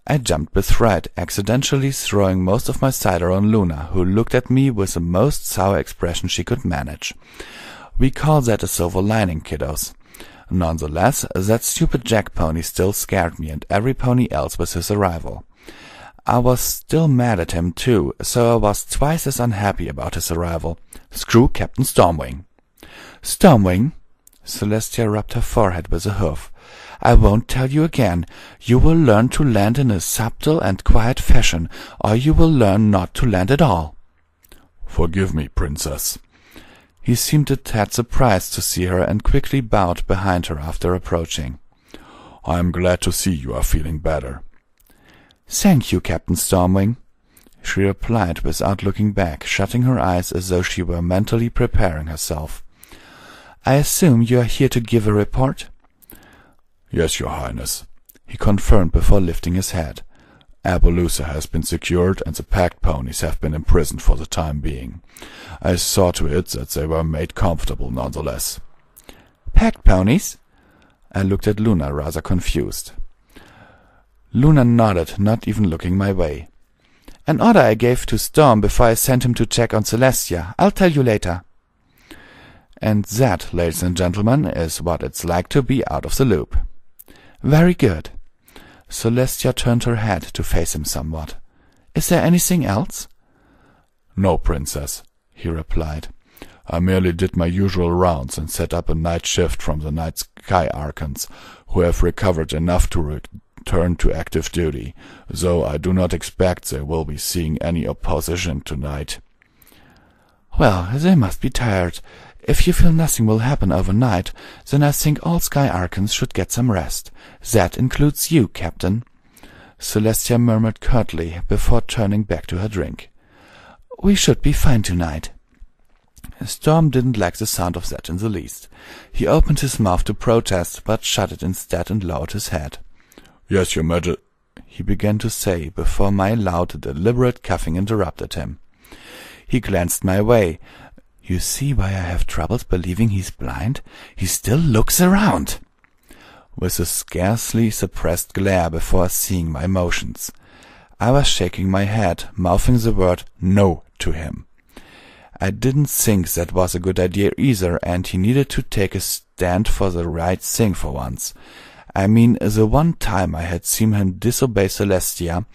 I jumped with fright, accidentally throwing most of my cider on Luna, who looked at me with the most sour expression she could manage. We call that a silver lining, kiddos. Nonetheless, that stupid Jack pony still scared me and every pony else with his arrival. I was still mad at him, too, so I was twice as unhappy about his arrival. Screw Captain Stormwing. Stormwing? Celestia rubbed her forehead with a hoof. I won't tell you again. You will learn to land in a subtle and quiet fashion, or you will learn not to land at all." "Forgive me, Princess." He seemed a tad surprised to see her and quickly bowed behind her after approaching. "I am glad to see you are feeling better." "Thank you, Captain Stormwing," she replied without looking back, shutting her eyes as though she were mentally preparing herself. "I assume you are here to give a report?" "Yes, Your Highness," he confirmed before lifting his head. "Appaloosa has been secured and the packed ponies have been imprisoned for the time being. I saw to it that they were made comfortable nonetheless." "Packed ponies?" I looked at Luna, rather confused. Luna nodded, not even looking my way. "An order I gave to Storm before I sent him to check on Celestia. I'll tell you later." And that, ladies and gentlemen, is what it's like to be out of the loop. "Very good." Celestia turned her head to face him somewhat. "Is there anything else?" "No, Princess," he replied. "I merely did my usual rounds and set up a night shift from the night sky archons, who have recovered enough to return to active duty, though I do not expect they will be seeing any opposition tonight." "Well, they must be tired. If you feel nothing will happen overnight, then I think all Sky Archons should get some rest. That includes you, Captain," Celestia murmured curtly before turning back to her drink. "We should be fine tonight." Storm didn't like the sound of that in the least. He opened his mouth to protest, but shut it instead and lowered his head. "Yes, Your Majesty," he began to say, before my loud, deliberate coughing interrupted him. He glanced my way. "You see why I have troubles believing he's blind? He still looks around!" With a scarcely suppressed glare before seeing my motions. I was shaking my head, mouthing the word "no" to him. I didn't think that was a good idea either, and he needed to take a stand for the right thing for once. I mean, the one time I had seen him disobey Celestia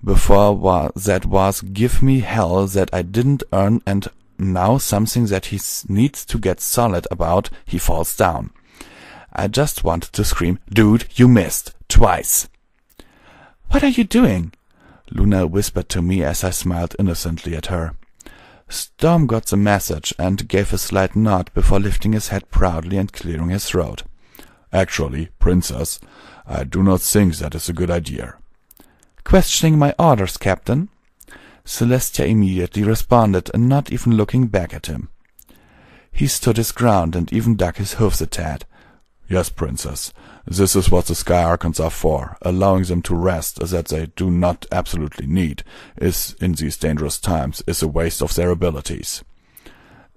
before that was give me hell that I didn't earn, and now something that he needs to get solid about, he falls down. I just wanted to scream, "Dude, you missed! Twice!" "What are you doing?" Luna whispered to me as I smiled innocently at her. Storm got the message and gave a slight nod before lifting his head proudly and clearing his throat. "Actually, Princess, I do not think that is a good idea." "Questioning my orders, Captain?" Celestia immediately responded, and not even looking back at him. He stood his ground and even dug his hoofs a tad. "Yes, Princess, this is what the Sky Archons are for. Allowing them to rest that they do not absolutely need is, in these dangerous times, is a waste of their abilities."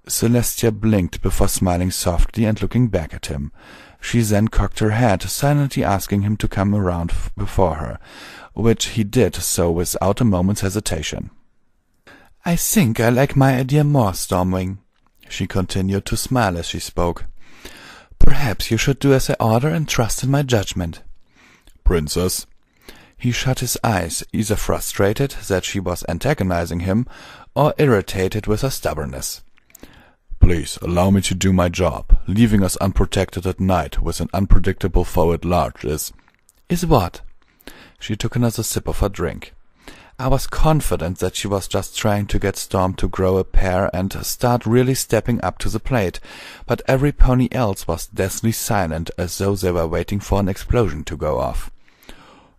Celestia blinked before smiling softly and looking back at him. She then cocked her head, silently asking him to come around before her, which he did so without a moment's hesitation. "I think I like my idea more, Stormwing," she continued to smile as she spoke. "Perhaps you should do as I order and trust in my judgment." "Princess." He shut his eyes, either frustrated that she was antagonizing him or irritated with her stubbornness. "Please allow me to do my job. Leaving us unprotected at night with an unpredictable foe at large is—" "Is what?" She took another sip of her drink. I was confident that she was just trying to get Storm to grow a pair and start really stepping up to the plate, but every pony else was deathly silent, as though they were waiting for an explosion to go off.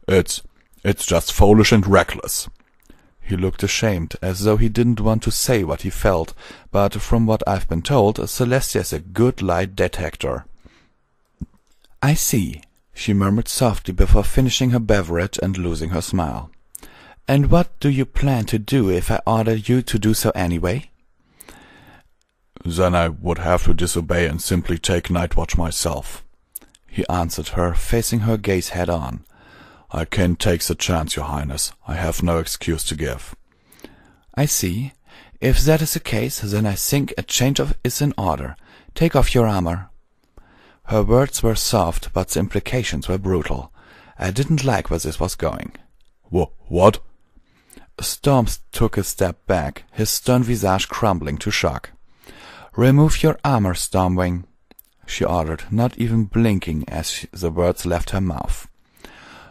It's just foolish and reckless." He looked ashamed, as though he didn't want to say what he felt, but from what I've been told, Celestia is a good lie detector. "I see," she murmured softly before finishing her beverage and losing her smile. "And what do you plan to do if I order you to do so anyway?" "Then I would have to disobey and simply take night watch myself," he answered her, facing her gaze head on. "I can't take the chance, Your Highness. I have no excuse to give." "I see. If that is the case, then I think a change is in order. Take off your armor." Her words were soft, but the implications were brutal. I didn't like where this was going. What? Storm took a step back, his stern visage crumbling to shock. "Remove your armor, Stormwing." she ordered, not even blinking as the words left her mouth.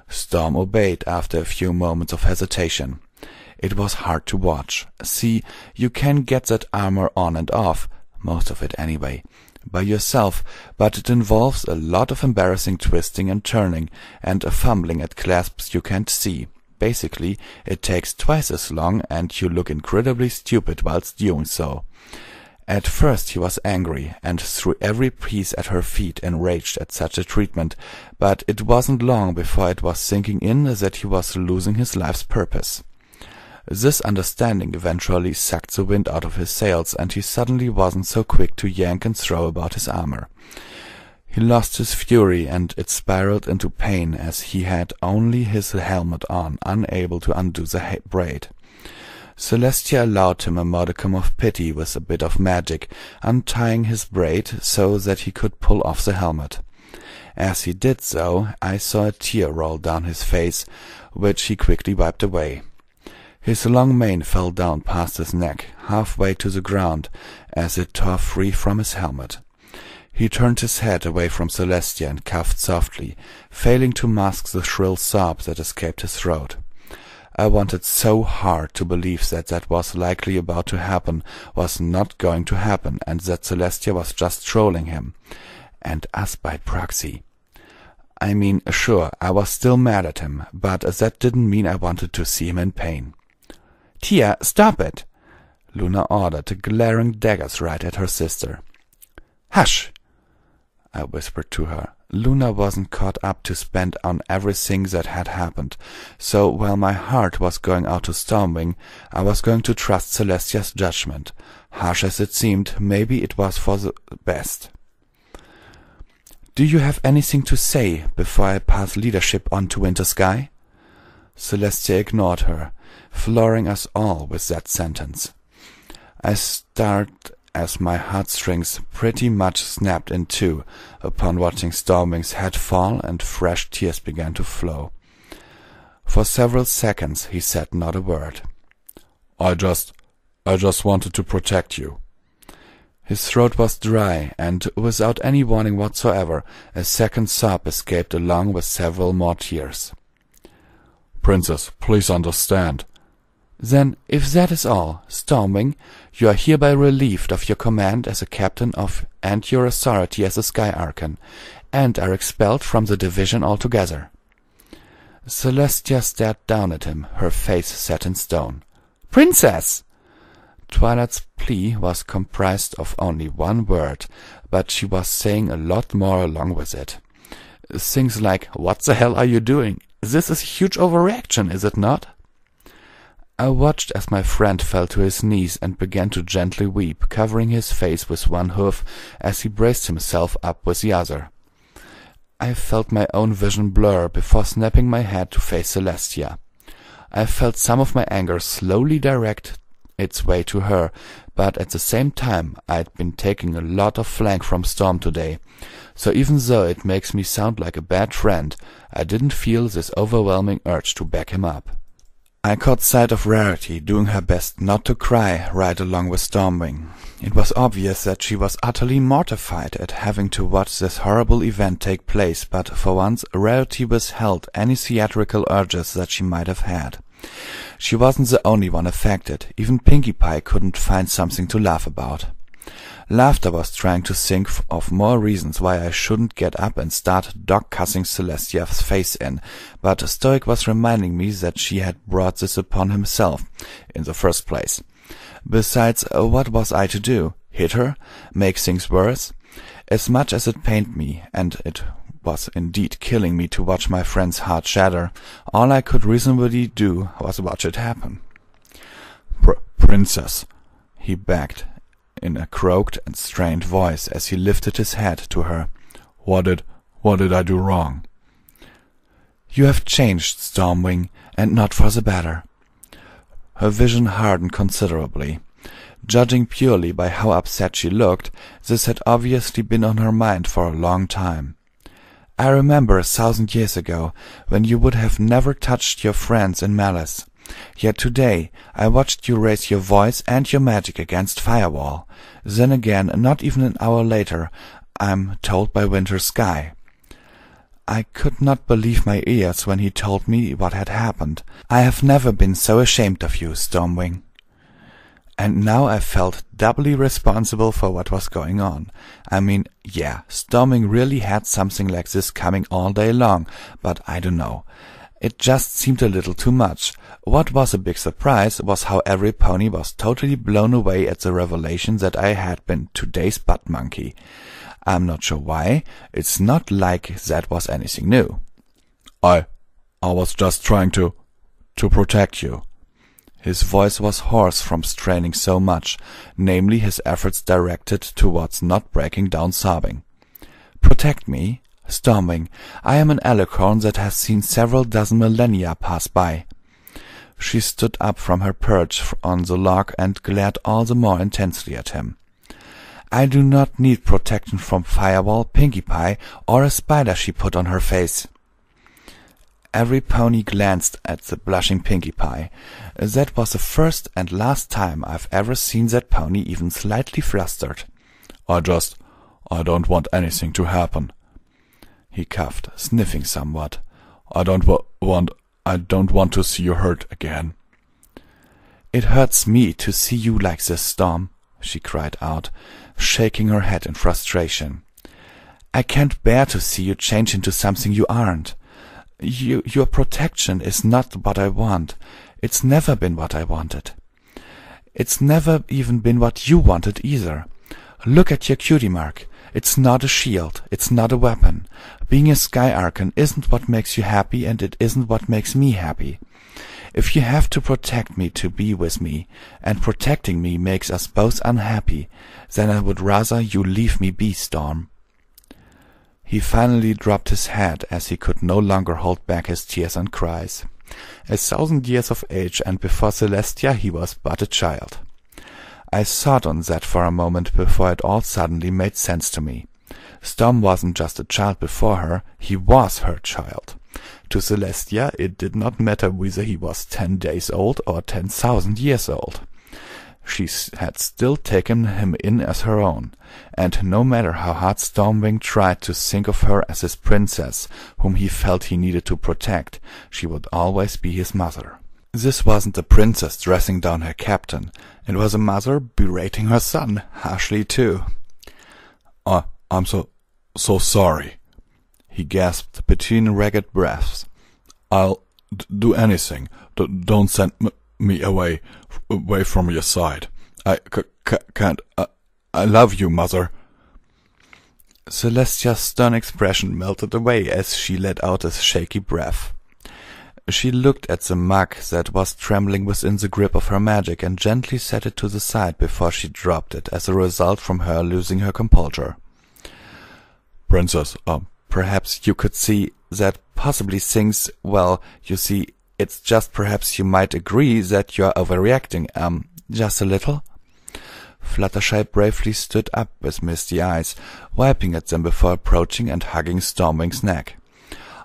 Storm obeyed after a few moments of hesitation. It was hard to watch. See, you can get that armor on and off, most of it anyway, by yourself, but it involves a lot of embarrassing twisting and turning, and a fumbling at clasps you can't see. Basically, it takes twice as long, and you look incredibly stupid whilst doing so. At first he was angry, and threw every piece at her feet, enraged at such a treatment, but it wasn't long before it was sinking in that he was losing his life's purpose. This understanding eventually sucked the wind out of his sails, and he suddenly wasn't so quick to yank and throw about his armor. He lost his fury, and it spiraled into pain as he had only his helmet on, unable to undo the braid. Celestia allowed him a modicum of pity with a bit of magic, untying his braid so that he could pull off the helmet. As he did so, I saw a tear roll down his face, which he quickly wiped away. His long mane fell down past his neck, halfway to the ground, as it tore free from his helmet. He turned his head away from Celestia and coughed softly, failing to mask the shrill sob that escaped his throat. I wanted so hard to believe that that was likely about to happen was not going to happen, and that Celestia was just trolling him, and us by proxy. I mean, sure, I was still mad at him, but that didn't mean I wanted to see him in pain. "Tia, stop it!" Luna ordered, glaring daggers right at her sister. "Hush!" I whispered to her. Luna wasn't caught up to spend on everything that had happened, so while my heart was going out to Stormwing, I was going to trust Celestia's judgment. Harsh as it seemed, maybe it was for the best. "Do you have anything to say before I pass leadership on to Winter Sky?" Celestia ignored her, flooring us all with that sentence. I stared as my heartstrings pretty much snapped in two upon watching Stormwing's head fall and fresh tears began to flow. For several seconds he said not a word. I just wanted to protect you." His throat was dry, and without any warning whatsoever, a second sob escaped along with several more tears. "Princess, please understand." "Then, if that is all, Stormwing, you are hereby relieved of your command as a captain and your authority as a Sky Archon, and are expelled from the division altogether." Celestia stared down at him, her face set in stone. "Princess!" Twilight's plea was comprised of only one word, but she was saying a lot more along with it. Things like, "What the hell are you doing? This is a huge overreaction, is it not?" I watched as my friend fell to his knees and began to gently weep, covering his face with one hoof as he braced himself up with the other. I felt my own vision blur before snapping my head to face Celestia. I felt some of my anger slowly direct its way to her, but at the same time I'd been taking a lot of flank from Storm today, so even though it makes me sound like a bad friend, I didn't feel this overwhelming urge to back him up. I caught sight of Rarity doing her best not to cry right along with Stormwing. It was obvious that she was utterly mortified at having to watch this horrible event take place, but for once Rarity withheld any theatrical urges that she might have had. She wasn't the only one affected. Even Pinkie Pie couldn't find something to laugh about. Laughter was trying to think of more reasons why I shouldn't get up and start dog-cussing Celestia's face in, but Stoic was reminding me that she had brought this upon himself in the first place. Besides, what was I to do? Hit her? Make things worse? As much as it pained me, and it was indeed killing me to watch my friend's heart shatter, all I could reasonably do was watch it happen. Princess, he begged, in a croaked and strained voice as he lifted his head to her. What did I do wrong? You have changed, Stormwing, and not for the better. Her vision hardened considerably. Judging purely by how upset she looked, this had obviously been on her mind for a long time. I remember 1,000 years ago, when you would have never touched your friends in malice. Yet today I watched you raise your voice and your magic against Firewall. Then again, not even an hour later, I'm told by Winter Sky." I could not believe my ears when he told me what had happened. "I have never been so ashamed of you, Stormwing." And now I felt doubly responsible for what was going on. I mean, yeah, Stormwing really had something like this coming all day long, but I don't know. It just seemed a little too much. What was a big surprise was how every pony was totally blown away at the revelation that I had been today's butt monkey. I'm not sure why. It's not like that was anything new. I was just trying to protect you." His voice was hoarse from straining so much, namely his efforts directed towards not breaking down sobbing. "Protect me? Stormwing, I am an alicorn that has seen several dozen millennia pass by." She stood up from her perch on the log and glared all the more intensely at him. "I do not need protection from Firewall, Pinkie Pie, or a spider she put on her face." Every pony glanced at the blushing Pinkie Pie. That was the first and last time I've ever seen that pony even slightly flustered. I don't want anything to happen," he coughed, sniffing somewhat. I don't want to see you hurt again." "It hurts me to see you like this, Storm," she cried out, shaking her head in frustration. "I can't bear to see you change into something you aren't. Your protection is not what I want. It's never been what I wanted. It's never even been what you wanted either. Look at your cutie mark. It's not a shield. It's not a weapon. Being a Sky Archon isn't what makes you happy, and it isn't what makes me happy. If you have to protect me to be with me, and protecting me makes us both unhappy, then I would rather you leave me be, Storm." He finally dropped his head as he could no longer hold back his tears and cries. 1,000 years of age, and before Celestia he was but a child. I thought on that for a moment before it all suddenly made sense to me. Storm wasn't just a child before her, he was her child. To Celestia it did not matter whether he was 10 days old or 10,000 years old. She had still taken him in as her own, and no matter how hard Stormwing tried to think of her as his princess, whom he felt he needed to protect, she would always be his mother. This wasn't a princess dressing down her captain. It was a mother berating her son, harshly too. I'm so sorry," he gasped between ragged breaths. "I'll do anything. Don't send me away from your side. I can't. I love you, Mother." Celestia's stern expression melted away as she let out a shaky breath. She looked at the mug that was trembling within the grip of her magic and gently set it to the side before she dropped it as a result from her losing her composure. "Princess, perhaps you could see that possibly things, well, you see, it's just perhaps you might agree that you're overreacting, just a little?" Fluttershy bravely stood up with misty eyes, wiping at them before approaching and hugging Stormwing's neck.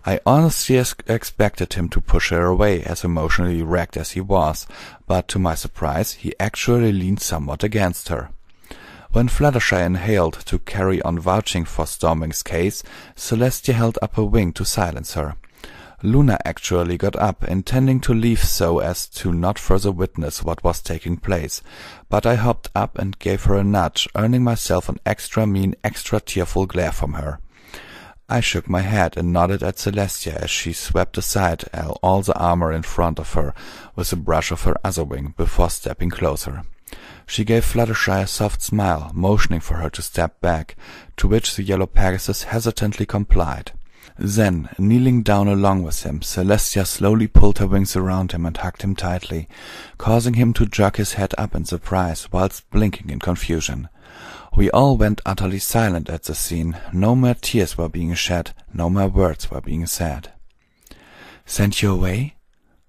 I honestly expected him to push her away, as emotionally wrecked as he was, but to my surprise he actually leaned somewhat against her. When Fluttershy inhaled to carry on vouching for Stormwing's case, Celestia held up a wing to silence her. Luna actually got up, intending to leave so as to not further witness what was taking place, but I hopped up and gave her a nudge, earning myself an extra mean, extra tearful glare from her. I shook my head and nodded at Celestia as she swept aside all the armor in front of her with a brush of her other wing before stepping closer. She gave Fluttershy a soft smile, motioning for her to step back, to which the yellow Pegasus hesitantly complied. Then, kneeling down along with him, Celestia slowly pulled her wings around him and hugged him tightly, causing him to jerk his head up in surprise whilst blinking in confusion. We all went utterly silent at the scene. No more tears were being shed, no more words were being said. "Sent you away?"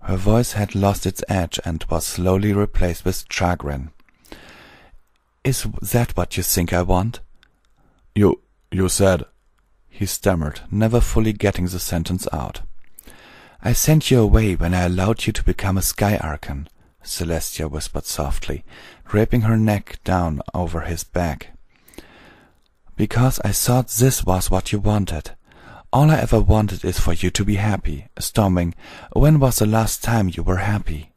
Her voice had lost its edge and was slowly replaced with chagrin. "Is that what you think I want?" You said," he stammered, never fully getting the sentence out. "I sent you away when I allowed you to become a Sky Archon," Celestia whispered softly, draping her neck down over his back. Because I thought this was what you wanted. All I ever wanted is for you to be happy. Stormwing, when was the last time you were happy?"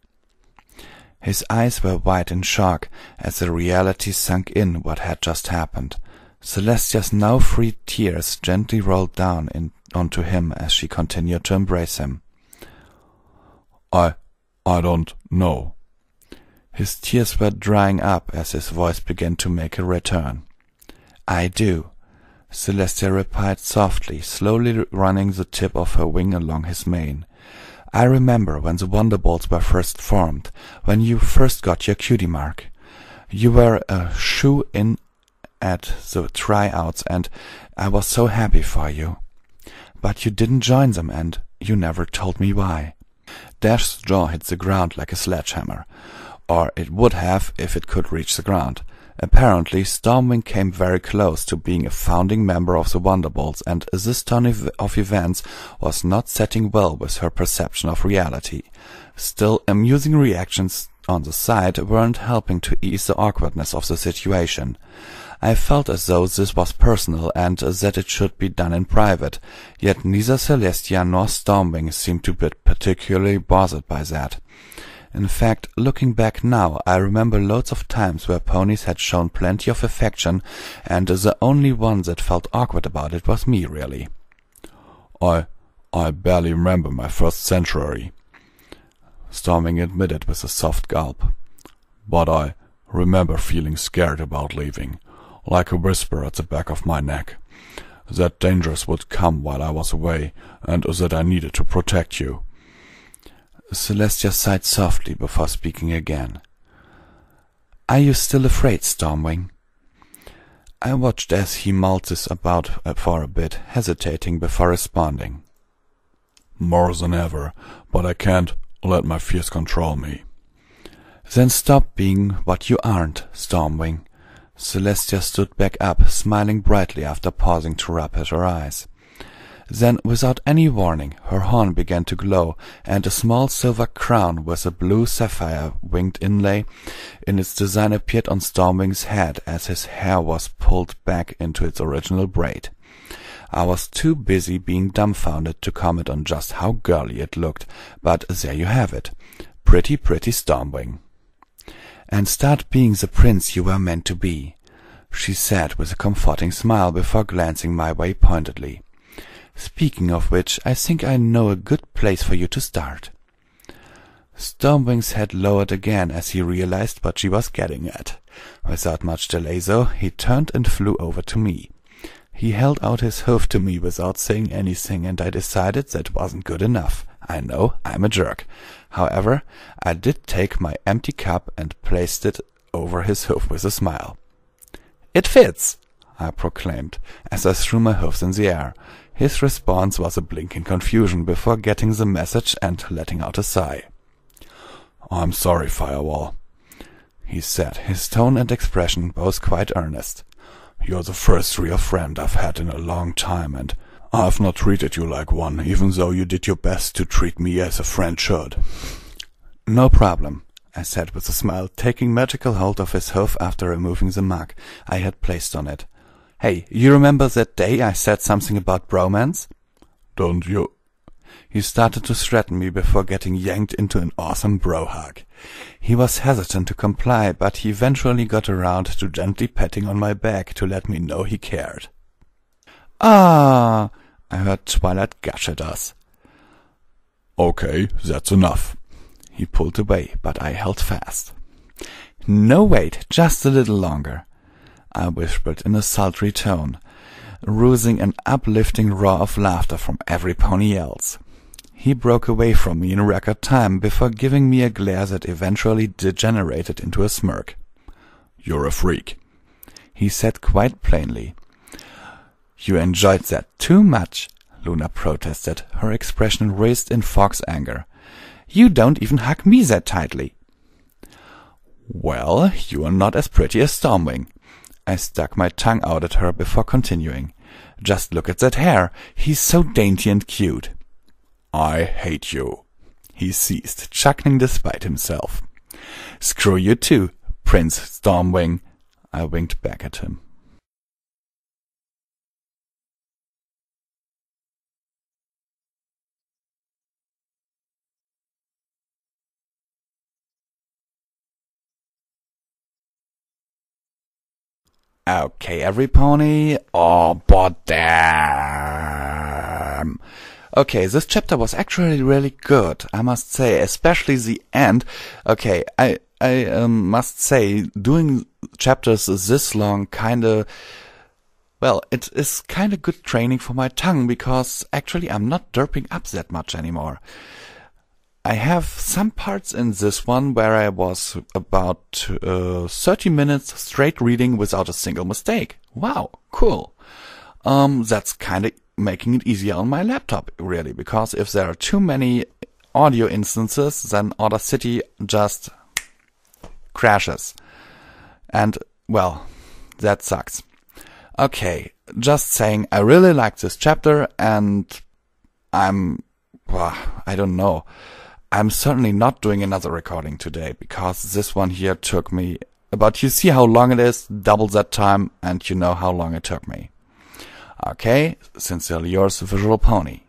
His eyes were wide in shock as the reality sunk in what had just happened. Celestia's now free tears gently rolled down onto him as she continued to embrace him. I don't know." His tears were drying up as his voice began to make a return. "I do," Celestia replied softly, slowly running the tip of her wing along his mane. "I remember when the Wonderbolts were first formed, when you first got your cutie mark. You were a shoe-in at the tryouts, and I was so happy for you. But you didn't join them, and you never told me why." Dash's jaw hit the ground like a sledgehammer, or it would have if it could reach the ground. Apparently, Stormwing came very close to being a founding member of the Wonderbolts, and this turn of events was not setting well with her perception of reality. Still, amusing reactions on the side weren't helping to ease the awkwardness of the situation. I felt as though this was personal and that it should be done in private, yet neither Celestia nor Stormwing seemed to be particularly bothered by that. In fact, looking back now, I remember loads of times where ponies had shown plenty of affection, and the only one that felt awkward about it was me, really. I barely remember my first sanctuary," Stormwing admitted with a soft gulp. "But I remember feeling scared about leaving, like a whisper at the back of my neck, that dangers would come while I was away, and that I needed to protect you." Celestia sighed softly before speaking again. "Are you still afraid, Stormwing?" I watched as he mulled this about for a bit, hesitating before responding. "More than ever, but I can't let my fears control me." "Then stop being what you aren't, Stormwing." Celestia stood back up, smiling brightly after pausing to rub at her eyes. Then, without any warning, her horn began to glow, and a small silver crown with a blue sapphire winged inlay in its design appeared on Stormwing's head as his hair was pulled back into its original braid. I was too busy being dumbfounded to comment on just how girly it looked, but there you have it. Pretty Stormwing. "And start being the prince you were meant to be," she said with a comforting smile before glancing my way pointedly. "Speaking of which, I think I know a good place for you to start." Stormwing's head lowered again as he realized what she was getting at. Without much delay, though, he turned and flew over to me. He held out his hoof to me without saying anything, and I decided that wasn't good enough. I know, I'm a jerk. However, I did take my empty cup and placed it over his hoof with a smile. "It fits," I proclaimed, as I threw my hoofs in the air. His response was a blink in confusion before getting the message and letting out a sigh. "I'm sorry, Firewall," he said, his tone and expression both quite earnest. "You're the first real friend I've had in a long time, and I've not treated you like one, even though you did your best to treat me as a friend should." "No problem," I said with a smile, taking magical hold of his hoof after removing the mark I had placed on it. "Hey, you remember that day I said something about bromance?" "Don't you?" He started to threaten me before getting yanked into an awesome bro hug. He was hesitant to comply, but he eventually got around to gently patting on my back to let me know he cared. "Ah!" I heard Twilight gush at us. "Okay, that's enough." He pulled away, but I held fast. "No, wait, just a little longer," I whispered in a sultry tone, rousing an uplifting roar of laughter from every pony else. He broke away from me in record time before giving me a glare that eventually degenerated into a smirk. "You're a freak," he said quite plainly. "You enjoyed that too much," Luna protested, her expression raised in fox anger. "You don't even hug me that tightly." "Well, you are not as pretty as Stormwing." I stuck my tongue out at her before continuing. "Just look at that hair. He's so dainty and cute." "I hate you," he ceased, chuckling despite himself. "Screw you too, Prince Stormwing," I winked back at him. Okay, every pony. Oh, but damn. Okay, this chapter was actually really good, I must say, especially the end. Okay, I must say, doing chapters this long kinda, well, it is kinda good training for my tongue, because actually I'm not derping up that much anymore. I have some parts in this one where I was about 30 minutes straight reading without a single mistake. Wow, cool. That's kinda making it easier on my laptop, really, because if there are too many audio instances, then Audacity just crashes. And, well, that sucks. Okay, just saying, I really like this chapter, and I don't know. I'm certainly not doing another recording today, because this one here took me, but you see how long it is, double that time, and you know how long it took me. Okay, sincerely yours, Visual Pony.